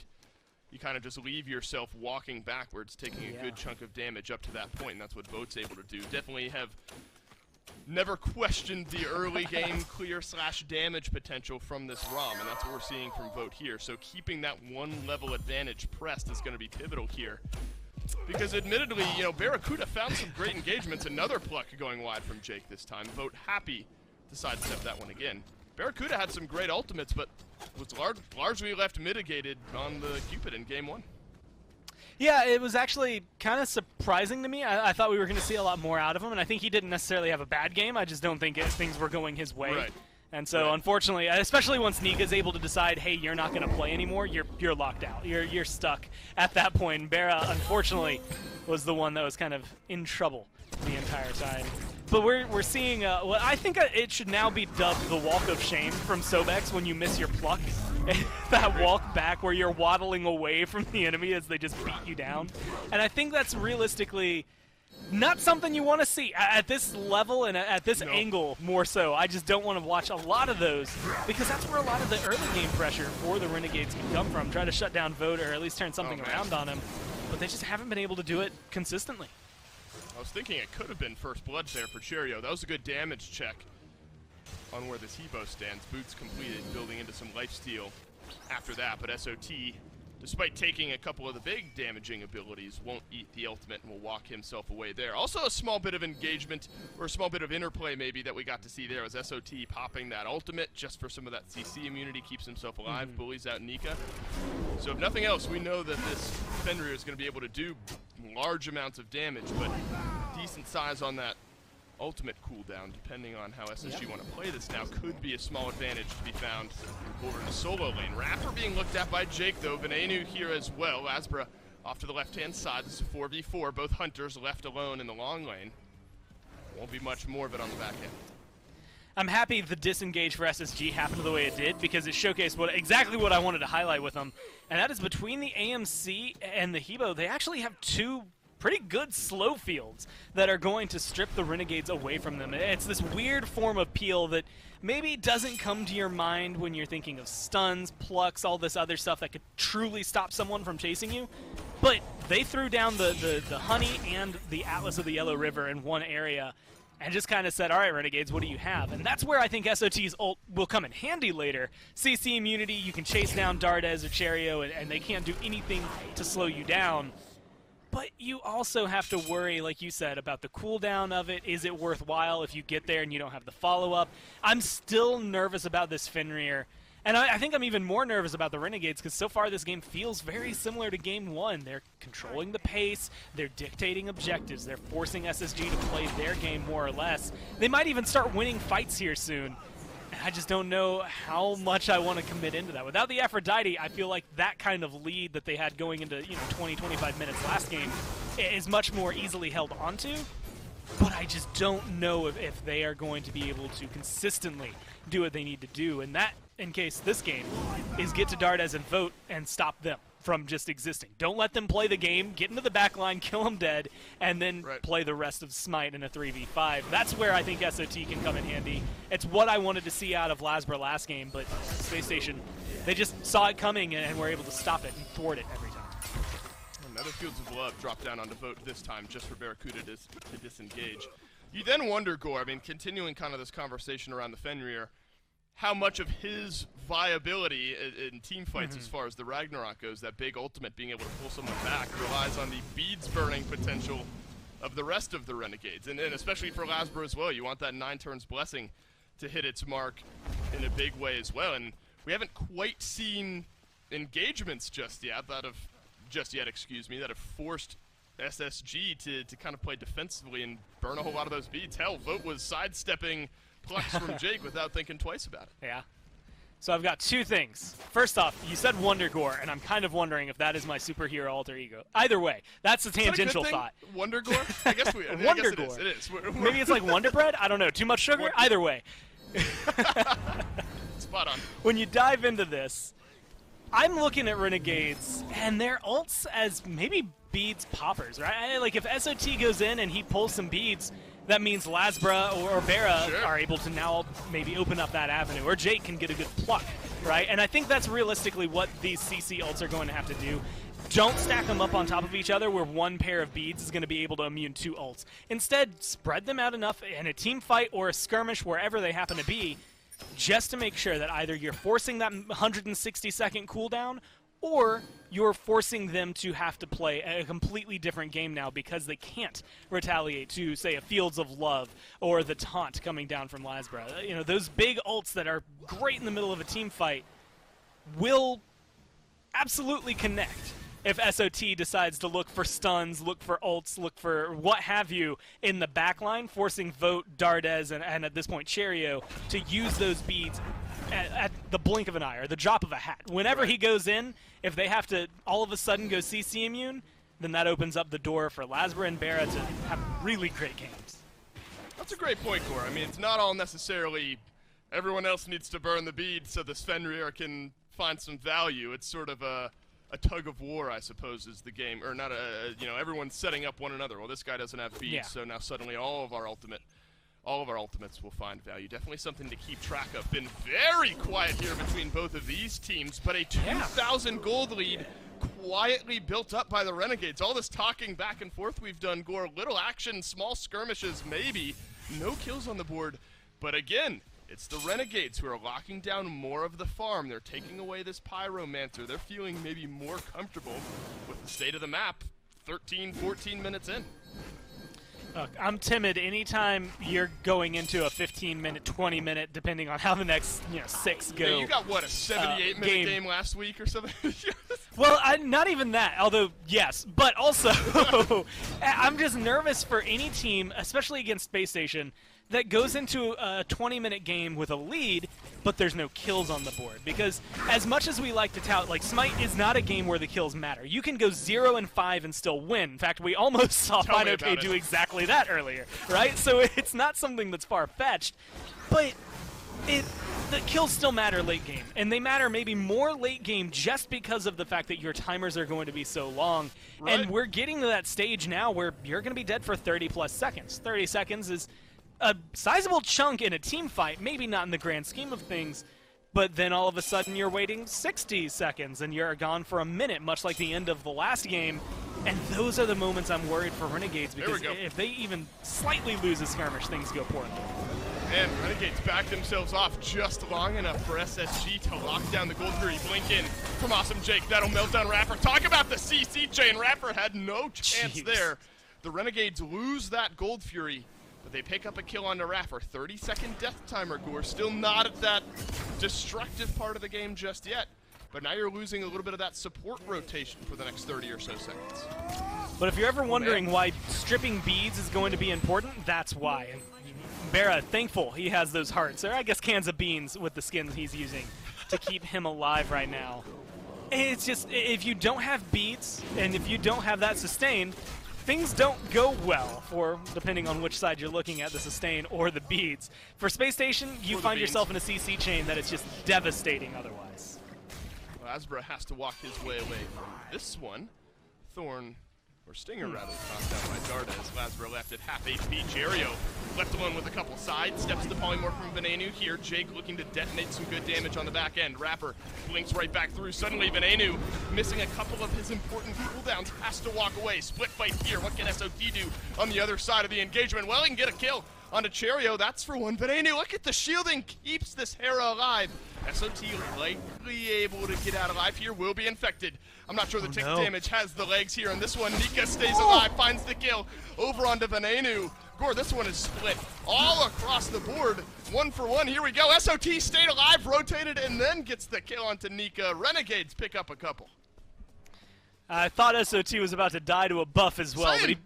you kind of just leave yourself walking backwards, taking a good chunk of damage up to that point, and that's what Vote's able to do. Definitely have never questioned the early game clear/damage potential from this ROM, and that's what we're seeing from Vote here. So keeping that 1 level advantage pressed is going to be pivotal here. Because admittedly, you know, Barracuda found some great engagements, another pluck going wide from Jake this time. Vote happy to sidestep that one again. Barracuda had some great ultimates, but was largely left mitigated on the Cupid in game 1. Yeah, it was actually kind of surprising to me. I thought we were going to see a lot more out of him, and I think he didn't necessarily have a bad game. I just don't think things were going his way. Right. And so, unfortunately, especially once Nika's able to decide, hey, you're not going to play anymore, you're locked out. You're stuck at that point. And Bara, unfortunately, was the one that was kind of in trouble the entire time. But we're seeing, well, I think it should now be dubbed the Walk of Shame from Sobex when you miss your pluck. That walk back where you're waddling away from the enemy as they just beat you down. And I think that's realistically not something you want to see at this level and at this angle more so. I just don't want to watch a lot of those because that's where a lot of the early game pressure for the Renegades can come from. Try to shut down Vote or at least turn something around on him. But they just haven't been able to do it consistently. I was thinking it could have been first blood there for Cherio. That was a good damage check on where this Hebo stands. Boots completed, building into some lifesteal after that, but SOT, despite taking a couple of the big damaging abilities, won't eat the ultimate and will walk himself away there. Also a small bit of engagement, or a small bit of interplay maybe that we got to see there was SOT popping that ultimate just for some of that CC immunity, keeps himself alive, bullies out Nika. So if nothing else, we know that this Fenrir is going to be able to do large amounts of damage, but decent size on that ultimate cooldown, depending on how SSG want to play this now, could be a small advantage to be found over in the solo lane. Rapper being looked at by Jake, though. Venenu here as well. Asbra off to the left-hand side. This is a 4v4. Both hunters left alone in the long lane. Won't be much more of it on the back end. I'm happy the disengage for SSG happened the way it did because it showcased exactly what I wanted to highlight with them, and that is between the AMC and the Hebo, they actually have two pretty good slow fields that are going to strip the Renegades away from them. It's this weird form of peel that maybe doesn't come to your mind when you're thinking of stuns, plucks, all this other stuff that could truly stop someone from chasing you. But they threw down the Honey and the Atlas of the Yellow River in one area and just kind of said, all right, Renegades, what do you have? And that's where I think SOT's ult will come in handy later. CC immunity, you can chase down Dardez or Cherio, and they can't do anything to slow you down. But you also have to worry, like you said, about the cooldown of it. Is it worthwhile if you get there and you don't have the follow-up? I'm still nervous about this Fenrir. And I think I'm even more nervous about the Renegades because so far this game feels very similar to Game 1. They're controlling the pace, they're dictating objectives, they're forcing SSG to play their game more or less. They might even start winning fights here soon. I just don't know how much I want to commit into that. Without the Aphrodite, I feel like that kind of lead that they had going into 20, 25 minutes last game is much more easily held onto. But I just don't know if they are going to be able to consistently do what they need to do. And that, in case this game, is get to Dardez and Vote and stop them from just existing. Don't let them play the game, get into the back line, kill them dead, and then play the rest of SMITE in a 3v5. That's where I think SOT can come in handy. It's what I wanted to see out of Lasbra last game, but Spacestation, they just saw it coming and were able to stop it and thwart it every time. Another Fields of Love dropped down onto Vote this time just for Barracuda to disengage. You then wonder, Gore, I mean, continuing kind of this conversation around the Fenrir, how much of his viability in team fights as far as the Ragnarok goes, that big ultimate being able to pull someone back, relies on the beads burning potential of the rest of the Renegades. And especially for Lasbra as well, you want that 9 turns blessing to hit its mark in a big way as well. And we haven't quite seen engagements just yet that have forced SSG to kind of play defensively and burn a whole lot of those beads. Hell, Vote was sidestepping plucks from Jake without thinking twice about it. Yeah. So I've got two things. First off, you said Wonder Gore, and I'm kind of wondering if that is my superhero alter ego. Either way, that's a tangential thought. Wonder Gore? I guess Wonder it is. Gore. It is. Maybe it's like Wonder Bread? I don't know. Too much sugar? Either way. Spot on. When you dive into this, I'm looking at Renegades and their ults as maybe beads poppers, right? Like if SOT goes in and he pulls some beads, that means Lasbra or Bara are able to now maybe open up that avenue, or Jake can get a good pluck, right? And I think that's realistically what these CC ults are going to have to do. Don't stack them up on top of each other where one pair of beads is going to be able to immune 2 ults. Instead, spread them out enough in a team fight or a skirmish, wherever they happen to be, just to make sure that either you're forcing that 160-second cooldown, or you're forcing SSG to play their game more or less. They might even start winning fights here soon. And I think that's realistically what these CC ults are going to have to do. Don't stack them up on top of each other where one pair of beads is going to be able to immune 2 ults. Instead, spread them out enough in a team fight or a skirmish, wherever they happen to be, just to make sure that either you're forcing that 160-second cooldown, or you're forcing them to have to play a completely different game now because they can't retaliate to, say, a Fields of Love or the taunt coming down from Lasbra. You know, those big ults that are great in the middle of a team fight will absolutely connect if SOT decides to look for stuns, look for ults, look for what have you in the backline, forcing Vote, Dardez, and at this point Cherio to use those beads at the blink of an eye or the drop of a hat. Whenever he goes in, if they have to all of a sudden go CC immune, then that opens up the door for Lasbra and Barra to have really great games. That's a great point, Gore. I mean, it's not all necessarily everyone else needs to burn the bead so the Fenrir can find some value. It's sort of a tug of war, I suppose, is the game. Or not a, you know, everyone's setting up one another. Well, this guy doesn't have beads, so now suddenly all of our ultimates will find value. Definitely something to keep track of. Been very quiet here between both of these teams, but a 2,000 gold lead quietly built up by the Renegades. All this talking back and forth we've done, Gore, little action, small skirmishes maybe, no kills on the board, but again, it's the Renegades who are locking down more of the farm. They're taking away this Pyromancer. They're feeling maybe more comfortable with the state of the map 13, 14 minutes in. Look, I'm timid anytime you're going into a 15-minute, 20-minute, depending on how the next 6 go. Yeah, you got, what, a 78-minute game last week or something? Well, not even that, although, yes. But also, I'm just nervous for any team, especially against Space Station, that goes into a 20-minute game with a lead, but there's no kills on the board. Because as much as we like to tout, like, SMITE is not a game where the kills matter. You can go 0-5 and still win. In fact, we almost saw FineOK do exactly that earlier, right? So it's not something that's far-fetched, but the kills still matter late game. And they matter maybe more late game just because of the fact that your timers are going to be so long. Right. And we're getting to that stage now where you're going to be dead for 30-plus seconds. 30 seconds is a sizable chunk in a team fight, maybe not in the grand scheme of things, but then all of a sudden you're waiting 60 seconds and you're gone for a minute, much like the end of the last game. And those are the moments I'm worried for Renegades, because if they even slightly lose a skirmish, things go poorly. And Renegades back themselves off just long enough for SSG to lock down the Gold Fury. Blink in from Awesome Jake. That'll melt down Rapper. Talk about the CC chain. Rapper had no chance there. The Renegades lose that Gold Fury, but they pick up a kill onto Raffer. 30-second death timer, Gore. Still not at that destructive part of the game just yet. But now you're losing a little bit of that support rotation for the next 30 or so seconds. But if you're ever wondering why stripping beads is going to be important, that's why. And Barra, thankful he has those hearts, or I guess cans of beans with the skins he's using to keep him alive right now. It's just, if you don't have beads, and if you don't have that sustain, things don't go well for, depending on which side you're looking at, the sustain or the beads. For Space Station, you find yourself in a CC chain that is just devastating otherwise. Lasbra has to walk his way away from this one. Thorn, or Stinger rather, knocked out by Dardez. Lasbra left at half HP. Cherio left alone with a couple side steps to polymorph from Venenu here. Jake looking to detonate some good damage on the back end. Rapper blinks right back through. Suddenly Venenu, missing a couple of his important cooldowns, has to walk away. Split fight here. What can SOT do on the other side of the engagement? Well, he can get a kill onto Cherio. That's for one. Venenu, look at the shielding, keeps this Hera alive. SOT likely able to get out alive here, will be infected. I'm not sure the tick damage has the legs here, and this one, Nika stays alive, finds the kill over onto Venenu. Gore, this one is split all across the board. 1 for 1, here we go. SOT stayed alive, rotated, and then gets the kill onto Nika. Renegades pick up a couple. I thought SOT was about to die to a buff as well, but he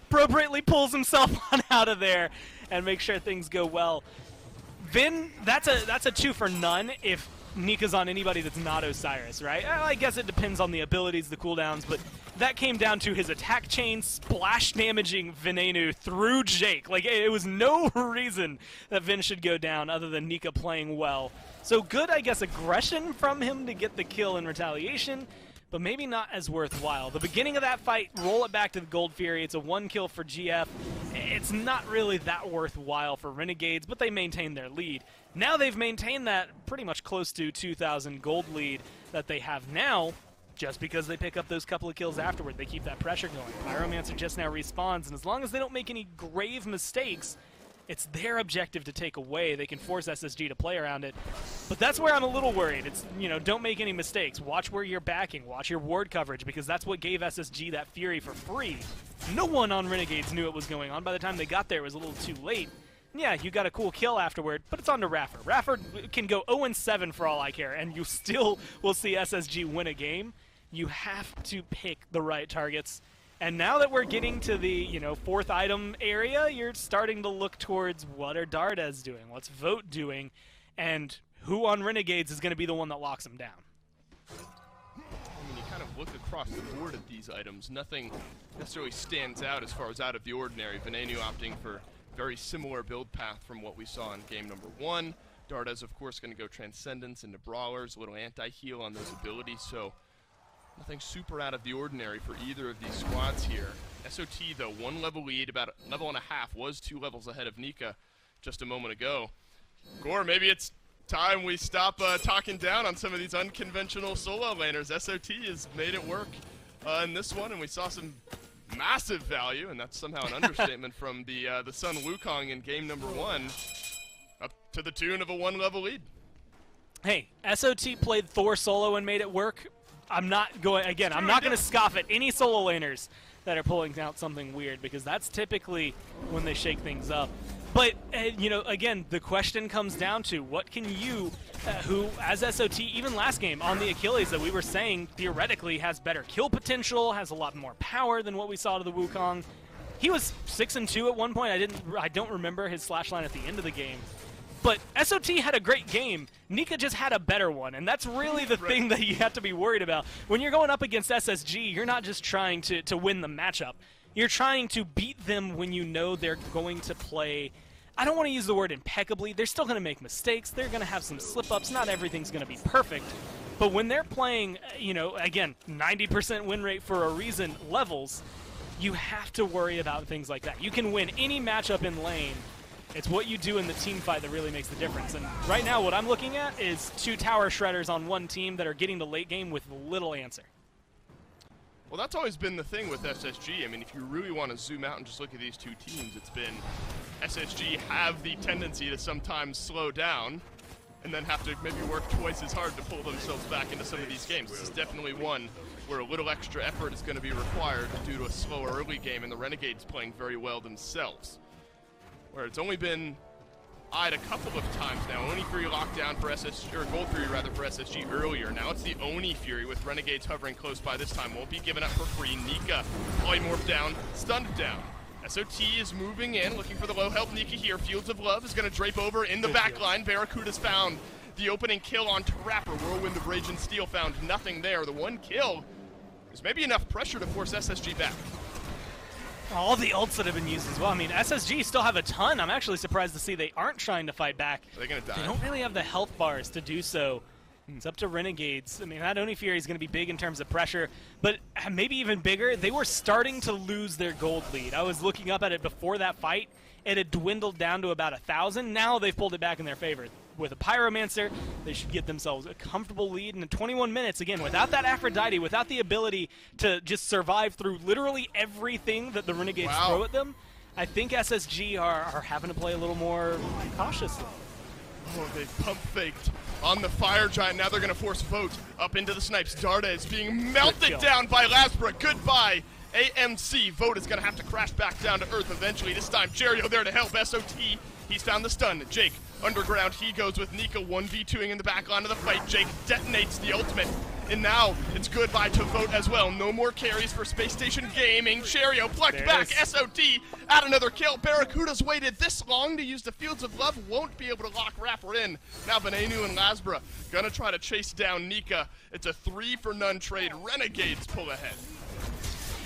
appropriately pulls himself on out of there and makes sure things go well. Vin, that's a 2 for none if Nika's on anybody that's not Osiris, right? I guess it depends on the abilities, the cooldowns, but that came down to his attack chain splash damaging Venenu through Jake. Like, it was no reason that Vin should go down other than Nika playing well. So good, I guess, aggression from him to get the kill in retaliation, but maybe not as worthwhile. The beginning of that fight, roll it back to the Gold Fury. It's a 1 kill for GF. It's not really that worthwhile for Renegades, but they maintain their lead. Now they've maintained that pretty much close to 2,000 gold lead that they have now, just because they pick up those couple of kills afterward. They keep that pressure going. Pyromancer just now respawns, and as long as they don't make any grave mistakes, It's their objective to take away. They can force SSG to play around it. But that's where I'm a little worried. It's, don't make any mistakes. Watch where you're backing. Watch your ward coverage, because that's what gave SSG that Fury for free. No one on Renegades knew it was going on. By the time they got there, it was a little too late. And yeah, you got a cool kill afterward, but it's on to Raffer. Raffer can go 0-7 for all I care, and you still will see SSG win a game. You have to pick the right targets. And now that we're getting to the, fourth item area, you're starting to look towards what are Dardes doing, what's Vote doing, and who on Renegades is going to be the one that locks them down. I mean, you kind of look across the board at these items. Nothing necessarily stands out as far as out of the ordinary. Venenu opting for very similar build path from what we saw in game number 1. Dardes, of course, going to go Transcendence into Brawlers, a little anti-heal on those abilities, so nothing super out of the ordinary for either of these squads here. SOT, though, 1 level lead, about a level and a half, was 2 levels ahead of Nika just a moment ago. Gore, maybe it's time we stop talking down on some of these unconventional solo laners. SOT has made it work in this one, and we saw some massive value, and that's somehow an understatement from the Sun Wukong in game number 1, up to the tune of a 1 level lead. Hey, SOT played Thor solo and made it work. I'm not going to scoff at any solo laners that are pulling out something weird, because that's typically when they shake things up. But, again, the question comes down to what can you, who, as SOT, even last game on the Achilles that we were saying theoretically has better kill potential, has a lot more power than what we saw to the Wukong. He was 6-2 at one point. I don't remember his slash line at the end of the game. But SOT had a great game. Nika just had a better one, and that's really the thing that you have to be worried about. When you're going up against SSG, you're not just trying to win the matchup. You're trying to beat them when you know they're going to play, I don't want to use the word impeccably. They're still going to make mistakes. They're going to have some slip-ups. Not everything's going to be perfect. But when they're playing, again, 90% win rate for a reason levels, you have to worry about things like that. You can win any matchup in lane. It's what you do in the team fight that really makes the difference. And right now what I'm looking at is 2 tower shredders on one team that are getting to late game with little answer. Well, that's always been the thing with SSG. I mean, if you really want to zoom out and just look at these 2 teams, it's been SSG have the tendency to sometimes slow down and then have to maybe work twice as hard to pull themselves back into some of these games. This is definitely one where a little extra effort is going to be required due to a slower early game and the Renegades playing very well themselves. Where it's only been eyed a couple of times now. Oni Fury locked down for SSG, or Gold Fury rather, for SSG earlier. Now it's the Oni Fury with Renegades hovering close by this time. Won't be given up for free. Nika, polymorph down, stunned down. SOT is moving in, looking for the low health Nika here. Fields of Love is going to drape over in the backline. Barracuda's found the opening kill on Trapper. Whirlwind of Rage and Steel found nothing there. The 1 kill is maybe enough pressure to force SSG back. All the ults that have been used as well. I mean, SSG still have a ton. I'm actually surprised to see they aren't trying to fight back. Are they going to die? They don't really have the health bars to do so. It's up to Renegades. I mean, that Oni Fury is going to be big in terms of pressure, but maybe even bigger, they were starting to lose their gold lead. I was looking up at it before that fight. It had dwindled down to about 1,000. Now they've pulled it back in their favor. With a Pyromancer, they should get themselves a comfortable lead in 21 minutes. Again, without that Aphrodite, without the ability to just survive through literally everything that the Renegades throw at them, I think SSG are having to play a little more cautiously. Oh, they pump faked on the Fire Giant. Now they're going to force Vote up into the snipes. Dardes being melted down by Lasbra. Goodbye, AMC. Vote is going to have to crash back down to earth eventually. This time, Cherio there to help SOT. He's found the stun. Jake, underground, he goes with Nika 1v2ing in the back line of the fight. Jake detonates the ultimate. And now it's goodbye to Vote as well. No more carries for Spacestation Gaming. Cherio plucked back. SOT add another kill. Barracuda's waited this long to use the Fields of Love. Won't be able to lock Rapper in. Now Venenu and Lasbra gonna try to chase down Nika. It's a 3-for-none trade. Renegades pull ahead.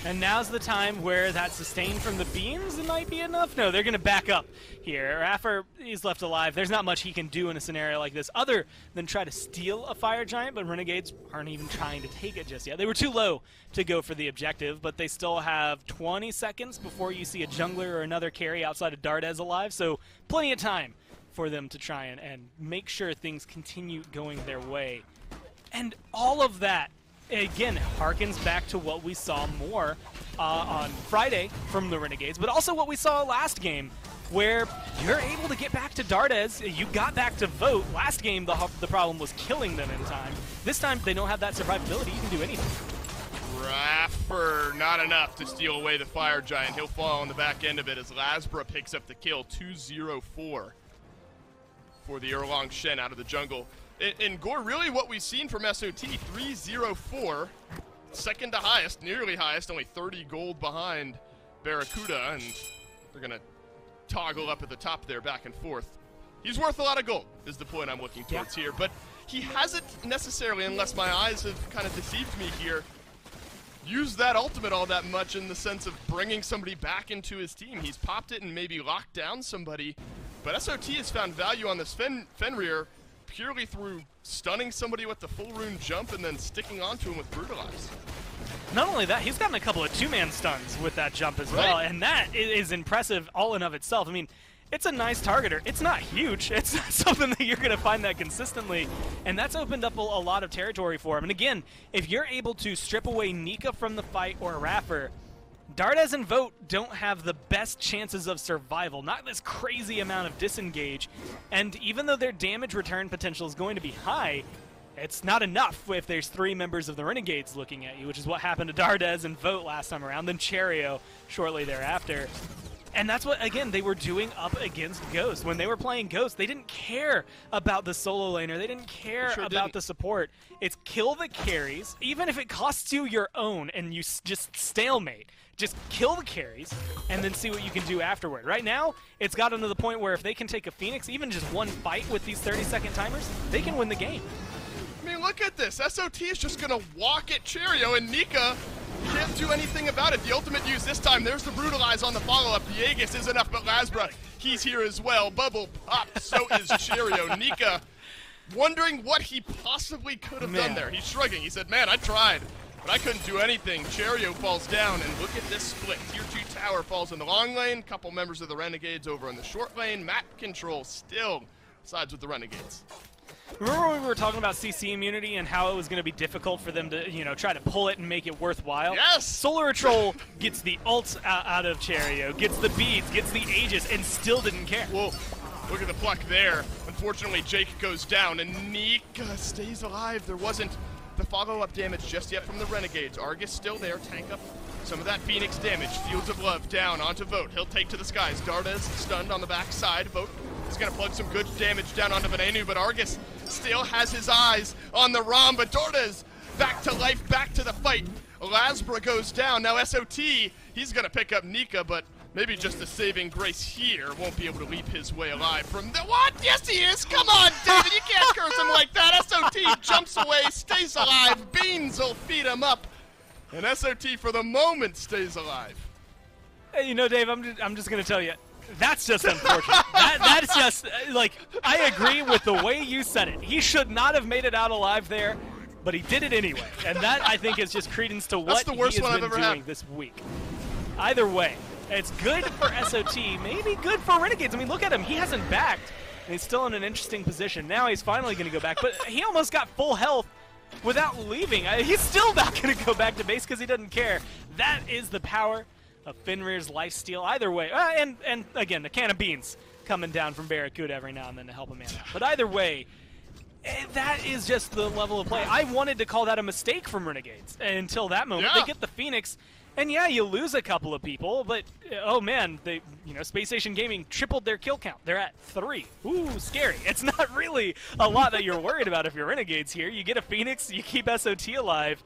And now's the time where that sustain from the beams might be enough. No, they're going to back up here. Raffer, he's left alive. There's not much he can do in a scenario like this other than try to steal a Fire Giant, but Renegades aren't even trying to take it just yet. They were too low to go for the objective, but they still have 20 seconds before you see a jungler or another carry outside of Dardes alive, so plenty of time for them to try and make sure things continue going their way. And all of that, again, harkens back to what we saw more on Friday from the Renegades, but also what we saw last game where you're able to get back to Dardes. You got back to Vote. Last game, the problem was killing them in time. This time, they don't have that survivability. You can do anything. Raffer, not enough to steal away the Fire Giant. He'll fall on the back end of it as Lasbra picks up the kill. 2-0-4 for the Erlong Shen out of the jungle. And Gore, really what we've seen from SOT, 3-0-4. Second to highest, nearly highest, only 30 gold behind Barracuda, and they're going to toggle up at the top there, back and forth. He's worth a lot of gold, is the point I'm looking towards here, but he hasn't necessarily, unless my eyes have kind of deceived me here, used that ultimate all that much in the sense of bringing somebody back into his team. He's popped it and maybe locked down somebody, but SOT has found value on this Fenrir purely through stunning somebody with the full rune jump and then sticking onto him with Brutalize. Not only that, he's gotten a couple of two-man stuns with that jump as well, and that is impressive all in of itself. I mean, it's a nice targeter. It's not huge. It's not something that you're going to find that consistently, and that's opened up a lot of territory for him. And again, if you're able to strip away Nika from the fight or Raffer, Dardes and Vote don't have the best chances of survival, not this crazy amount of disengage, and even though their damage return potential is going to be high, it's not enough if there's 3 members of the Renegades looking at you, which is what happened to Dardes and Vote last time around, then Cherio shortly thereafter. And that's what, again, they were doing up against Ghost. When they were playing Ghost, they didn't care about the solo laner. They didn't care about the support. It's kill the carries, even if it costs you your own and you just stalemate. Just kill the carries and then see what you can do afterward. Right now, it's gotten to the point where if they can take a Phoenix, even just one fight with these 30-second timers, they can win the game. I mean, look at this. SOT is just going to walk at Cherio, and Nika can't do anything about it. The ultimate use this time, there's the Brutalize on the follow-up. The Aegis is enough, but Lasbra, he's here as well. Bubble pop, so is Cherio. Nika wondering what he possibly could have done there. He's shrugging. He said, man, I tried, but I couldn't do anything. Cherio falls down, and look at this split. Tier 2 tower falls in the long lane. Couple members of the Renegades over in the short lane. Map control still sides with the Renegades. Remember when we were talking about CC immunity and how it was going to be difficult for them to, try to pull it and make it worthwhile? Yes! Solar Troll gets the ult out of Cherio, gets the beads, gets the Aegis, and still didn't care. Whoa, look at the pluck there. Unfortunately, Jake goes down, and Nika stays alive. There wasn't the follow-up damage just yet from the Renegades. Argus still there, tank up some of that Phoenix damage. Fields of Love down onto Vote. He'll take to the skies. Dardes stunned on the backside. Vote is going to plug some good damage down onto Venenu, but Argus still has his eyes on the Rom, but Dardes back to life, back to the fight. Lasbra goes down. Now SOT, he's going to pick up Nika, but maybe just a saving grace here. Won't be able to leap his way alive from the... What? Yes, he is! Come on, David, you can't curse him like that. SOT jumps away, stays alive. Beans will feed him up. And SOT, for the moment, stays alive. Hey, Dave, I'm just going to tell you, that's just unfortunate. That's just, I agree with the way you said it. He should not have made it out alive there, but he did it anyway. And that, I think, is just credence to what he has been doing this week. Either way, it's good for SOT, maybe good for Renegades. I mean, look at him. He hasn't backed, and he's still in an interesting position. Now he's finally going to go back, but he almost got full health without leaving. He's still not going to go back to base because he doesn't care. That is the power of Fenrir's lifesteal. Either way, and again, a can of beans coming down from Barracuda every now and then to help him out. But either way, that is just the level of play. I wanted to call that a mistake from Renegades until that moment. They get the Phoenix, and yeah, you lose a couple of people, but oh man, they, Spacestation Gaming tripled their kill count. They're at 3. Ooh, scary. It's not really a lot that you're worried about if you're Renegades here. You get a Phoenix, you keep SOT alive,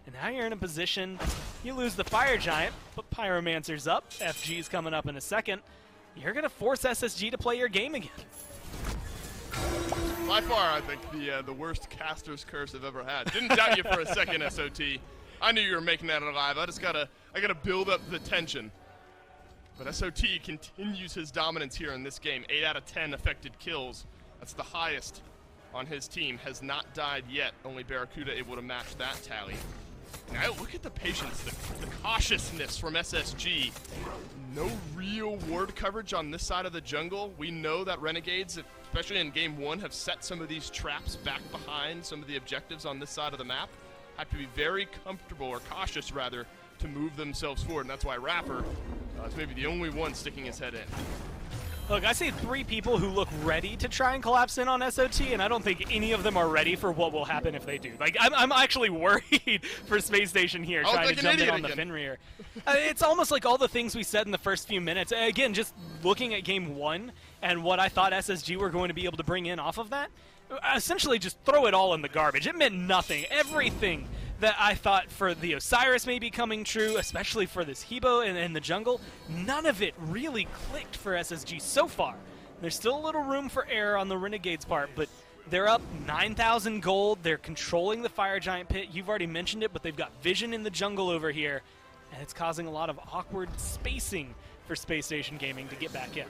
and now you're in a position, you lose the Fire Giant, but Pyromancer's up. FG's coming up in a second. You're going to force SSG to play your game again. By far, I think the worst caster's curse I've ever had. Didn't doubt you for a second, SOT. I knew you were making that alive. I gotta build up the tension. But SOT continues his dominance here in this game. 8 out of 10 affected kills. That's the highest on his team. Has not died yet. Only Barracuda able to match that tally. Now look at the patience, the cautiousness from SSG. No real ward coverage on this side of the jungle. We know that Renegades, especially in game 1, have set some of these traps back behind some of the objectives on this side of the map. Have to be very comfortable, or cautious rather, to move themselves forward, and that's why Rapper is maybe the only one sticking his head in. Look, I see 3 people who look ready to try and collapse in on SOT, and I don't think any of them are ready for what will happen if they do. Like, I'm actually worried for Space Station here, trying to jump in on the Fenrir. It's almost like all the things we said in the first few minutes. Again, just looking at Game 1 and what I thought SSG were going to be able to bring in off of that, essentially just throw it all in the garbage. It meant nothing. Everything that I thought for the Osiris may be coming true, especially for this Hebo in the jungle, none of it really clicked for SSG so far. There's still a little room for error on the Renegades part, but they're up 9,000 gold. They're controlling the Fire Giant pit. You've already mentioned it, but they've got vision in the jungle over here, and it's causing a lot of awkward spacing for Space Station Gaming to get back in.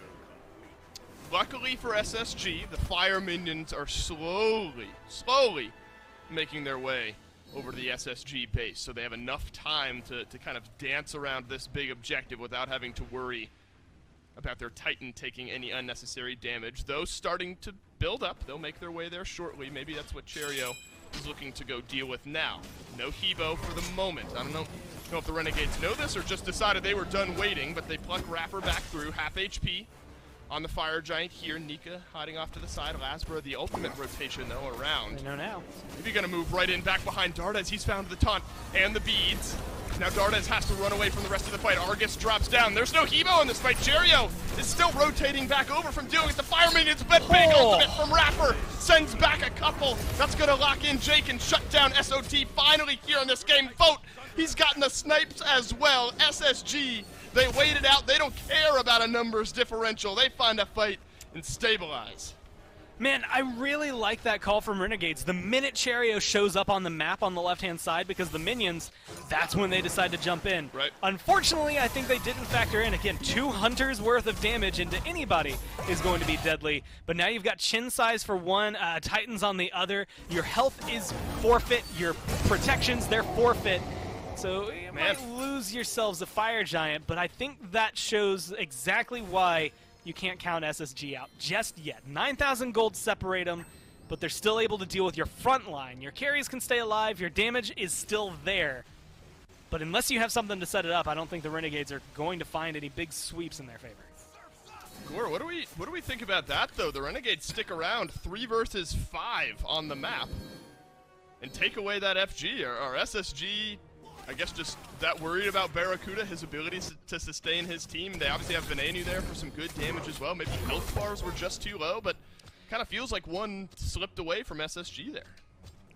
Luckily for SSG, the fire minions are slowly making their way over to the SSG base, so they have enough time to kind of dance around this big objective without having to worry about their Titan taking any unnecessary damage. Those starting to build up, they'll make their way there shortly. Maybe that's what Cherio is looking to go deal with now. No Hebo for the moment. I don't know if the Renegades know this or just decided they were done waiting, but they pluck Rapper back through, half HP. On the Fire Giant here, Nika hiding off to the side. Lasbra, the ultimate rotation, though, around. They know now. Maybe gonna move right in back behind Dardes. He's found the taunt and the beads. Now Dardes has to run away from the rest of the fight. Argus drops down. There's no Hebo in this fight. Cherio is still rotating back over from dealing with the Fire Minions, but big ultimate from Rapper sends back a couple. That's gonna lock in Jake and shut down SOT finally here in this game. Vote, he's gotten the snipes as well. SSG, they wait it out. They don't care about a numbers differential. They find a fight and stabilize. Man, I really like that call from Renegades. The minute Cherio shows up on the map on the left-hand side, because the minions, that's when they decide to jump in. Right. Unfortunately, I think they didn't factor in. Again, 2 Hunters worth of damage into anybody is going to be deadly. But now you've got Chin Size for one, Titans on the other. Your health is forfeit. Your protections, they're forfeit. So you might lose yourselves a Fire Giant, but I think that shows exactly why you can't count SSG out just yet. 9,000 gold separate them, but they're still able to deal with your front line. Your carries can stay alive, your damage is still there. But unless you have something to set it up, I don't think the Renegades are going to find any big sweeps in their favor. Gore, what do we think about that, though? The Renegades stick around 3 versus 5 on the map and take away that FG. Or SSG, I guess, just that worried about Barracuda, his ability to sustain his team. They obviously have Venenu there for some good damage as well. Maybe health bars were just too low, but kind of feels like one slipped away from SSG there.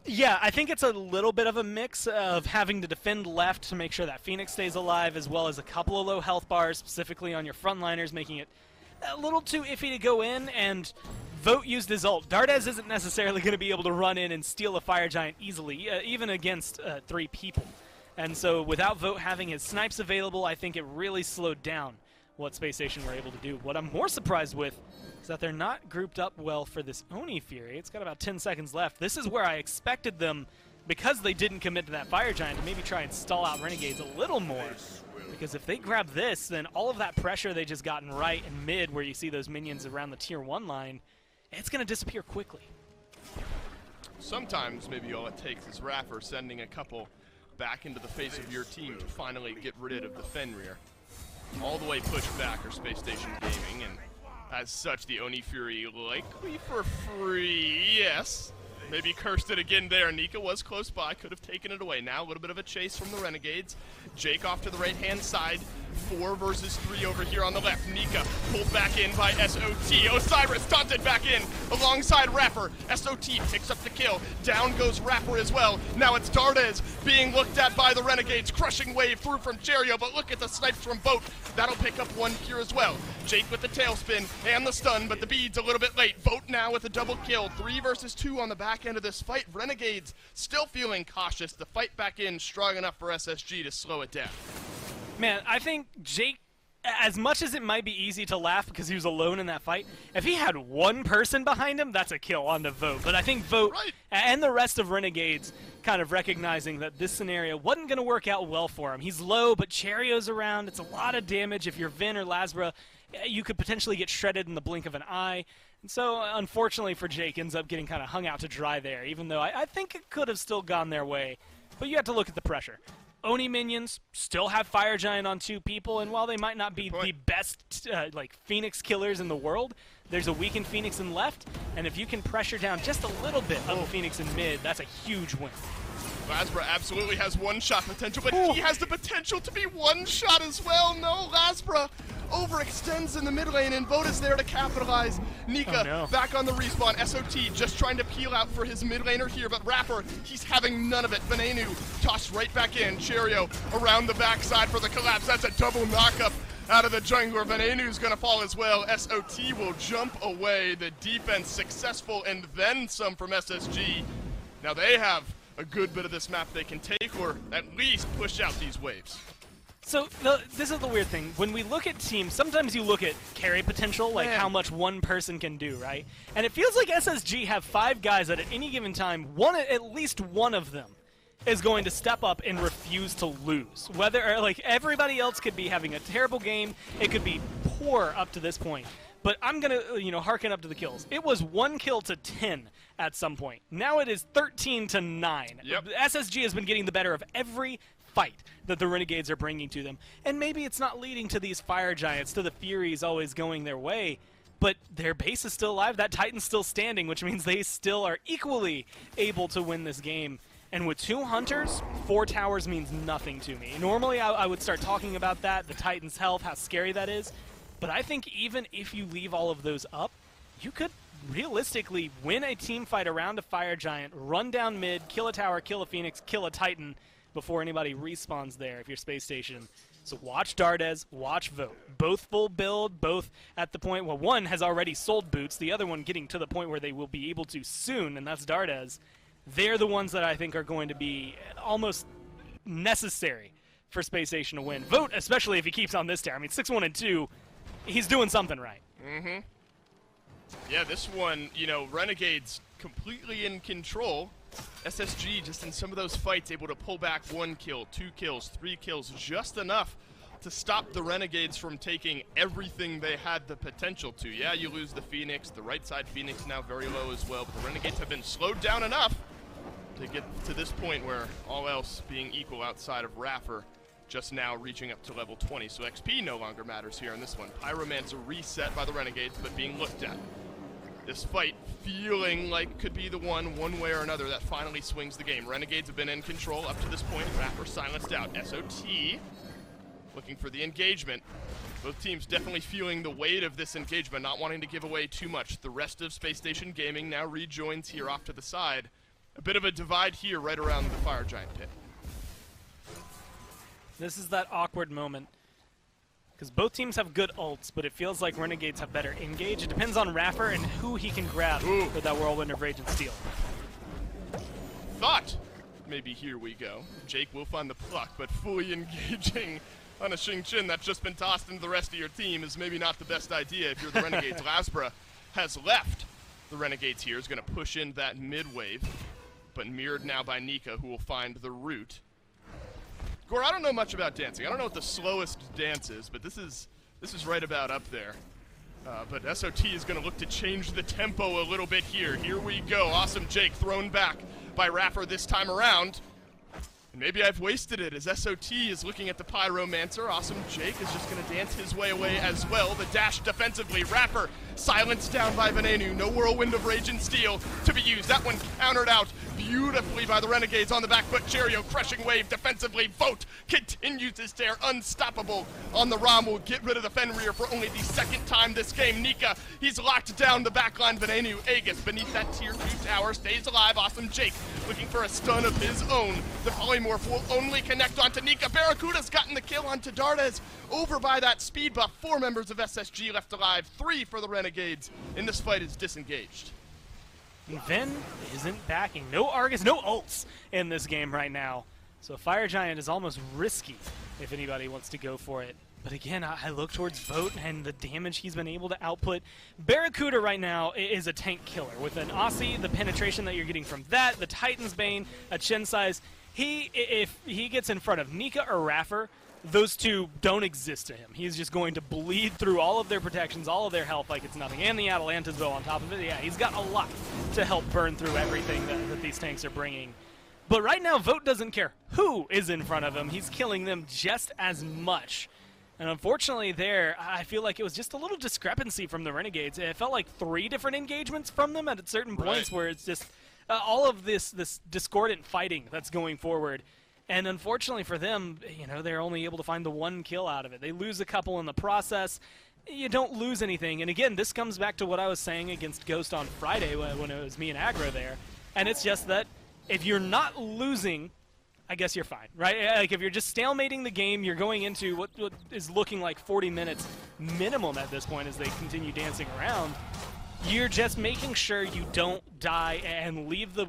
Yeah, I think it's a little bit of a mix of having to defend left to make sure that Phoenix stays alive, as well as a couple of low health bars, specifically on your frontliners, making it a little too iffy to go in, and Vote used his ult. Dardes isn't necessarily going to be able to run in and steal a Fire Giant easily, even against 3 people. And so without Vote having his snipes available, I think it really slowed down what Space Station were able to do. What I'm more surprised with is that they're not grouped up well for this Oni Fury. It's got about 10 seconds left. This is where I expected them, because they didn't commit to that Fire Giant, to maybe try and stall out Renegades a little more. Because if they grab this, then all of that pressure they just got in right and mid, where you see those minions around the tier 1 line, it's going to disappear quickly. Sometimes maybe all it takes is Rapper sending a couple back into the face of your team to finally get rid of the Fenrir. All the way pushed back are Space Station Gaming, and as such, the Oni Fury likely for free, yes. Maybe cursed it again there. Nika was close by, could have taken it away. Now a little bit of a chase from the Renegades. Jake off to the right-hand side. 4 versus 3 over here on the left. Nika pulled back in by SOT. Osiris taunted back in alongside Rapper. SOT picks up the kill. Down goes Rapper as well. Now it's Dardes being looked at by the Renegades. Crushing wave through from Cherio, but look at the snipes from Vote. That'll pick up 1 here as well. Jake with the tailspin and the stun, but the beads a little bit late. Vote now with a double kill. 3 versus 2 on the back end of this fight. Renegades still feeling cautious. The fight back in strong enough for SSG to slow it down. Man, I think Jake, as much as it might be easy to laugh because he was alone in that fight, if he had 1 person behind him, that's a kill on the Vote. But I think Vote and the rest of Renegades kind of recognizing that this scenario wasn't going to work out well for him. He's low, but Cherio's around. It's a lot of damage. If you're Vin or Lasbra, you could potentially get shredded in the blink of an eye. And so, unfortunately for Jake, ends up getting kind of hung out to dry there, even though I think it could have still gone their way. But you have to look at the pressure. Oni minions still have Fire Giant on 2 people, and while they might not be the best like Phoenix killers in the world, there's a weakened Phoenix in left, and if you can pressure down just a little bit of the Phoenix in mid, that's a huge win. Lasbra absolutely has one-shot potential, but he has the potential to be one-shot as well. No, Lasbra overextends in the mid lane, and Vote is there to capitalize. Nika back on the respawn. SOT just trying to peel out for his mid laner here, but Rapper, he's having none of it. Venenu tossed right back in. Cherio around the backside for the collapse. That's a double knockup out of the jungler. Venenu's gonna fall as well. SOT will jump away. The defense successful, and then some from SSG. Now they have a good bit of this map they can take, or at least push out these waves. So this is the weird thing. When we look at teams, sometimes you look at carry potential, like how much one person can do, right? And it feels like SSG have 5 guys that at any given time, at least one of them is going to step up and refuse to lose. Whether like everybody else could be having a terrible game, it could be poor up to this point. But I'm gonna, harken up to the kills. It was 1 kill to 10 at some point. Now it is 13 to 9. Yep. SSG has been getting the better of every fight that the Renegades are bringing to them. And maybe it's not leading to these Fire Giants, to the Furies always going their way, but their base is still alive. That Titan's still standing, which means they still are equally able to win this game. And with 2 Hunters, 4 towers means nothing to me. Normally I would start talking about that, the Titan's health, how scary that is. But I think even if you leave all of those up, you could realistically win a team fight around a Fire Giant, run down mid, kill a tower, kill a Phoenix, kill a Titan before anybody respawns there if you're Space Station. So watch Dardez, watch Vote. Both full build, both at the point where one has already sold boots, the other one getting to the point where they will be able to soon, and that's Dardez. They're the ones that I think are going to be almost necessary for Space Station to win. Vote, especially if he keeps on this tear. I mean, 6-1 and 2, he's doing something right. Mm-hmm. Yeah, this one, Renegades completely in control. SSG just in some of those fights able to pull back 1 kill, 2 kills, 3 kills, just enough to stop the Renegades from taking everything they had the potential to. Yeah, you lose the Phoenix, the right side Phoenix now very low as well, but the Renegades have been slowed down enough to get to this point where all else being equal outside of Raffer, just now reaching up to level 20, so XP no longer matters here in this one. Pyromancer reset by the Renegades, but being looked at. This fight feeling like could be the one way or another that finally swings the game. Renegades have been in control up to this point. Rapper silenced out. SOT looking for the engagement. Both teams definitely feeling the weight of this engagement, not wanting to give away too much. The rest of Space Station Gaming now rejoins here off to the side. A bit of a divide here right around the Fire Giant pit. This is that awkward moment. Because both teams have good ults, but it feels like Renegades have better engage. It depends on Raffer and who he can grab for that Whirlwind of Rage and Steel. Thought maybe here we go. Jake will find the pluck, but fully engaging on a Xingqian that's just been tossed into the rest of your team is maybe not the best idea if you're the Renegades. Lasbra has left the Renegades here, is going to push in that mid wave, but mirrored now by Nika, who will find the root. Gore, I don't know much about dancing. I don't know what the slowest dance is, but this is right about up there. But SOT is going to look to change the tempo a little bit here. Here we go. Awesome Jake thrown back by Raffer this time around. And maybe I've wasted it as SOT is looking at the Pyromancer. Awesome Jake is just going to dance his way away as well. The dash defensively. Raffer silenced down by Venenu. No Whirlwind of Rage and Steel to be used. That one countered out beautifully by the Renegades on the back foot. Cherio crushing wave defensively. Vote continues his tear. Unstoppable on the ROM. Will get rid of the Fenrir for only the 2nd time this game. Nika, he's locked down the backline. Venenu, Aegis beneath that tier 2 tower stays alive. Awesome Jake looking for a stun of his own. The Polymorph will only connect onto Nika. Barracuda's gotten the kill onto Dardez. Over by that speed buff. 4 members of SSG left alive. 3 for the Renegades. And this fight is disengaged. Ven isn't backing. No Argus, no ults in this game right now. So Fire Giant is almost risky if anybody wants to go for it. But again, I look towards Vote and the damage he's been able to output. Barracuda right now is a tank killer. With an Aussie, the penetration that you're getting from that, the Titan's Bane, a Chen size, if he gets in front of Nika or Raffer, those two don't exist to him. He's just going to bleed through all of their protections, all of their health like it's nothing. And the Atalanta's bow on top of it. Yeah, he's got a lot to help burn through everything that these tanks are bringing. But right now, Vote doesn't care who is in front of him. He's killing them just as much. And unfortunately there, I feel like it was just a little discrepancy from the Renegades. It felt like 3 different engagements from them at certain points where it's just all of this discordant fighting that's going forward. And unfortunately for them, you know, they're only able to find the 1 kill out of it. They lose a couple in the process. You don't lose anything. And again, this comes back to what I was saying against Ghost on Friday when it was me and Aggro there. And it's just that if you're not losing, I guess you're fine, right? Like, if you're just stalemating the game, you're going into what is looking like 40 minutes minimum at this point as they continue dancing around. You're just making sure you don't die and leave the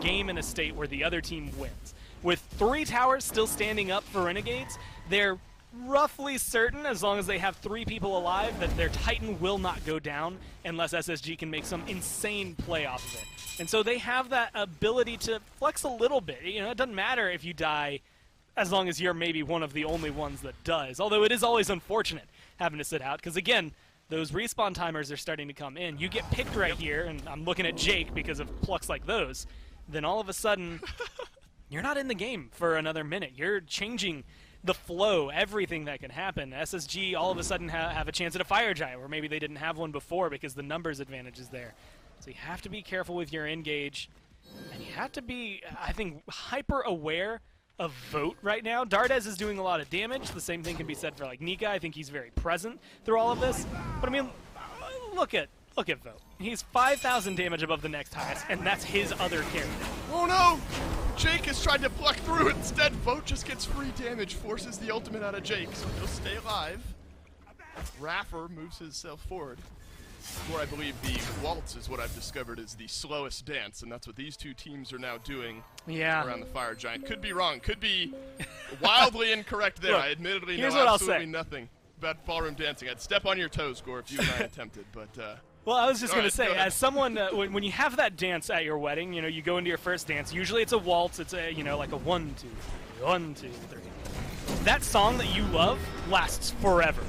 game in a state where the other team wins. With 3 towers still standing up for Renegades, they're roughly certain, as long as they have 3 people alive, that their Titan will not go down unless SSG can make some insane play off of it. And so they have that ability to flex a little bit. You know, it doesn't matter if you die as long as you're maybe one of the only ones that does. Although it is always unfortunate having to sit out, because again, those respawn timers are starting to come in. You get picked right here, and I'm looking at Jake because of plucks like those, then all of a sudden, you're not in the game for another minute. You're changing the flow, everything that can happen. SSG all of a sudden have a chance at a Fire Giant, where maybe they didn't have one before because the numbers advantage is there. So you have to be careful with your engage, and you have to be, I think, hyper-aware of Vote right now. Dardes is doing a lot of damage. The same thing can be said for, like, Nika. I think he's very present through all of this. But, I mean, look at Vote. He's 5,000 damage above the next highest, and that's his other character. Oh no! Jake has tried to pluck through. Instead, Vote just gets free damage, forces the ultimate out of Jake, so he'll stay alive. Raffer moves himself forward. Where I believe the waltz is what I've discovered is the slowest dance, and that's what these 2 teams are now doing around the Fire Giant. Could be wrong, could be wildly incorrect there. Look, I admittedly here's know what absolutely nothing about ballroom dancing. I'd step on your toes, Gore, if you and I attempted, but... Well, I was just going to say, go ahead. as someone, when you have that dance at your wedding, you know, you go into your first dance, usually it's a waltz, it's a, you know, like a 1, 2, 3, 1, 2, 3. That song that you love lasts forever.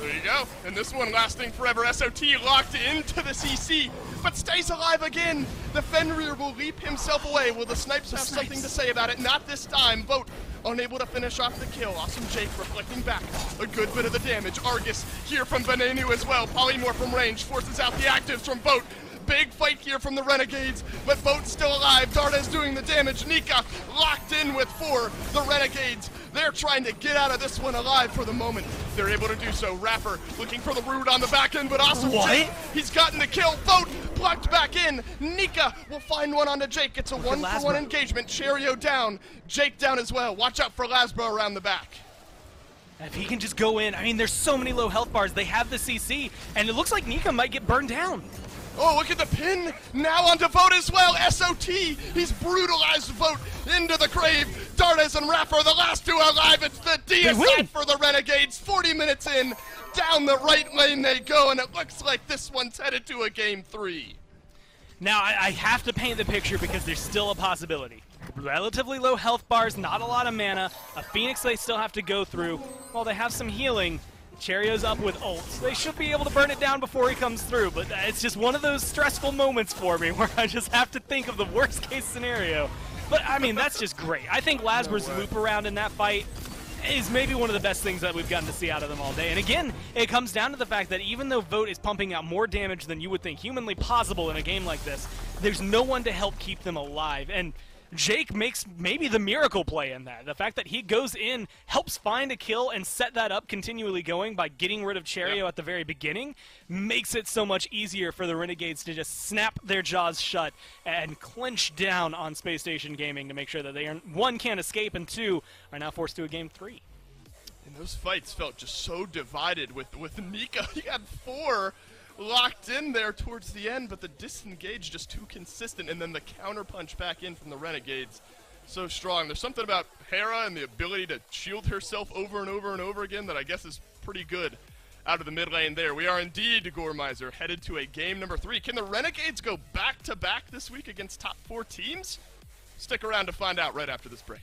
There you go. And this one lasting forever. SOT locked into the CC, but stays alive again. The Fenrir will leap himself away. Will the Snipes have something to say about it? Not this time. Vote unable to finish off the kill. Awesome Jake reflecting back a good bit of the damage. Argus here from Benenu as well. Polymorph from range forces out the actives from Vote. Big fight here from the Renegades, but Vote's still alive. Darda's doing the damage. Nika locked in with 4. The Renegades, they're trying to get out of this one alive for the moment. They're able to do so. Rapper looking for the root on the back end, but awesome Jake, he's gotten the kill. Vote blocked back in. Nika will find one onto Jake. It's a 1-for-1 engagement. Cherio down. Jake down as well. Watch out for Lasbro around the back. If he can just go in, I mean, there's so many low health bars. They have the CC, and it looks like Nika might get burned down. Oh, look at the pin! Now onto Vote as well! SOT! He's brutalized Vote into the grave! Dardes and Rapper, the last 2 alive! It's the DSI for the Renegades! 40 minutes in! Down the right lane they go, and it looks like this one's headed to a Game 3. Now, I have to paint the picture because there's still a possibility. Relatively low health bars, not a lot of mana, a Phoenix they still have to go through. While they have some healing, Cherio's up with ults. They should be able to burn it down before he comes through, but it's just one of those stressful moments for me where I just have to think of the worst case scenario. But, I mean, that's just great. I think Lasber's loop around in that fight is maybe one of the best things that we've gotten to see out of them all day. And again, it comes down to the fact that even though Vote is pumping out more damage than you would think humanly possible in a game like this, there's no one to help keep them alive. And Jake makes maybe the miracle play in that. The fact that he goes in, helps find a kill, and set that up continually going by getting rid of Cherio at the very beginning makes it so much easier for the Renegades to just snap their jaws shut and clinch down on Space Station Gaming to make sure that they are, 1, can't escape, and 2, are now forced to a Game 3. And those fights felt just so divided with Nika. He had 4 locked in there towards the end, but the disengage just too consistent, and then the counterpunch back in from the Renegades so strong. There's something about Hera and the ability to shield herself over and over and over again that I guess is pretty good out of the mid lane there. We are indeed, Gormizer, headed to a game number 3. Can the Renegades go back-to-back this week against top 4 teams? Stick around to find out right after this break.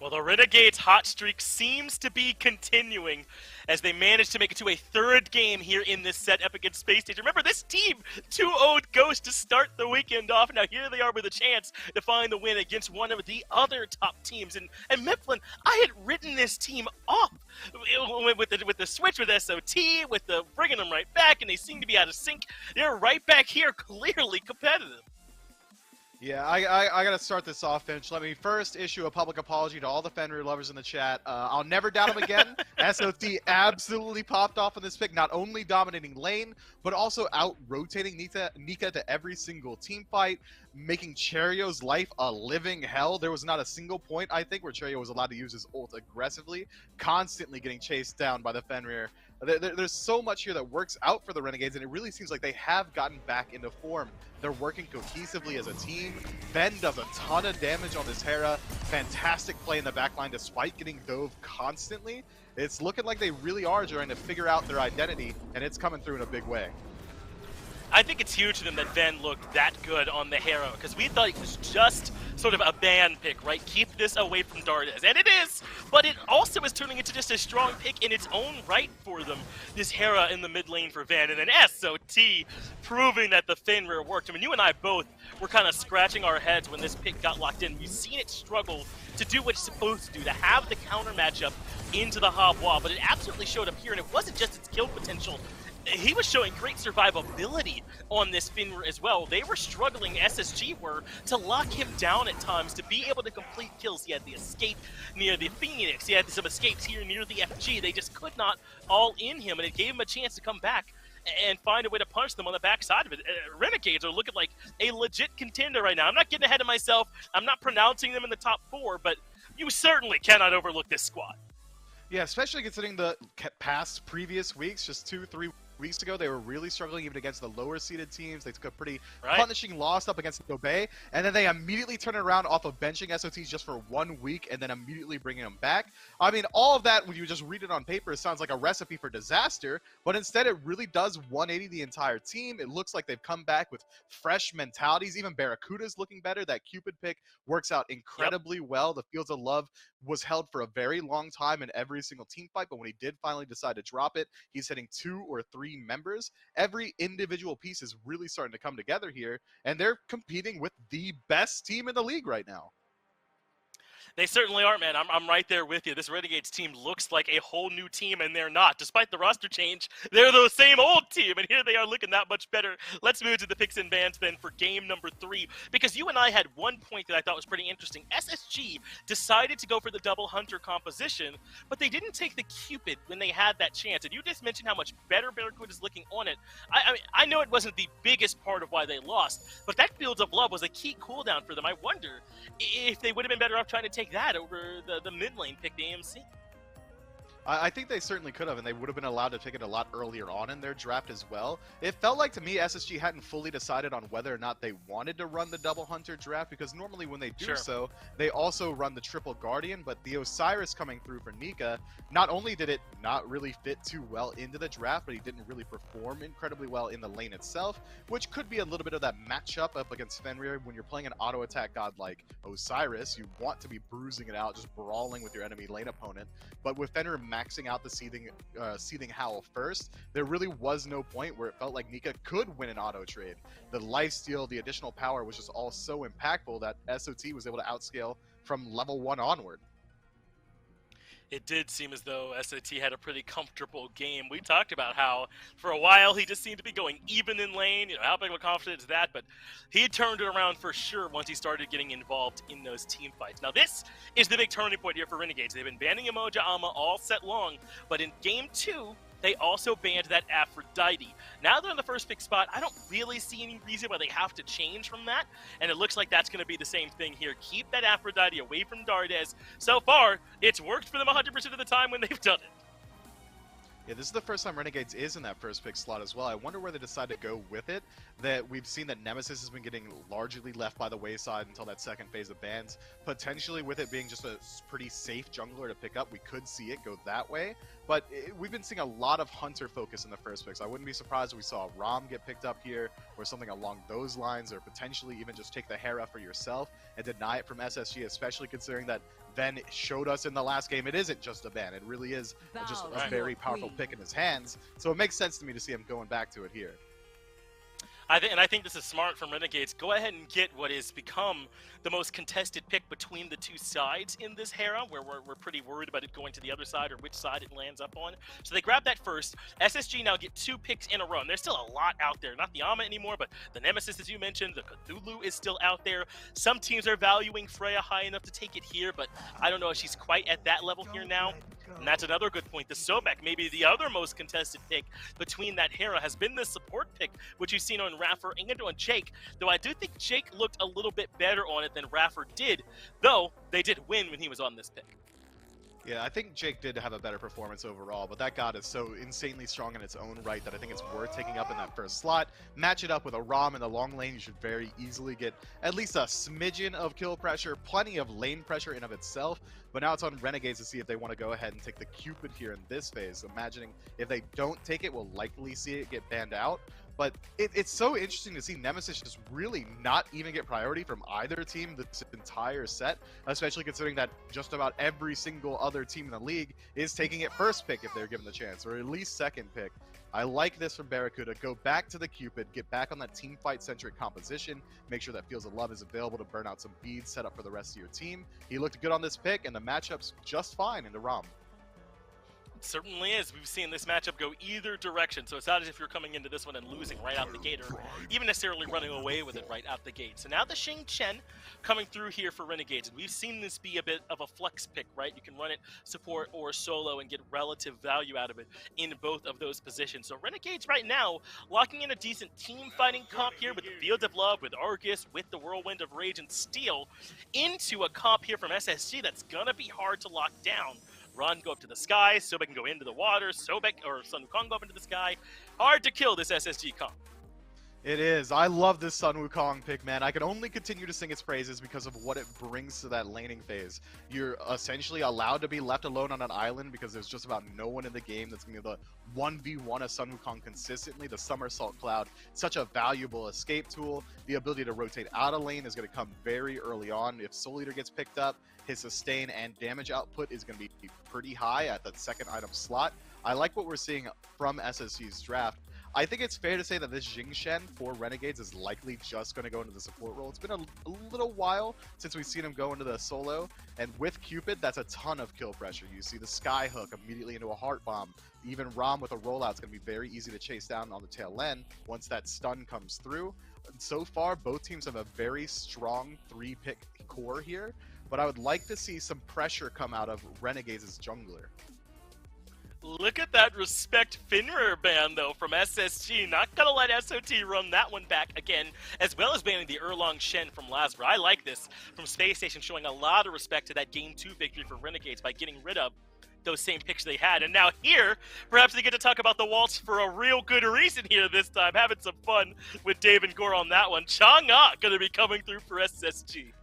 Well, the Renegades' hot streak seems to be continuing as they manage to make it to a third game here in this set up against Spacestation. Remember, this team 2-0'd Ghost to start the weekend off. Now here they are with a chance to find the win against one of the other top teams. And Mifflin, I had written this team off with the switch with SOT, with the bringing them right back, and they seem to be out of sync. They're right back here, clearly competitive. Yeah, I gotta start this off, Finch. Let me first issue a public apology to all the Fenrir lovers in the chat. I'll never doubt him again. SOT absolutely popped off on this pick, not only dominating lane, but also out-rotating Nika to every single team fight, making Cherio's life a living hell. There was not a single point, I think, where Cherio was allowed to use his ult aggressively, constantly getting chased down by the Fenrir. There's so much here that works out for the Renegades, and it really seems like they have gotten back into form. They're working cohesively as a team. Ben does a ton of damage on this Hera. Fantastic play in the backline despite getting dove constantly. It's looking like they really are trying to figure out their identity, and it's coming through in a big way. I think it's huge to them that Ven looked that good on the Hera, because we thought it was just sort of a ban pick, right? Keep this away from Dardes. And it is, but it also is turning into just a strong pick in its own right for them. This Hera in the mid lane for Ven, and then SOT proving that the Fenrir worked. I mean, you and I both were kind of scratching our heads when this pick got locked in. We've seen it struggle to do what it's supposed to do, to have the counter matchup into the Hob wall, but it absolutely showed up here, and it wasn't just its kill potential. He was showing great survivability on this Fenrir as well. They were struggling, SSG were, to lock him down at times, to be able to complete kills. He had the escape near the Phoenix, he had some escapes here near the FG. They just could not all in him, and it gave him a chance to come back and find a way to punch them on the backside of it. Renegades are looking like a legit contender right now. I'm not getting ahead of myself. I'm not pronouncing them in the top 4, but you certainly cannot overlook this squad. Yeah, especially considering the past previous weeks, just 2-3 weeks ago, they were really struggling even against the lower seeded teams. They took a pretty punishing loss up against Obey, and then they immediately turned it around off of benching SOTs just for 1 week and then immediately bringing them back. I mean, all of that, when you just read it on paper, it sounds like a recipe for disaster, but instead it really does 180 the entire team. It looks like they've come back with fresh mentalities. Even Barracuda's looking better. That Cupid pick works out incredibly well. The Fields of Love was held for a very long time in every single team fight, but when he did finally decide to drop it, he's hitting 2 or 3 members. Every individual piece is really starting to come together here, and they're competing with the best team in the league right now. They certainly are, man. I'm right there with you. This Renegades team looks like a whole new team, and they're not. Despite the roster change, they're the same old team, and here they are looking that much better. Let's move to the picks and bans then for game number 3, because you and I had one point that I thought was pretty interesting. SSG decided to go for the double hunter composition, but they didn't take the Cupid when they had that chance, and you just mentioned how much better Barracuda is looking on it. I mean, I know it wasn't the biggest part of why they lost, but that Fields of Love was a key cooldown for them. I wonder if they would have been better off trying to take that over the mid lane pick, the AMC. I think they certainly could have, and they would have been allowed to pick it a lot earlier on in their draft as well. It felt like to me SSG hadn't fully decided on whether or not they wanted to run the double hunter draft, because normally when they do so, they also run the triple guardian, but the Osiris coming through for Nika, not only did it not really fit too well into the draft, but he didn't really perform incredibly well in the lane itself, which could be a little bit of that matchup up against Fenrir. When you're playing an auto attack god like Osiris, you want to be bruising it out, just brawling with your enemy lane opponent, but with Fenrir maxing out the seething howl first, there really was no point where it felt like Nika could win an auto trade. The lifesteal, the additional power was just all so impactful that SOT was able to outscale from level 1 onward. It did seem as though SOT had a pretty comfortable game. We talked about how, for a while, he just seemed to be going even in lane. You know, how big of a confidence is that? But he turned it around for sure once he started getting involved in those team fights. Now, this is the big turning point here for Renegades. They've been banning Emoja Ama all set long, but in Game 2, they also banned that Aphrodite. Now they're in the first pick spot. I don't really see any reason why they have to change from that, and it looks like that's going to be the same thing here. Keep that Aphrodite away from Dardes. So far, it's worked for them 100% of the time when they've done it. Yeah, this is the first time Renegades is in that first pick slot as well. I wonder where they decide to go with it. That we've seen that Nemesis has been getting largely left by the wayside until that second phase of bans. Potentially with it being just a pretty safe jungler to pick up, we could see it go that way. But we've been seeing a lot of Hunter focus in the first picks. I wouldn't be surprised if we saw Rom get picked up here. or something along those lines, or potentially even just take the Hera for yourself and deny it from SSG, especially considering that Ven showed us in the last game it isn't just a ban. It really is just a very powerful pick in his hands. So it makes sense to me to see him going back to it here. I think this is smart from Renegades. Go ahead and get what has become the most contested pick between the two sides in this Hera, where we're pretty worried about it going to the other side or which side it lands up on. So they grab that first. SSG now get 2 picks in a row. And there's still a lot out there. Not the Ama anymore, but the Nemesis, as you mentioned, the Cthulhu is still out there. Some teams are valuing Freya high enough to take it here, but I don't know if she's quite at that level here now. And that's another good point. The Sobek, maybe the other most contested pick between that Hera, has been the support pick, which you've seen on Raffer and on Jake, though I do think Jake looked a little bit better on it than Raffer did, though they did win when he was on this pick. Yeah, I think Jake did have a better performance overall, but that god is so insanely strong in its own right that I think it's worth taking up in that first slot. Match it up with a Rom in the long lane, you should very easily get at least a smidgen of kill pressure, plenty of lane pressure in of itself, but now it's on Renegades to see if they want to go ahead and take the Cupid here in this phase. Imagining if they don't take it, we'll likely see it get banned out. But it's so interesting to see Nemesis just really not even get priority from either team this entire set, especially considering that just about every single other team in the league is taking it first pick if they're given the chance, or at least second pick. I like this from Barracuda. Go back to the Cupid, get back on that team fight-centric composition, make sure that Fields of Love is available to burn out some beads set up for the rest of your team. He looked good on this pick, and the matchup's just fine into Rom. It certainly is. We've seen this matchup go either direction, so it's not as if you're coming into this one and losing right out the gate, or even necessarily running away with it right out the gate. So now the Xing Chen coming through here for Renegades, and we've seen this be a bit of a flex pick, right? You can run it support or solo and get relative value out of it in both of those positions. So Renegades right now locking in a decent team fighting comp here with the Fields of Love, with Argus, with the Whirlwind of Rage and Steel, into a comp here from SSG that's gonna be hard to lock down. Run, go up to the sky, Sobek can go into the water, Sobek or Sun Wukong go up into the sky. Hard to kill this SSG comp. It is. I love this Sun Wukong pick, man. I can only continue to sing its praises because of what it brings to that laning phase. You're essentially allowed to be left alone on an island because there's just about no one in the game that's going to be able to 1v1 a Sun Wukong consistently. The Somersault Cloud, such a valuable escape tool. The ability to rotate out of lane is going to come very early on. If Soul Eater gets picked up, his sustain and damage output is going to be pretty high at that second item slot. I like what we're seeing from SSG's draft. I think it's fair to say that this Xing Shen for Renegades is likely just going to go into the support role. It's been a little while since we've seen him go into the solo, and with Cupid, that's a ton of kill pressure. You see the Sky Hook immediately into a Heart Bomb. Even Rom with a rollout is going to be very easy to chase down on the tail end once that stun comes through. So far, both teams have a very strong 3-pick core here, but I would like to see some pressure come out of Renegades' jungler. Look at that Respect Finrir ban, though, from SSG. Not gonna let SOT run that one back again, as well as banning the Erlong Shen from Lazar. I like this from Spacestation, showing a lot of respect to that Game 2 victory for Renegades by getting rid of those same picks they had. And now here, perhaps they get to talk about the waltz for a real good reason here this time. Having some fun with Dave and Gore on that one. Chang'e gonna be coming through for SSG.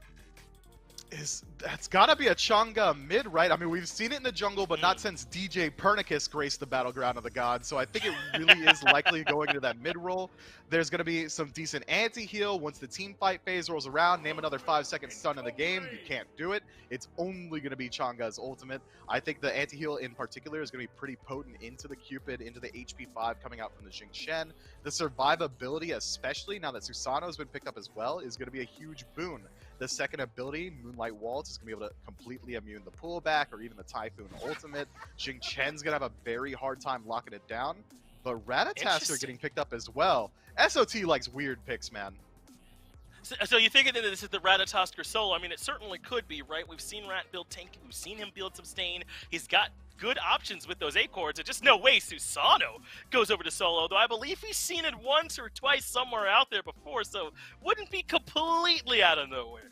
That's gotta be a Chang'e mid, right? I mean, we've seen it in the jungle, but not since DJ Pernicus graced the battleground of the gods, so I think it really is likely going into that mid role. There's gonna be some decent anti-heal once the team fight phase rolls around. Name another 5-second stun in the game, you can't do it. It's only gonna be Chang'e's ultimate. I think the anti-heal in particular is gonna be pretty potent into the Cupid, into the HP 5 coming out from the Xing Shen. The survivability, especially now that Susanoo's been picked up as well, is gonna be a huge boon. The second ability, Moonlight Waltz, is going to be able to completely immune the pullback or even the Typhoon ultimate. Xing Chen's going to have a very hard time locking it down, but Ratatasker getting picked up as well. SOT likes weird picks, man. So you think that this is the Ratatasker solo? I mean, it certainly could be, right? We've seen Rat build tank, we've seen him build sustain. He's got good options with those acorns. There's just no way Susanoo goes over to solo, though I believe he's seen it once or twice somewhere out there before, so wouldn't be completely out of nowhere.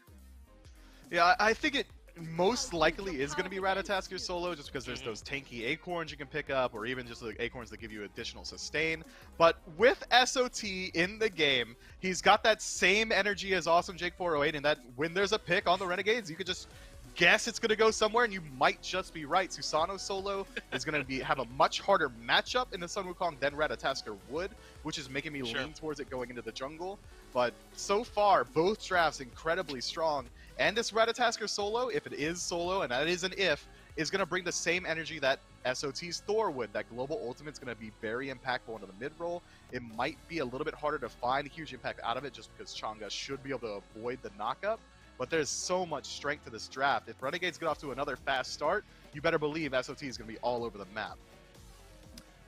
Yeah, I think it most likely is going to be Ratatasker solo, just because there's those tanky acorns you can pick up, or even just the acorns that give you additional sustain. But with SOT in the game, he's got that same energy as Awesome Jake 408, and that when there's a pick on the Renegades, you could just guess it's going to go somewhere, and you might just be right. Susano solo is going to have a much harder matchup in the Sun Wukong than Ratatasker would, which is making me lean towards it going into the jungle. But so far, both drafts incredibly strong, and this Ratatasker solo, if it is solo, and that is an if, is going to bring the same energy that SOT's Thor would. That global ultimate's going to be very impactful into the mid-roll. It might be a little bit harder to find huge impact out of it just because Chang'e should be able to avoid the knockup. But there's so much strength to this draft. If Renegades get off to another fast start, you better believe SOT is going to be all over the map.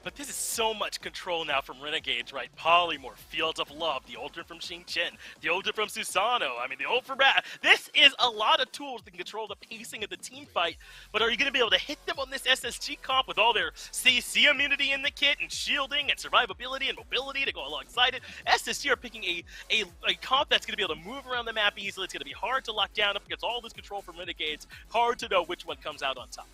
But this is so much control now from Renegades, right? Polymorph, Fields of Love, the ultimate from Xingqian, the ultimate from Susano, I mean, the ult from Rat. This is a lot of tools that can control the pacing of the team fight, but are you going to be able to hit them on this SSG comp with all their CC immunity in the kit and shielding and survivability and mobility to go alongside it? SSG are picking a comp that's going to be able to move around the map easily. It's going to be hard to lock down up against all this control from Renegades. Hard to know which one comes out on top.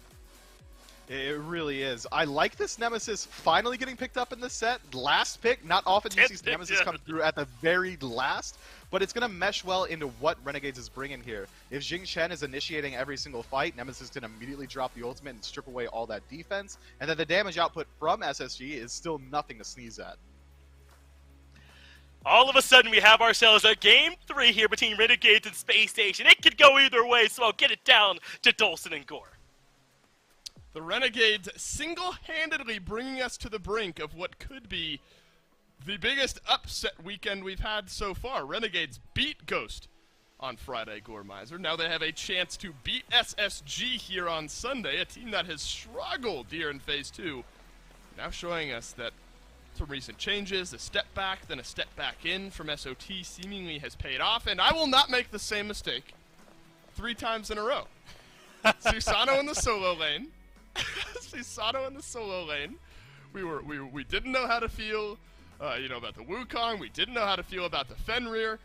It really is. I like this Nemesis finally getting picked up in the set. Last pick, not often you see Nemesis come through at the very last, but it's going to mesh well into what Renegades is bringing here. If Xingqian is initiating every single fight, Nemesis can immediately drop the ultimate and strip away all that defense, and then the damage output from SSG is still nothing to sneeze at. All of a sudden, we have ourselves a Game 3 here between Renegades and Spacestation. It could go either way, so I'll get it down to Dolson and Gore. The Renegades single-handedly bringing us to the brink of what could be the biggest upset weekend we've had so far. Renegades beat Ghost on Friday, Gormizer. Now they have a chance to beat SSG here on Sunday, a team that has struggled here in Phase 2. Now showing us that some recent changes, a step back, then a step back in from SOT seemingly has paid off, and I will not make the same mistake 3 times in a row. Susano in the solo lane. Susano in the solo lane. We didn't know how to feel, about the Wukong. We didn't know how to feel about the Fenrir.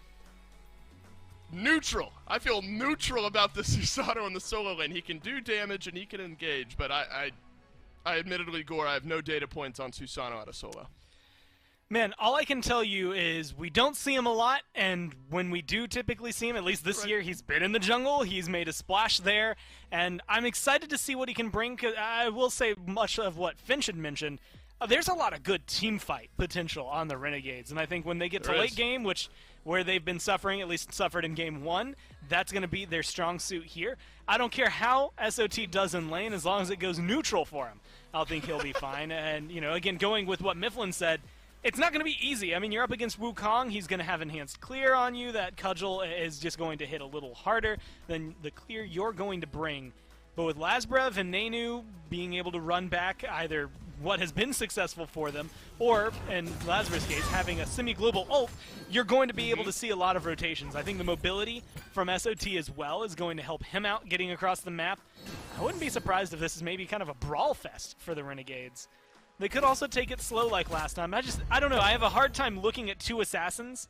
Neutral. I feel neutral about the Susano in the solo lane. He can do damage and he can engage, but I admittedly, Gore, I have no data points on Susano out of solo. Man, all I can tell you is we don't see him a lot, and when we do typically see him, at least this year, he's been in the jungle, he's made a splash there, and I'm excited to see what he can bring, because I will say much of what Finch had mentioned, there's a lot of good team fight potential on the Renegades, and I think when they get to late game, where they've been suffering, at least suffered in Game 1, that's going to be their strong suit here. I don't care how SOT does in lane, as long as it goes neutral for him, I'll think he'll be fine, and, again, going with what Mifflin said, it's not going to be easy. I mean, you're up against Wukong. He's going to have enhanced clear on you. That cudgel is just going to hit a little harder than the clear you're going to bring. But with Lasbrev and Nenu being able to run back either what has been successful for them or, in Lasbrev's case, having a semi-global ult, you're going to be able to see a lot of rotations. I think the mobility from SOT as well is going to help him out getting across the map. I wouldn't be surprised if this is maybe kind of a brawl fest for the Renegades. They could also take it slow like last time. I don't know. I have a hard time looking at 2 assassins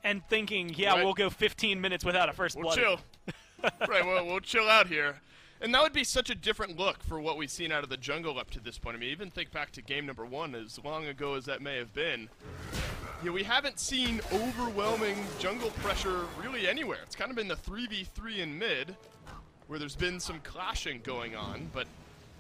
and thinking, yeah, we'll go 15 minutes without a first blood. We'll chill. Right, we'll chill out here. And that would be such a different look for what we've seen out of the jungle up to this point. I mean, even think back to game number 1, as long ago as that may have been. We haven't seen overwhelming jungle pressure really anywhere. It's kind of been the 3v3 in mid, where there's been some clashing going on, but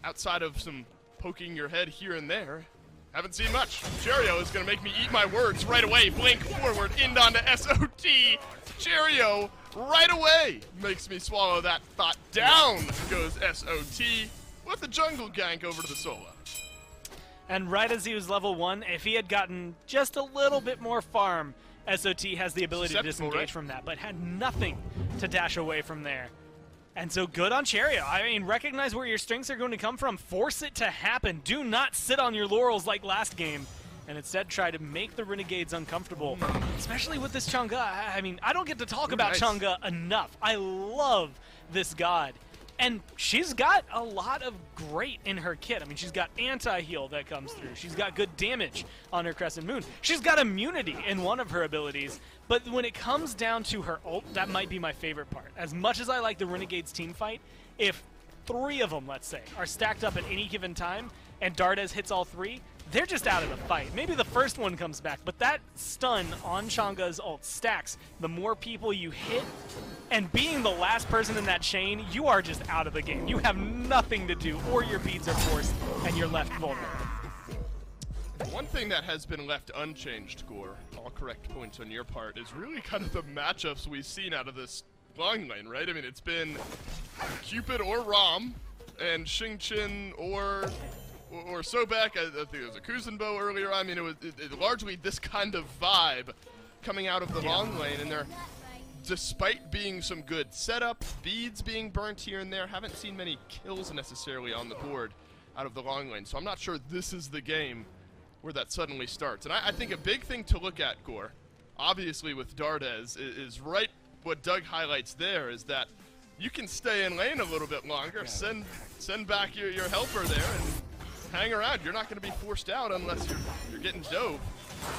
outside of some poking your head here and there, haven't seen much. Cherio is going to make me eat my words right away. Blink forward, in onto SOT. Cherio right away makes me swallow that thought. Down goes SOT with the jungle gank over to the solo. And right as he was level 1, if he had gotten just a little bit more farm, SOT has the ability to disengage from that, but had nothing to dash away from there. And so good on Cherio. I mean, recognize where your strengths are going to come from. Force it to happen. Do not sit on your laurels like last game. And instead try to make the Renegades uncomfortable. Especially with this Chang'e. I mean, I don't get to talk about Chang'e enough. I love this god. And she's got a lot of great in her kit. I mean, she's got anti-heal that comes through. She's got good damage on her Crescent Moon. She's got immunity in one of her abilities. But when it comes down to her ult, that might be my favorite part. As much as I like the Renegades team fight, if 3 of them, let's say, are stacked up at any given time, and Dardes hits all 3, they're just out of the fight. Maybe the first one comes back, but that stun on Changa's ult stacks. The more people you hit, and being the last person in that chain, you are just out of the game. You have nothing to do, or your beads are forced, and you're left vulnerable. One thing that has been left unchanged, Gore, all correct points on your part, is really kind of the matchups we've seen out of this long lane, right? I mean, it's been Cupid or Rom, and Xingqian or Sobek. I think there was a Kuzenbo earlier. I mean, it largely this kind of vibe coming out of the long lane, and they're, despite being some good setup, beads being burnt here and there, haven't seen many kills necessarily on the board out of the long lane. So I'm not sure this is the game where that suddenly starts. And I think a big thing to look at, Gore, obviously with Dardes, is right what Doug highlights there, is that you can stay in lane a little bit longer, send back your helper there, and hang around. You're not going to be forced out unless you're getting dove.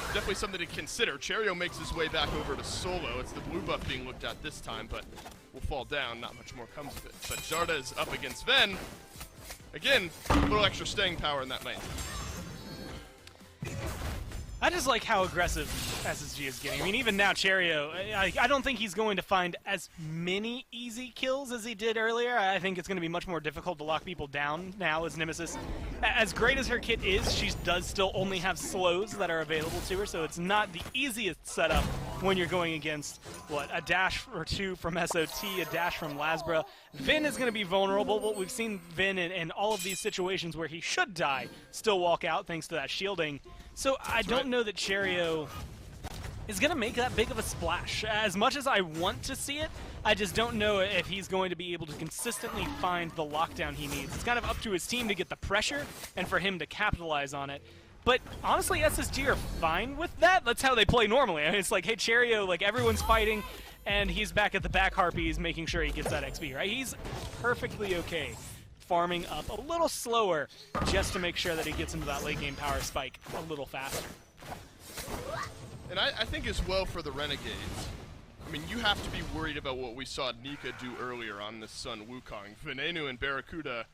Definitely something to consider. Cherio makes his way back over to solo. It's the blue buff being looked at this time, but will fall down. Not much more comes of it. But Dardes up against Ven. Again, a little extra staying power in that lane. I just like how aggressive SSG is getting. I mean, even now, Cherio, I don't think he's going to find as many easy kills as he did earlier. I think it's going to be much more difficult to lock people down now as Nemesis. As great as her kit is, she does still only have slows that are available to her, so it's not the easiest setup when you're going against, what, a dash or 2 from SOT, a dash from Lasbra. Vin is going to be vulnerable, but we've seen Vin in all of these situations where he should die still walk out thanks to that shielding. So I don't know that Cherio is going to make that big of a splash. As much as I want to see it, I just don't know if he's going to be able to consistently find the lockdown he needs. It's kind of up to his team to get the pressure and for him to capitalize on it. But honestly, SSG are fine with that. That's how they play normally. I mean, it's like, hey, Cherio, like everyone's fighting, and he's back at the back harpies making sure he gets that XP, right? He's perfectly okay farming up a little slower just to make sure that he gets into that late game power spike a little faster. And I think as well for the Renegades, I mean, you have to be worried about what we saw Nika do earlier on this Sun Wukong. Venenu and Barracuda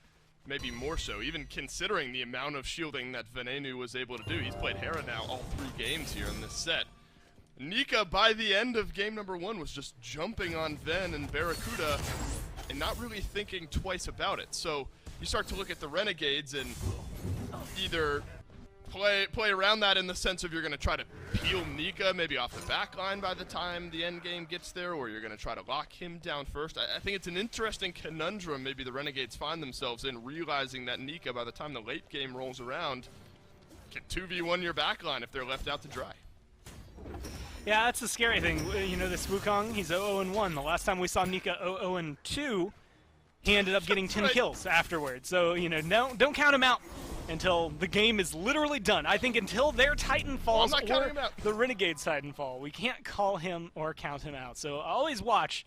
maybe more so, even considering the amount of shielding that Venenu was able to do. He's played Hera now all 3 games here in this set. Nika, by the end of game number 1, was just jumping on Ven and Barracuda and not really thinking twice about it. So you start to look at the Renegades and either play around that in the sense of you're going to try to peel Nika maybe off the back line by the time the end game gets there, or you're going to try to lock him down first. I think it's an interesting conundrum maybe the Renegades find themselves in, realizing that Nika, by the time the late game rolls around, can 2v1 your back line if they're left out to dry. Yeah, that's the scary thing. You know, this Wukong, he's 0-1. The last time we saw Nika 0-2, he ended up getting 10 kills afterwards. So, you know, don't count him out until the game is literally done. I think until their Titan falls or the Renegade's Titan fall, we can't call him or count him out. So always watch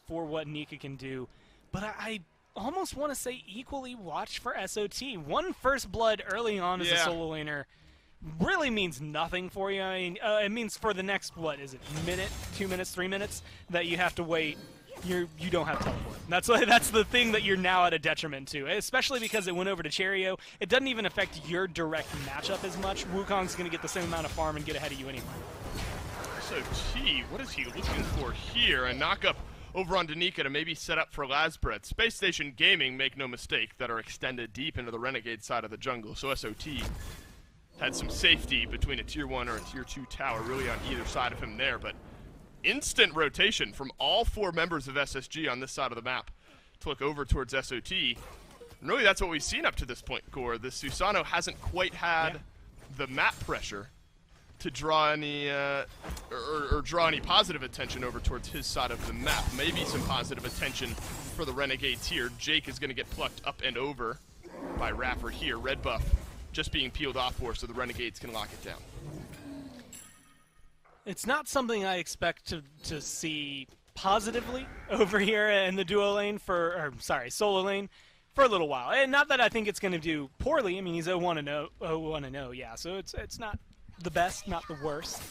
for what Nika can do. But I almost want to say equally watch for SOT. One first blood early on as a solo laner really means nothing for you. I mean, it means for the next, what is it, minute, 2 minutes, 3 minutes that you have to wait, you don't have teleport. That's the thing that you're now at a detriment to, especially because it went over to Cherio. It doesn't even affect your direct matchup as much. Wukong's going to get the same amount of farm and get ahead of you anyway. So T, what is he looking for here? A knock-up over on Danica to maybe set up for Lasbra. Space Station Gaming, make no mistake, that are extended deep into the Renegade side of the jungle. So SOT had some safety between a tier 1 or a tier 2 tower really on either side of him there, but instant rotation from all 4 members of SSG on this side of the map to look over towards SOT. And really that's what we've seen up to this point, Gore. This Susano hasn't quite had the map pressure to draw any or draw any positive attention over towards his side of the map. Maybe some positive attention for the Renegades here. Jake is going to get plucked up and over by Raffer here. Red buff just being peeled off for, so the Renegades can lock it down. It's not something I expect to see positively over here in the duo lane solo lane for a little while. And not that I think it's going to do poorly. I mean, he's 0-1-0, yeah, so it's not the best, not the worst.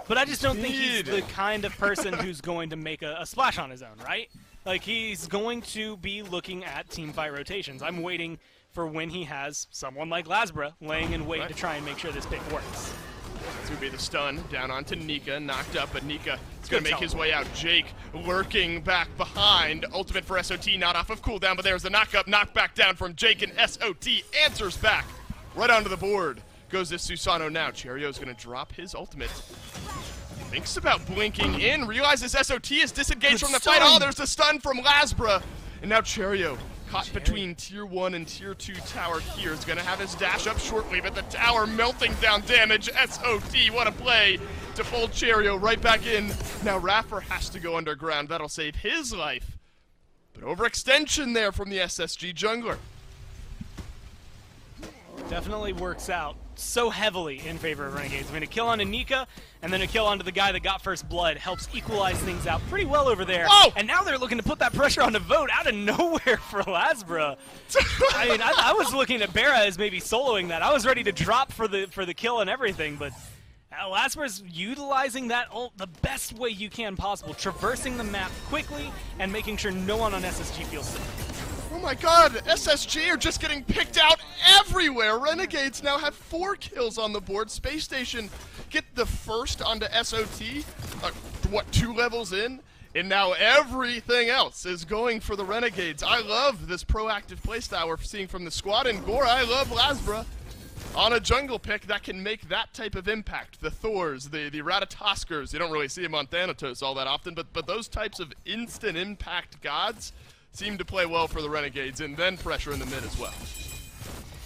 But I just don't think he's the kind of person who's going to make a splash on his own, right? Like, he's going to be looking at teamfight rotations. I'm waiting for when he has someone like Lasbra laying in wait to try and make sure this pick works. This would be the stun down onto Nika, knocked up, but Nika is going to make his way out. Jake lurking back behind. Ultimate for SOT, not off of cooldown, but there's the knock back down from Jake, and SOT answers back right onto the board. Goes this Susano now. Cherio's going to drop his ultimate. Thinks about blinking in, realizes SOT is disengaged from the fight. Oh, there's the stun from Lasbra. And now Cherio, caught between Tier 1 and Tier 2 tower here, is going to have his dash up shortly, but the tower melting down damage. SOT, what a play to fold Cherio right back in. Now Raffer has to go underground. That'll save his life. But overextension there from the SSG jungler. Definitely works out so heavily in favor of Renegades. I mean, a kill onto Nika, and then a kill onto the guy that got first blood helps equalize things out pretty well over there. Oh! And now they're looking to put that pressure on the vote out of nowhere for Lasbra. I mean, I was looking at Barra as maybe soloing that. I was ready to drop for the kill and everything, but Lasbra's utilizing that ult the best way you can possible, traversing the map quickly and making sure no one on SSG feels safe. Oh my god, SSG are just getting picked out everywhere. Renegades now have 4 kills on the board. Space-Station get the first onto SOT, 2 levels in? And now everything else is going for the Renegades. I love this proactive playstyle we're seeing from the squad, and Gore, I love Lasbra on a jungle pick that can make that type of impact. The Thors, the Ratatoskers, you don't really see them on Thanatos all that often, but those types of instant impact gods seem to play well for the Renegades, and then pressure in the mid as well.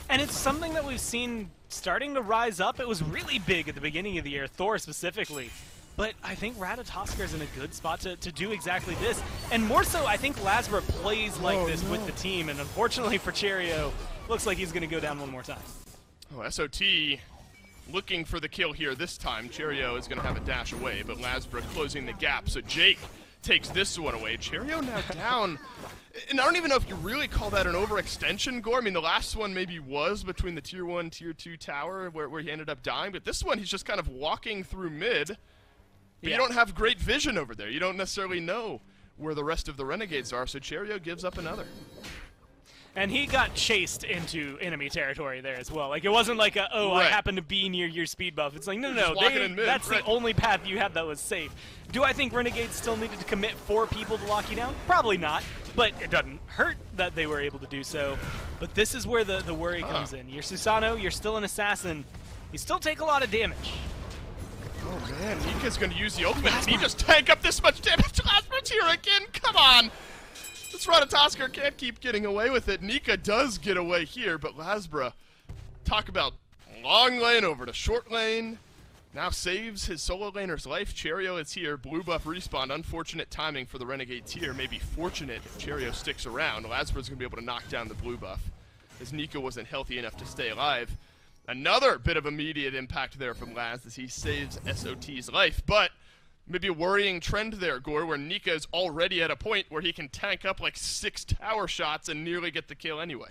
And it's something that we've seen starting to rise up. It was really big at the beginning of the year, Thor specifically. But I think Ratatosker's in a good spot to do exactly this. And more so, I think Lasbra plays like this with the team, and unfortunately for Cherio, looks like he's going to go down one more time. Oh, SOT looking for the kill here this time. Cherio is going to have a dash away, but Lasbra closing the gap, so Jake takes this one away. Cherio now down. And I don't even know if you really call that an overextension, Gore. I mean, the last one maybe was between the Tier 1, Tier 2 tower where he ended up dying, but this one he's just kind of walking through mid. But you don't have great vision over there. You don't necessarily know where the rest of the Renegades are, so Cherio gives up another. And he got chased into enemy territory there as well. Like, it wasn't like I happen to be near your speed buff. It's like, no, that's the only path you had that was safe. Do I think Renegades still needed to commit 4 people to lock you down? Probably not, but it doesn't hurt that they were able to do so. But this is where the worry comes in. You're Susano, you're still an assassin. You still take a lot of damage. Oh man, Nika's gonna use the ultimate. He just tank up this much damage. Lasbra's here again, come on! This Ratatosker can't keep getting away with it. Nika does get away here, but Lasbra, talk about long lane over to short lane. Now saves his solo laner's life. Cherio is here. Blue buff respawn. Unfortunate timing for the Renegades here. Maybe fortunate if Cherio sticks around. Lasbra's going to be able to knock down the blue buff, as Nika wasn't healthy enough to stay alive. Another bit of immediate impact there from Laz as he saves SOT's life. But maybe a worrying trend there, Gore, where Nika is already at a point where he can tank up like 6 tower shots and nearly get the kill anyway.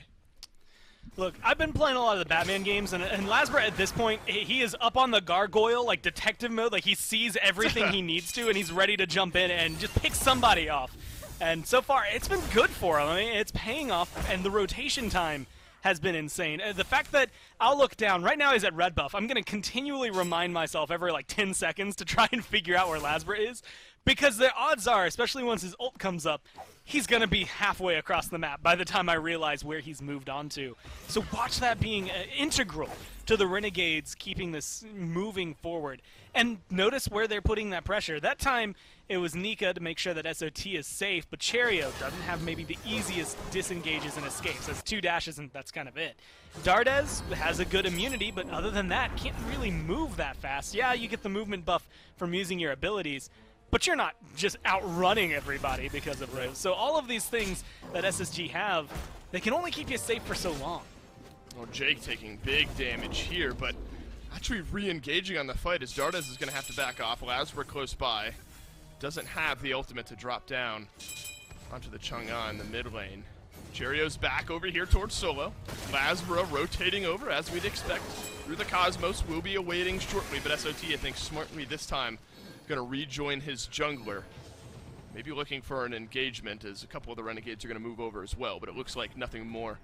Look, I've been playing a lot of the Batman games, and Lasbra at this point, he is up on the gargoyle, like detective mode, like he sees everything he needs to, and he's ready to jump in and just pick somebody off. And so far, it's been good for him. I mean, it's paying off, and the rotation time has been insane. The fact that I'll look down, right now he's at red buff, I'm going to continually remind myself every like 10 seconds to try and figure out where Lasbra is, because the odds are, especially once his ult comes up, he's going to be halfway across the map by the time I realize where he's moved on to. So watch that being integral to the Renegades keeping this moving forward. And notice where they're putting that pressure. That time, it was Nika to make sure that SOT is safe, but Cherio doesn't have maybe the easiest disengages and escapes. Has 2 dashes, and that's kind of it. Dardez has a good immunity, but other than that, can't really move that fast. Yeah, you get the movement buff from using your abilities, but you're not just outrunning everybody because of those. So all of these things that SSG have, they can only keep you safe for so long. Well, Jake taking big damage here, but actually re-engaging on the fight as Dardez is going to have to back off. Lasbra close by. Doesn't have the ultimate to drop down onto the Chang'e in the mid lane. Cherio's back over here towards solo. Lasbra rotating over as we'd expect through the Cosmos. Will be awaiting shortly, but SOT, I think, smartly this time going to rejoin his jungler. Maybe looking for an engagement, as a couple of the Renegades are going to move over as well, but it looks like nothing more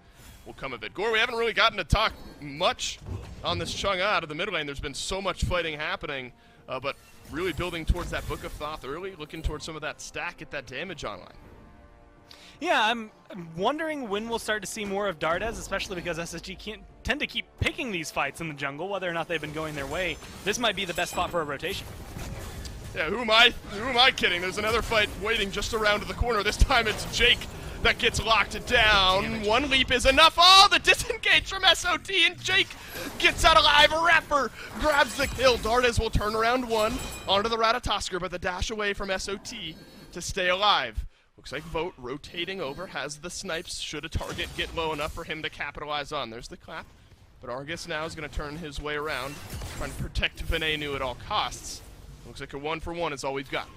will come of it. Gore, we haven't really gotten to talk much on this Chang'e out of the mid lane. There's been so much fighting happening, but really building towards that Book of Thoth early, looking towards some of that stack, get that damage online. Yeah, I'm wondering when we'll start to see more of Dardes, especially because SSG can't tend to keep picking these fights in the jungle, whether or not they've been going their way. This might be the best spot for a rotation. Yeah, who am I kidding? There's another fight waiting just around the corner. This time it's Jake that gets locked down. One leap is enough. Oh, the disengage from SOT, and Jake gets out alive. Rapper grabs the kill. Dardes will turn around one onto the Ratatosker, but the dash away from SOT to stay alive. Looks like Vote rotating over, has the snipes. Should a target get low enough for him to capitalize on? There's the clap. But Argus now is going to turn his way around, trying to protect Venenu at all costs. Looks like a 1-for-1 is all we've got.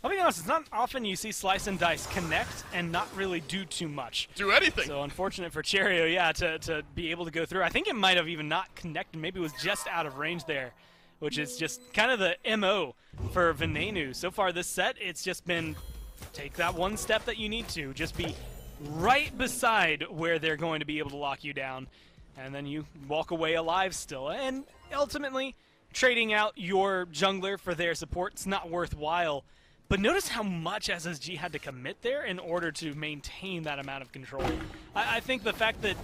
I'll be honest, it's not often you see Slice and Dice connect and not really do too much. Do anything. So unfortunate for Cherio, yeah, to be able to go through. I think it might have even not connected. Maybe it was just out of range there, which is just kind of the MO for Venenu. So far this set, it's just been take that one step that you need to. Just be right beside where they're going to be able to lock you down. And then you walk away alive still. And ultimately, trading out your jungler for their support, it's not worthwhile. But notice how much SSG had to commit there in order to maintain that amount of control. I think the fact that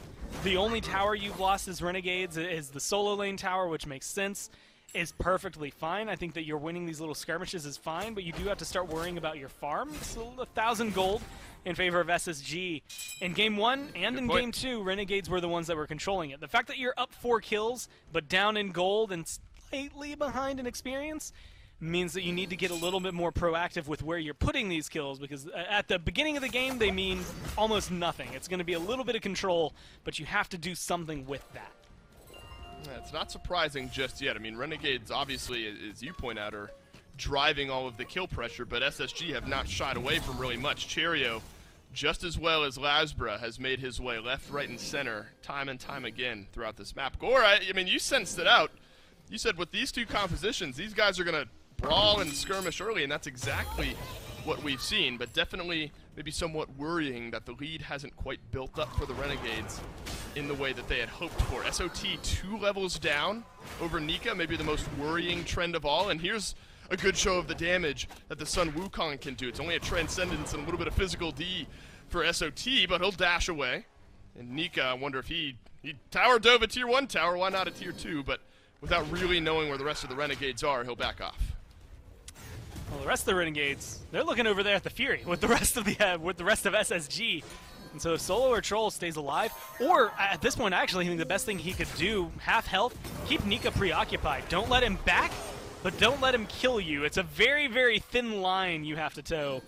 the only tower you've lost as Renegades is the solo lane tower, which makes sense, is perfectly fine. I think that you're winning these little skirmishes is fine, but you do have to start worrying about your farm. It's 1,000 gold in favor of SSG. In Game 1 and in Game 2, Renegades were the ones that were controlling it. The fact that you're up 4 kills, but down in gold and slightly behind in experience, means that you need to get a little bit more proactive with where you're putting these kills, because at the beginning of the game they mean almost nothing. It's going to be a little bit of control, but you have to do something with that. Yeah, it's not surprising just yet. I mean, Renegades obviously, as you point out, are driving all of the kill pressure, but SSG have not shied away from really much. Cherio, just as well as Lasbra, has made his way left, right, and center time and time again throughout this map. Gore, I mean, you sensed it out. You said with these two compositions, these guys are going to brawl and skirmish early, and that's exactly what we've seen, but definitely maybe somewhat worrying that the lead hasn't quite built up for the Renegades in the way that they had hoped for. SOT 2 levels down over Nika, maybe the most worrying trend of all, and here's a good show of the damage that the Sun Wukong can do. It's only a Transcendence and a little bit of physical D for SOT, but he'll dash away. And Nika, I wonder if he tower dove a tier 1 tower, why not a tier 2, but without really knowing where the rest of the Renegades are, he'll back off. Well, the rest of the Renegades, they're looking over there at the Fury with the rest of SSG. And so if Solo or Troll stays alive, or at this point, I actually think the best thing he could do, half health, keep Nika preoccupied. Don't let him back, but don't let him kill you. It's a very, very thin line you have to toe.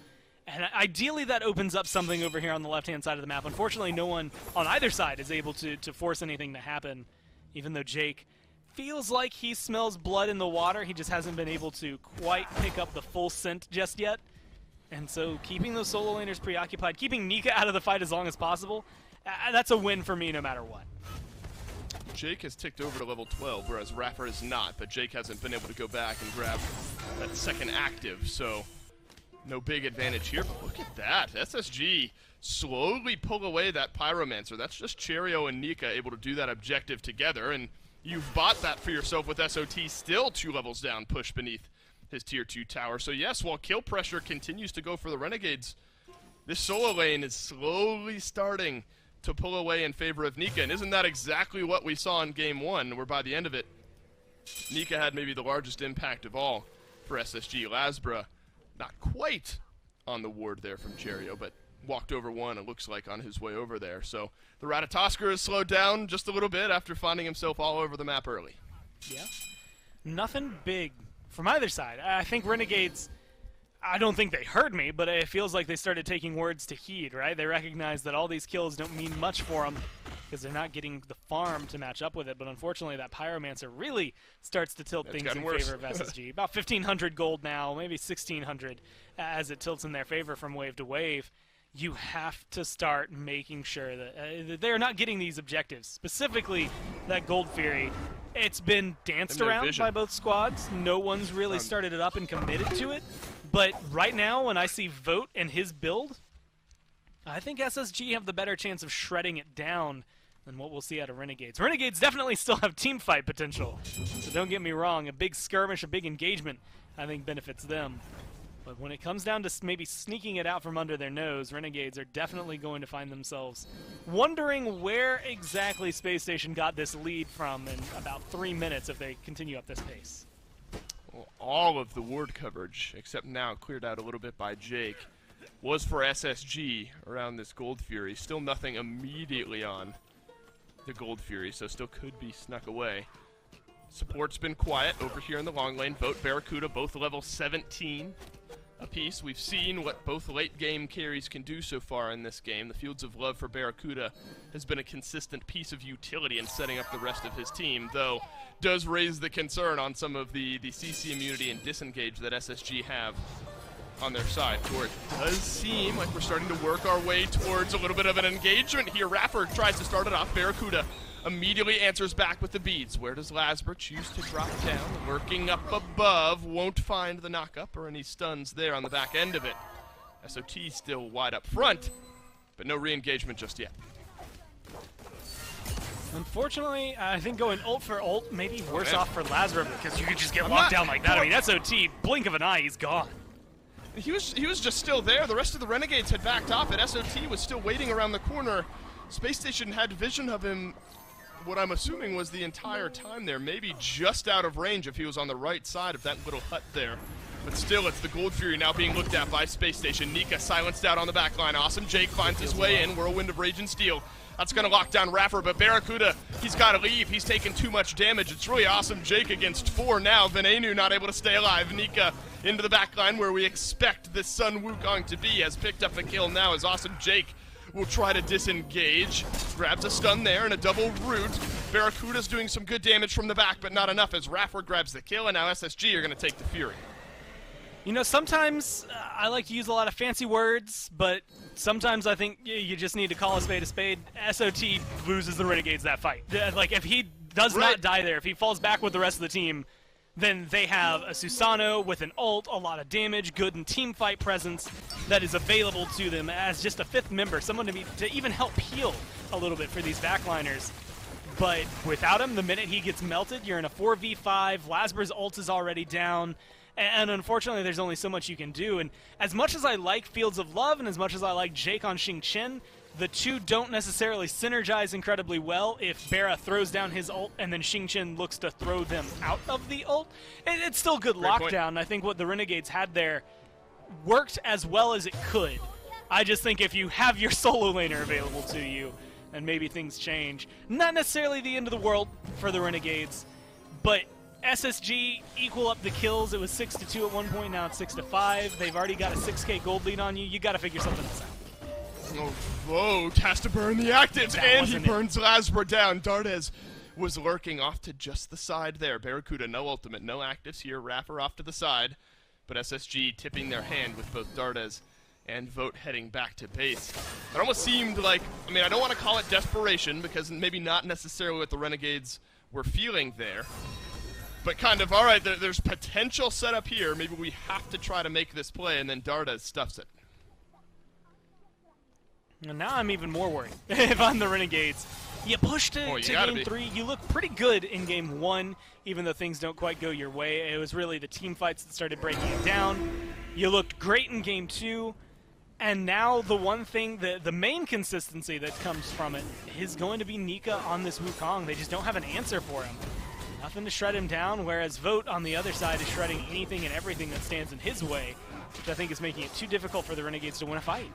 And ideally that opens up something over here on the left-hand side of the map. Unfortunately, no one on either side is able to force anything to happen, even though Jake feels like he smells blood in the water. He just hasn't been able to quite pick up the full scent just yet. And so keeping those solo laners preoccupied, keeping Nika out of the fight as long as possible, that's a win for me no matter what. Jake has ticked over to level 12, whereas Rapper is not, but Jake hasn't been able to go back and grab that second active, so no big advantage here. But look at that. SSG slowly pull away that Pyromancer. That's just Cherio and Nika able to do that objective together, and you've bought that for yourself with SOT still 2 levels down, pushed beneath his tier 2 tower. So yes, while kill pressure continues to go for the Renegades, this solo lane is slowly starting to pull away in favor of Nika. And isn't that exactly what we saw in Game 1, where by the end of it, Nika had maybe the largest impact of all for SSG. Lasbra, not quite on the ward there from Cherio, but walked over one, it looks like, on his way over there. So the Ratatosker has slowed down just a little bit after finding himself all over the map early. Yeah. Nothing big from either side. I think Renegades, I don't think they heard me, but it feels like they started taking words to heed, right? They recognize that all these kills don't mean much for them because they're not getting the farm to match up with it. But unfortunately, that Pyromancer really starts to tilt things in favor of SSG. About 1,500 gold now, maybe 1,600 as it tilts in their favor from wave to wave. You have to start making sure that they're not getting these objectives. Specifically, that Gold Fury. It's been danced around by both squads. No one's really started it up and committed to it. But right now, when I see Vote and his build, I think SSG have the better chance of shredding it down than what we'll see out of Renegades. Renegades definitely still have team fight potential, so don't get me wrong. A big skirmish, a big engagement, I think benefits them. But when it comes down to maybe sneaking it out from under their nose, Renegades are definitely going to find themselves wondering where exactly Space Station got this lead from in about 3 minutes if they continue up this pace. Well, all of the ward coverage, except now cleared out a little bit by Jake, was for SSG around this Gold Fury. Still nothing immediately on the Gold Fury, so still could be snuck away. Support's been quiet over here in the long lane. Vote, Barracuda, both level 17 apiece. We've seen what both late game carries can do so far in this game. The Fields of Love for Barracuda has been a consistent piece of utility in setting up the rest of his team, though does raise the concern on some of the CC immunity and disengage that SSG have on their side. Or it does seem like we're starting to work our way towards a little bit of an engagement here. Raffer tries to start it off. Barracuda immediately answers back with the beads. Where does Lasber choose to drop down? Lurking up above, won't find the knock-up or any stuns there on the back end of it. SOT still wide up front, but no re-engagement just yet. Unfortunately, I think going ult for ult may be worse off for Lasber because you could just get I'm locked not- down like that. I mean, SOT, blink of an eye, he's gone. He was just still there. The rest of the Renegades had backed off, and SOT was still waiting around the corner. Space Station had vision of him, what I'm assuming was the entire time there, maybe just out of range if he was on the right side of that little hut there. But still, it's the Gold Fury now being looked at by Space Station. Nika silenced out on the back line. Awesome Jake finds his way in. Whirlwind of Rage and Steel. That's going to lock down Raffer, but Barracuda, he's got to leave. He's taken too much damage. It's really Awesome Jake against 4 now. Venenu not able to stay alive. Nika into the back line where we expect this Sun Wukong to be, has picked up a kill now as Awesome Jake will try to disengage. Grabs a stun there and a double root. Barracuda's doing some good damage from the back, but not enough as Raffer grabs the kill, and now SSG are going to take the Fury. You know, sometimes I like to use a lot of fancy words, but sometimes I think you just need to call a spade a spade. SOT loses the Renegades that fight. Like, if he does not die there, if he falls back with the rest of the team, then they have a Susano with an ult, a lot of damage, good and team fight presence that is available to them as just a 5th member, someone to even help heal a little bit for these backliners. But without him, the minute he gets melted, you're in a 4v5, Lasber's ult is already down, and unfortunately there's only so much you can do. And as much as I like Fields of Love and as much as I like Jake on Xing Chen, the two don't necessarily synergize incredibly well if Barra throws down his ult and then Xing Chen looks to throw them out of the ult. It's still good lockdown. I think what the Renegades had there worked as well as it could. I just think if you have your solo laner available to you, and maybe things change. Not necessarily the end of the world for the Renegades, but SSG equal up the kills. It was 6-2 at one point, now it's 6-5. They've already got a 6K gold lead on you. You got to figure something else out. Oh, Vote has to burn the actives, and he burns Lasber down. Dardes was lurking off to just the side there. Barracuda, no ultimate, no actives here. Raffer off to the side, but SSG tipping their hand with both Dardes and Vote heading back to base. It almost seemed like, I mean, I don't want to call it desperation, because maybe not necessarily what the Renegades were feeling there, but kind of, all right, there's potential set up here. Maybe we have to try to make this play, and then Dardes stuffs it. And now I'm even more worried if I'm the Renegades. You push to game 3. You look pretty good in game 1, even though things don't quite go your way. It was really the team fights that started breaking it down. You looked great in game 2. And now the one thing, the main consistency that comes from it is going to be Nika on this Wukong. They just don't have an answer for him. Nothing to shred him down, whereas Vote on the other side is shredding anything and everything that stands in his way, which I think is making it too difficult for the Renegades to win a fight.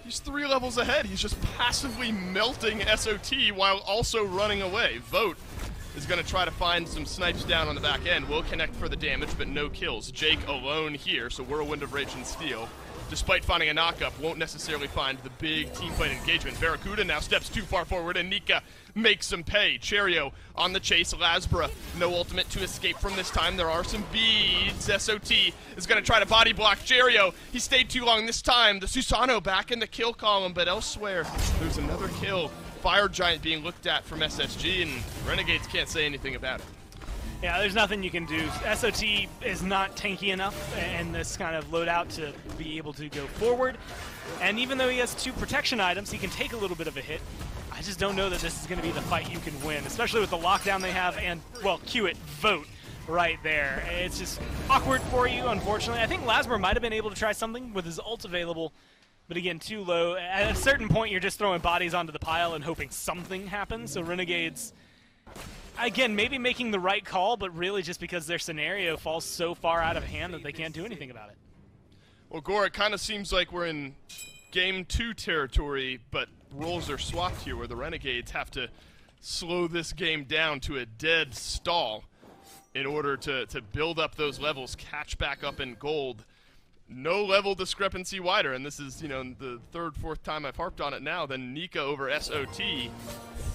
He's 3 levels ahead. He's just passively melting SOT while also running away. Vote is going to try to find some snipes down on the back end. Will connect for the damage, but no kills. Jake alone here, so Whirlwind of Rage and Steel, despite finding a knockup, won't necessarily find the big team fight engagement. Barracuda now steps too far forward, and Nika makes him pay. Cherio on the chase. Lasbra, no ultimate to escape from this time. There are some beads. SOT is going to try to body block Cherio. He stayed too long this time. The Susano back in the kill column, but elsewhere, there's another kill. Fire Giant being looked at from SSG, and Renegades can't say anything about it. Yeah, there's nothing you can do. SOT is not tanky enough in this kind of loadout to be able to go forward. And even though he has 2 protection items, he can take a little bit of a hit. I just don't know that this is going to be the fight you can win, especially with the lockdown they have and, well, cue it, vote right there. It's just awkward for you, unfortunately. I think Lasmer might have been able to try something with his ult available, but again, too low. At a certain point, you're just throwing bodies onto the pile and hoping something happens. So Renegades, again, maybe making the right call, but really just because their scenario falls so far out of hand that they can't do anything about it. Well, Gore, it kind of seems like we're in Game 2 territory, but roles are swapped here where the Renegades have to slow this game down to a dead stall in order to build up those levels, catch back up in gold. No level discrepancy wider, and this is, the 3rd, 4th time I've harped on it now, than Nika over SOT.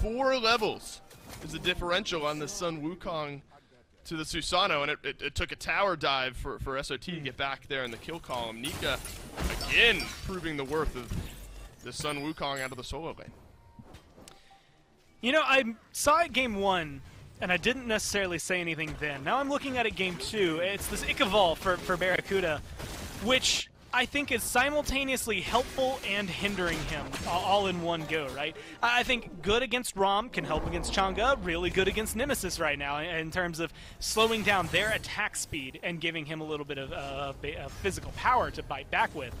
4 levels is the differential on the Sun Wukong to the Susanoo, and it took a tower dive for SOT to get back there in the kill column. Nika, again, proving the worth of the Sun Wukong out of the solo lane. I saw it Game 1, and I didn't necessarily say anything then. Now I'm looking at it Game 2. It's this Ichabal for Barracuda, which I think is simultaneously helpful and hindering him all in one go, right? I think good against Rom can help against Chang'e, really good against Nemesis right now in terms of slowing down their attack speed and giving him a little bit of physical power to bite back with.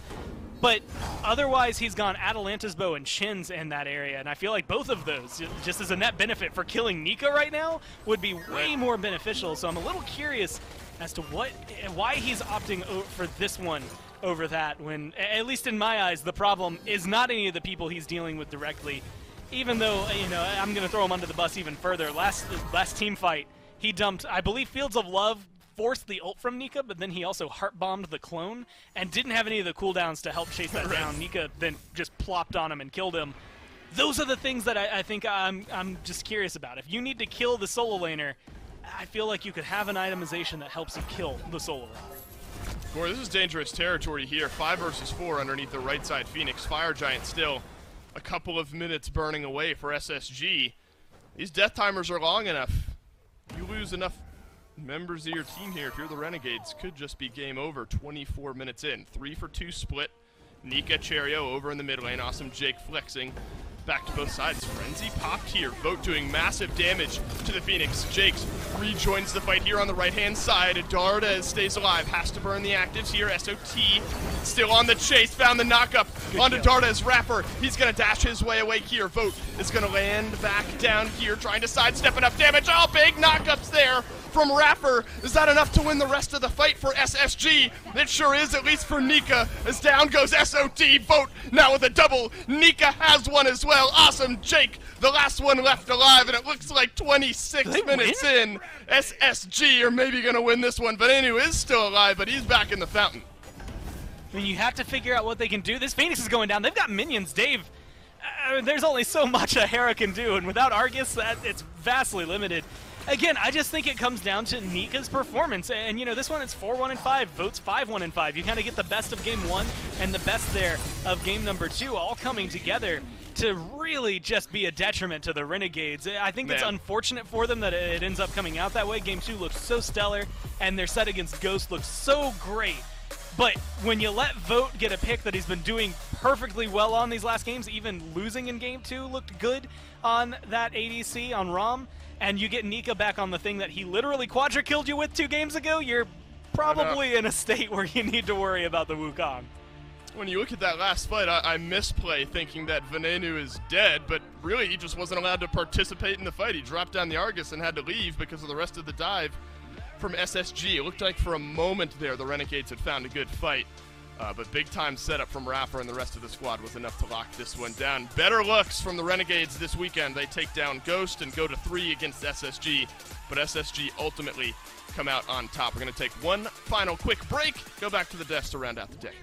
But otherwise, he's gone Atalanta's Bow and Chins in that area, and I feel like both of those, just as a net benefit for killing Nika right now, would be way more beneficial. So I'm a little curious as to why he's opting for this one over that, when, at least in my eyes, the problem is not any of the people he's dealing with directly. Even though, I'm going to throw him under the bus even further. Last team fight, he dumped, I believe, Fields of Love, forced the ult from Nika, but then he also heart-bombed the clone and didn't have any of the cooldowns to help chase that down. Nika then just plopped on him and killed him. Those are the things that I think I'm just curious about. If you need to kill the solo laner, I feel like you could have an itemization that helps you kill the solo laner. Boy, this is dangerous territory here. 5 versus 4 underneath the right side Phoenix. Fire Giant still a couple of minutes burning away for SSG. These death timers are long enough. You lose enough members of your team here, if you're the Renegades, could just be game over 24 minutes in. 3 for 2 split. Nika Cherio over in the mid lane. Awesome Jake flexing. Back to both sides. Frenzy popped here. Vote doing massive damage to the Phoenix. Jakes rejoins the fight here on the right-hand side. Darda stays alive. Has to burn the actives here. SOT still on the chase. Found the knockup onto Darda's Rapper. He's going to dash his way away here. Vote is going to land back down here, trying to sidestep enough damage. Oh, big knockups there from Rapper. Is that enough to win the rest of the fight for SSG? It sure is, at least for Nika, as down goes SOT. Vote now with a double. Nika has one as well. Awesome Jake, the last one left alive, and it looks like 26 minutes in. SSG are maybe going to win this one. Venenu is still alive, but he's back in the fountain. I mean, you have to figure out what they can do. This Phoenix is going down. They've got minions, Dave. There's only so much a Hera can do, and without Argus, it's vastly limited. Again, I just think it comes down to Nika's performance, and this one it's 4-1-5, Votes 5-1-5. You kind of get the best of game 1 and the best there of game number 2 all coming together to really just be a detriment to the Renegades. I think it's unfortunate for them that it ends up coming out that way. Game 2 looks so stellar, and their set against Ghost looks so great. But when you let Vote get a pick that he's been doing perfectly well on these last games, even losing in game 2 looked good on that ADC on Rom, and you get Nika back on the thing that he literally quadra-killed you with 2 games ago, you're probably in a state where you need to worry about the Wukong. When you look at that last fight, I misplay thinking that Venenu is dead, but really he just wasn't allowed to participate in the fight. He dropped down the Argus and had to leave because of the rest of the dive from SSG. It looked like for a moment there the Renegades had found a good fight, but big-time setup from Rapper and the rest of the squad was enough to lock this one down. Better looks from the Renegades this weekend. They take down Ghost and go to 3 against SSG, but SSG ultimately come out on top. We're going to take one final quick break, go back to the desk to round out the day.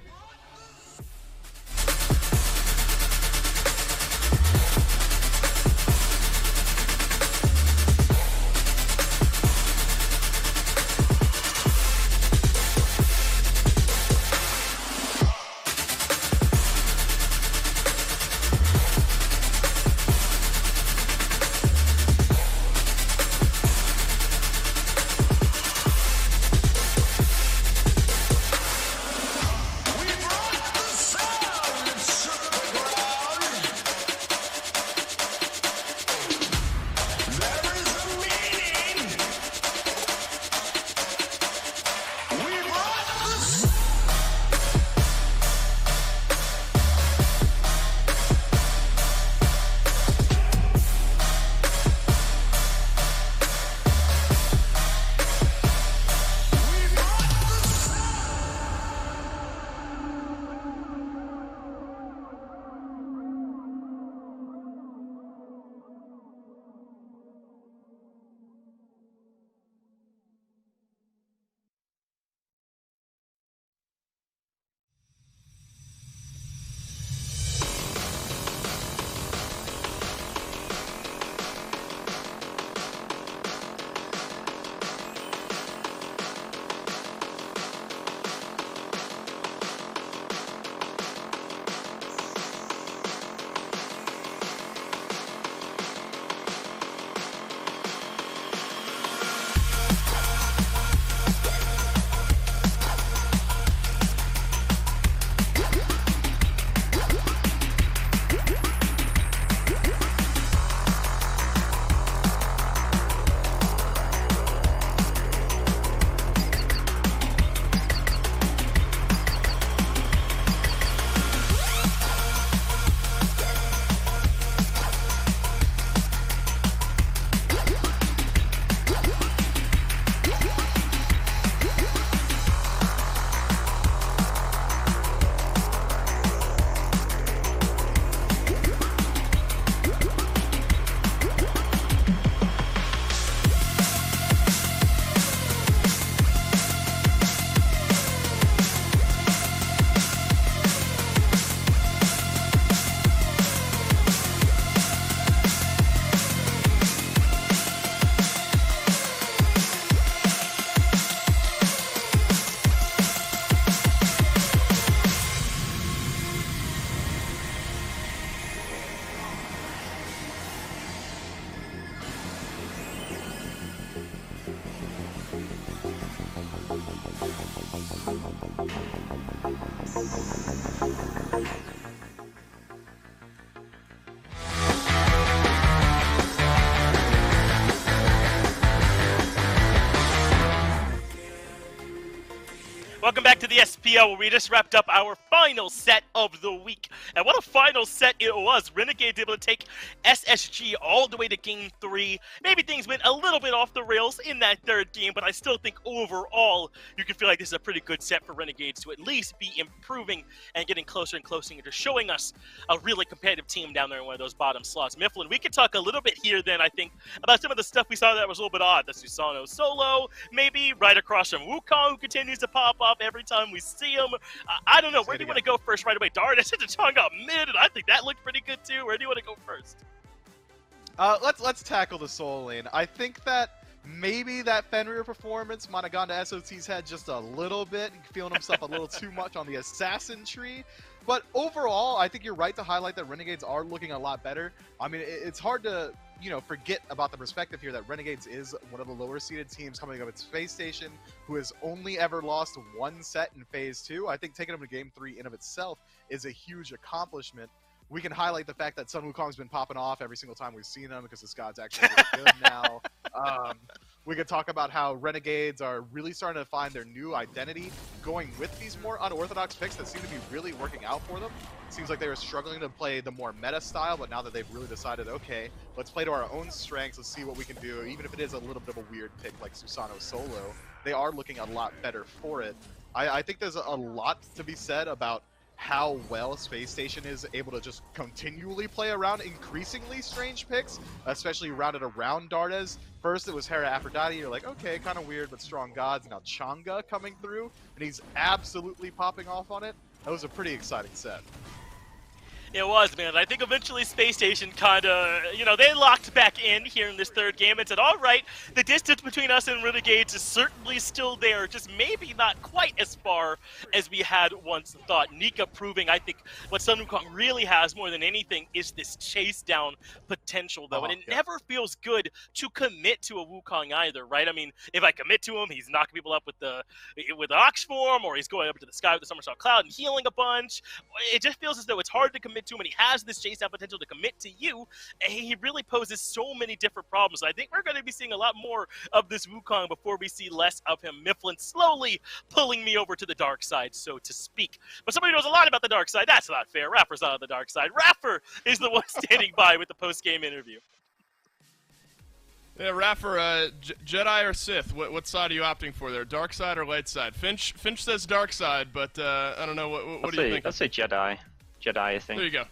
Welcome back to the SPL, where we just wrapped up our final set of the week. And what a final set it was. Renegades able to take SSG all the way to Game 3. Maybe things went a little bit off the rails in that third game, but I still think overall you can feel like this is a pretty good set for Renegades to at least be improving and getting closer and closer into showing us a really competitive team down there in one of those bottom slots. Mifflin, we could talk a little bit here then, I think, about some of the stuff we saw that was a little bit odd. The Susano solo, maybe right across from Wukong, who continues to pop up every time we see him. I don't know. Where do you want to go first right away? Dardus hit the Chonga mid, and I think that looked pretty good too. Where do you want to go first? Let's tackle the solo lane. I think that maybe that Fenrir performance might have gone to SOT's head just a little bit, feeling himself a little too much on the assassin tree. But overall, I think you're right to highlight that Renegades are looking a lot better. I mean, it's hard to, forget about the perspective here that Renegades is one of the lower seeded teams coming up at Spacestation, who has only ever lost one set in Phase 2. I think taking them to Game 3 in of itself is a huge accomplishment. We can highlight the fact that Sun Wukong's been popping off every single time we've seen him because this god's actually really good now. We could talk about how Renegades are really starting to find their new identity, going with these more unorthodox picks that seem to be really working out for them. It seems like they were struggling to play the more meta style, but now that they've really decided, okay, let's play to our own strengths, let's see what we can do, even if it is a little bit of a weird pick like Susano solo, they are looking a lot better for it. I think there's a lot to be said about how well Spacestation is able to just continually play around increasingly strange picks, especially rounded around Dardus. First it was Hera Aphrodite, you're like, okay, kind of weird, but strong gods. Now Chonga coming through, and he's absolutely popping off on it. That was a pretty exciting set. It was, man. I think eventually Spacestation kind of, they locked back in here in this third game and said, all right, the distance between us and Renegades is certainly still there, just maybe not quite as far as we had once thought. Nika proving, I think, what Sun Wukong really has more than anything is this chase down potential, though. And it never feels good to commit to a Wukong either, right? I mean, if I commit to him, he's knocking people up with the Ox form, or he's going up into the sky with the Somersault Cloud and healing a bunch. It just feels as though it's hard to commit to him, and he has this chase down potential to commit to you, and he really poses so many different problems. I think we're going to be seeing a lot more of this Wukong before we see less of him. Mifflin slowly pulling me over to the dark side, so to speak. But somebody knows a lot about the dark side. That's not fair. Raffer's not on the dark side. Raffer is the one standing by with the post-game interview. Yeah, Raffer, Jedi or Sith? What side are you opting for there? Dark side or light side? Finch says dark side, but I don't know. What do you think? I'll say Jedi. Jedi, I think. There you go.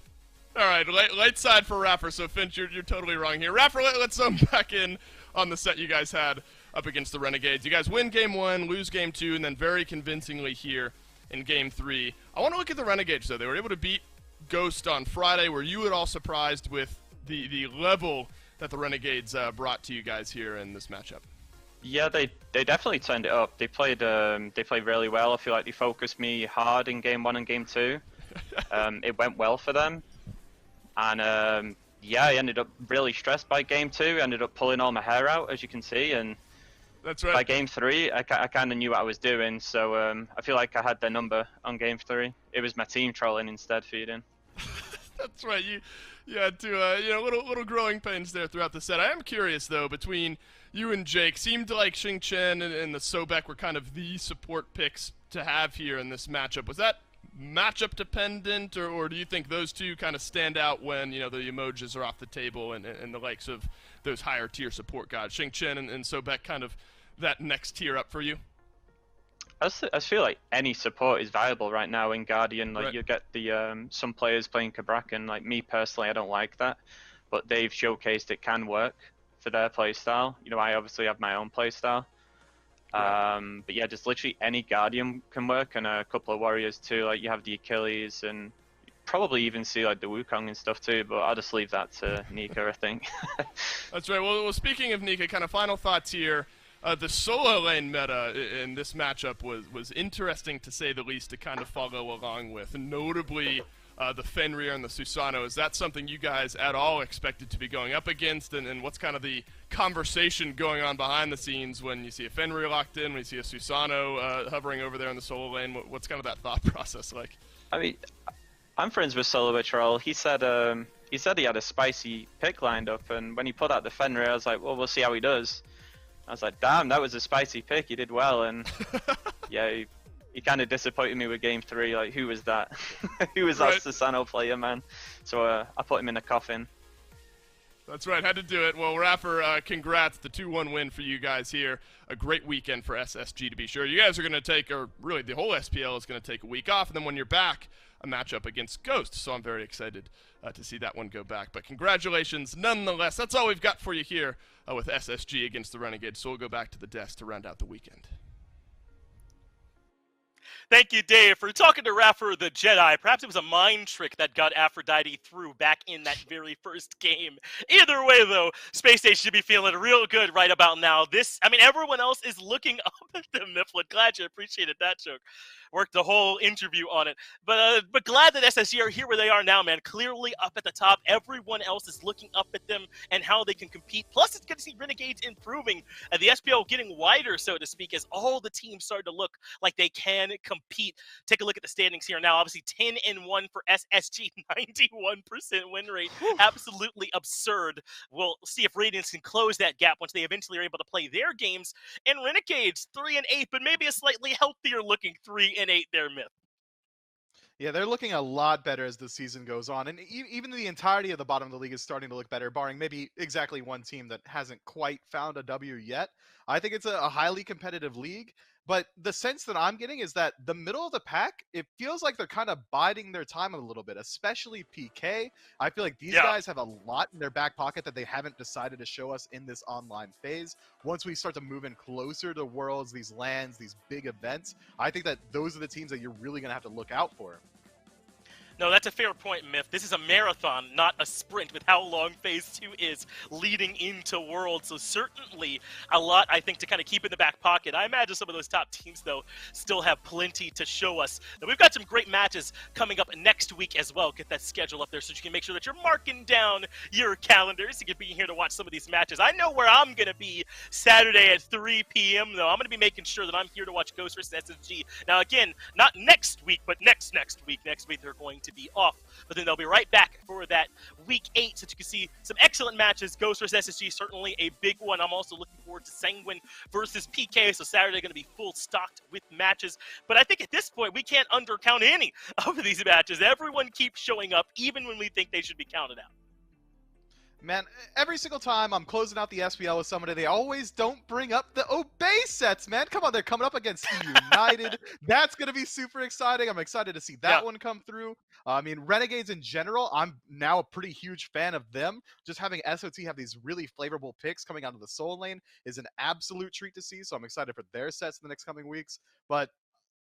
All right, light side for Raffer. So Finch, you're totally wrong here. Raffer, let's zoom back in on the set you guys had up against the Renegades. You guys win Game 1, lose Game 2, and then very convincingly here in Game 3. I want to look at the Renegades, though. They were able to beat Ghost on Friday. Were you at all surprised with the level that the Renegades brought to you guys here in this matchup? Yeah, they definitely turned it up. They played really well. I feel like they focused me hard in Game 1 and Game 2. It went well for them, and yeah, I ended up really stressed by Game 2. Ended up pulling all my hair out, as you can see, and that's right. By Game 3, I kind of knew what I was doing, so I feel like I had their number on Game 3. It was my team trolling instead, feeding. That's right. You had to little growing pains there throughout the set. I am curious though, between you and Jake, seemed like Xing Chen and the Sobek were kind of the support picks to have here in this matchup. Was that matchup dependent, or do you think those two kind of stand out when the emojis are off the table and the likes of those higher tier support guys, Xing Chen and Sobek, kind of that next tier up for you? I feel like any support is viable right now in Guardian. Like, right. You get the some players playing Kabrakan. Like me personally, I don't like that, but they've showcased it can work for their playstyle. I obviously have my own playstyle. But yeah, just literally any Guardian can work, and a couple of warriors too. Like, you have the Achilles, and probably even see like the Wukong and stuff too. But I'll just leave that to Nika, I think. That's right. Well, speaking of Nika, kind of final thoughts here. The solo lane meta in this matchup was interesting, to say the least, to kind of follow along with. Notably, the Fenrir and the Susano. Is that something you guys at all expected to be going up against? And what's kind of the conversation going on behind the scenes when you see a Fenrir locked in, when you see a Susano hovering over there in the solo lane? What's kind of that thought process like? I mean, I'm friends with Solo Patrol. He said he had a spicy pick lined up, and when he put out the Fenrir, I was like, well, we'll see how he does. I was like, damn, that was a spicy pick. He did well, and yeah, he kind of disappointed me with Game 3. Like, who was that? Who was that Susano player, man? So I put him in the coffin. That's right, had to do it. Well, Raffer, congrats, the 2-1 win for you guys here. A great weekend for SSG, to be sure. You guys are going to take, or really the whole SPL is going to take a week off, and then when you're back, a matchup against Ghost. So I'm very excited to see that one go back. But congratulations nonetheless. That's all we've got for you here with SSG against the Renegades. So we'll go back to the desk to round out the weekend. Thank you, Dave, for talking to Raffer the Jedi. Perhaps it was a mind trick that got Aphrodite through back in that very first game. Either way, though, Space Station should be feeling real good right about now. Everyone else is looking up at the Mifflin. Glad you appreciated that joke. Worked the whole interview on it. But glad that SSG are here where they are now, man. Clearly up at the top. Everyone else is looking up at them and how they can compete. Plus, it's good to see Renegades improving. The SPL getting wider, so to speak, as all the teams start to look like they can compete. Take a look at the standings here now. Obviously, 10-1 for SSG, 91% win rate. Absolutely absurd. We'll see if Radiance can close that gap once they eventually are able to play their games. And Renegades, 3-8, but maybe a slightly healthier looking 3-8 there, Myth. Yeah, they're looking a lot better as the season goes on. And even the entirety of the bottom of the league is starting to look better, barring maybe exactly one team that hasn't quite found a W yet. I think it's a highly competitive league. But the sense that I'm getting is that the middle of the pack, it feels like they're kind of biding their time a little bit, especially PK. I feel like these guys have a lot in their back pocket that they haven't decided to show us in this online phase. Once we start to move in closer to Worlds, these LANs, these big events, I think that those are the teams that you're really going to have to look out for. No, that's a fair point, Myth. This is a marathon, not a sprint, with how long Phase 2 is leading into Worlds. So certainly a lot, I think, to kind of keep in the back pocket. I imagine some of those top teams, though, still have plenty to show us. Now, we've got some great matches coming up next week as well. Get that schedule up there so you can make sure that you're marking down your calendars. You can be here to watch some of these matches. I know where I'm going to be Saturday at 3 p.m., though. I'm going to be making sure that I'm here to watch Ghost vs. SSG. Now, again, not next week, but next week. Next week, they're going to be off, but then they'll be right back for that week 8, so you can see some excellent matches. Ghost vs. SSG, certainly a big one. I'm also looking forward to Sanguine versus PK, so Saturday going to be full stocked with matches. But I think at this point, we can't undercount any of these matches. Everyone keeps showing up, even when we think they should be counted out. Man, every single time I'm closing out the SPL with somebody, they always don't bring up the Obey sets, man. Come on, they're coming up against United. That's going to be super exciting. I'm excited to see that one come through. I mean, Renegades in general, I'm now a pretty huge fan of them. Just having SOT have these really flavorful picks coming out of the Soul Lane is an absolute treat to see, so I'm excited for their sets in the next coming weeks. But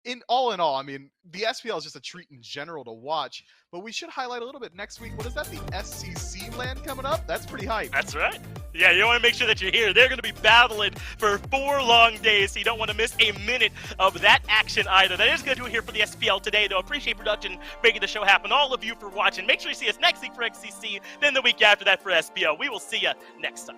in all, I mean, the SPL is just a treat in general to watch, but we should highlight a little bit next week. What is that, the SCC land coming up? That's pretty hype. That's right. Yeah, you want to make sure that you're here. They're going to be battling for 4 long days, so you don't want to miss a minute of that action either. That is going to do it here for the SPL today, though. Appreciate production making the show happen. All of you for watching. Make sure you see us next week for XCC, then the week after that for SPL. We will see you next time.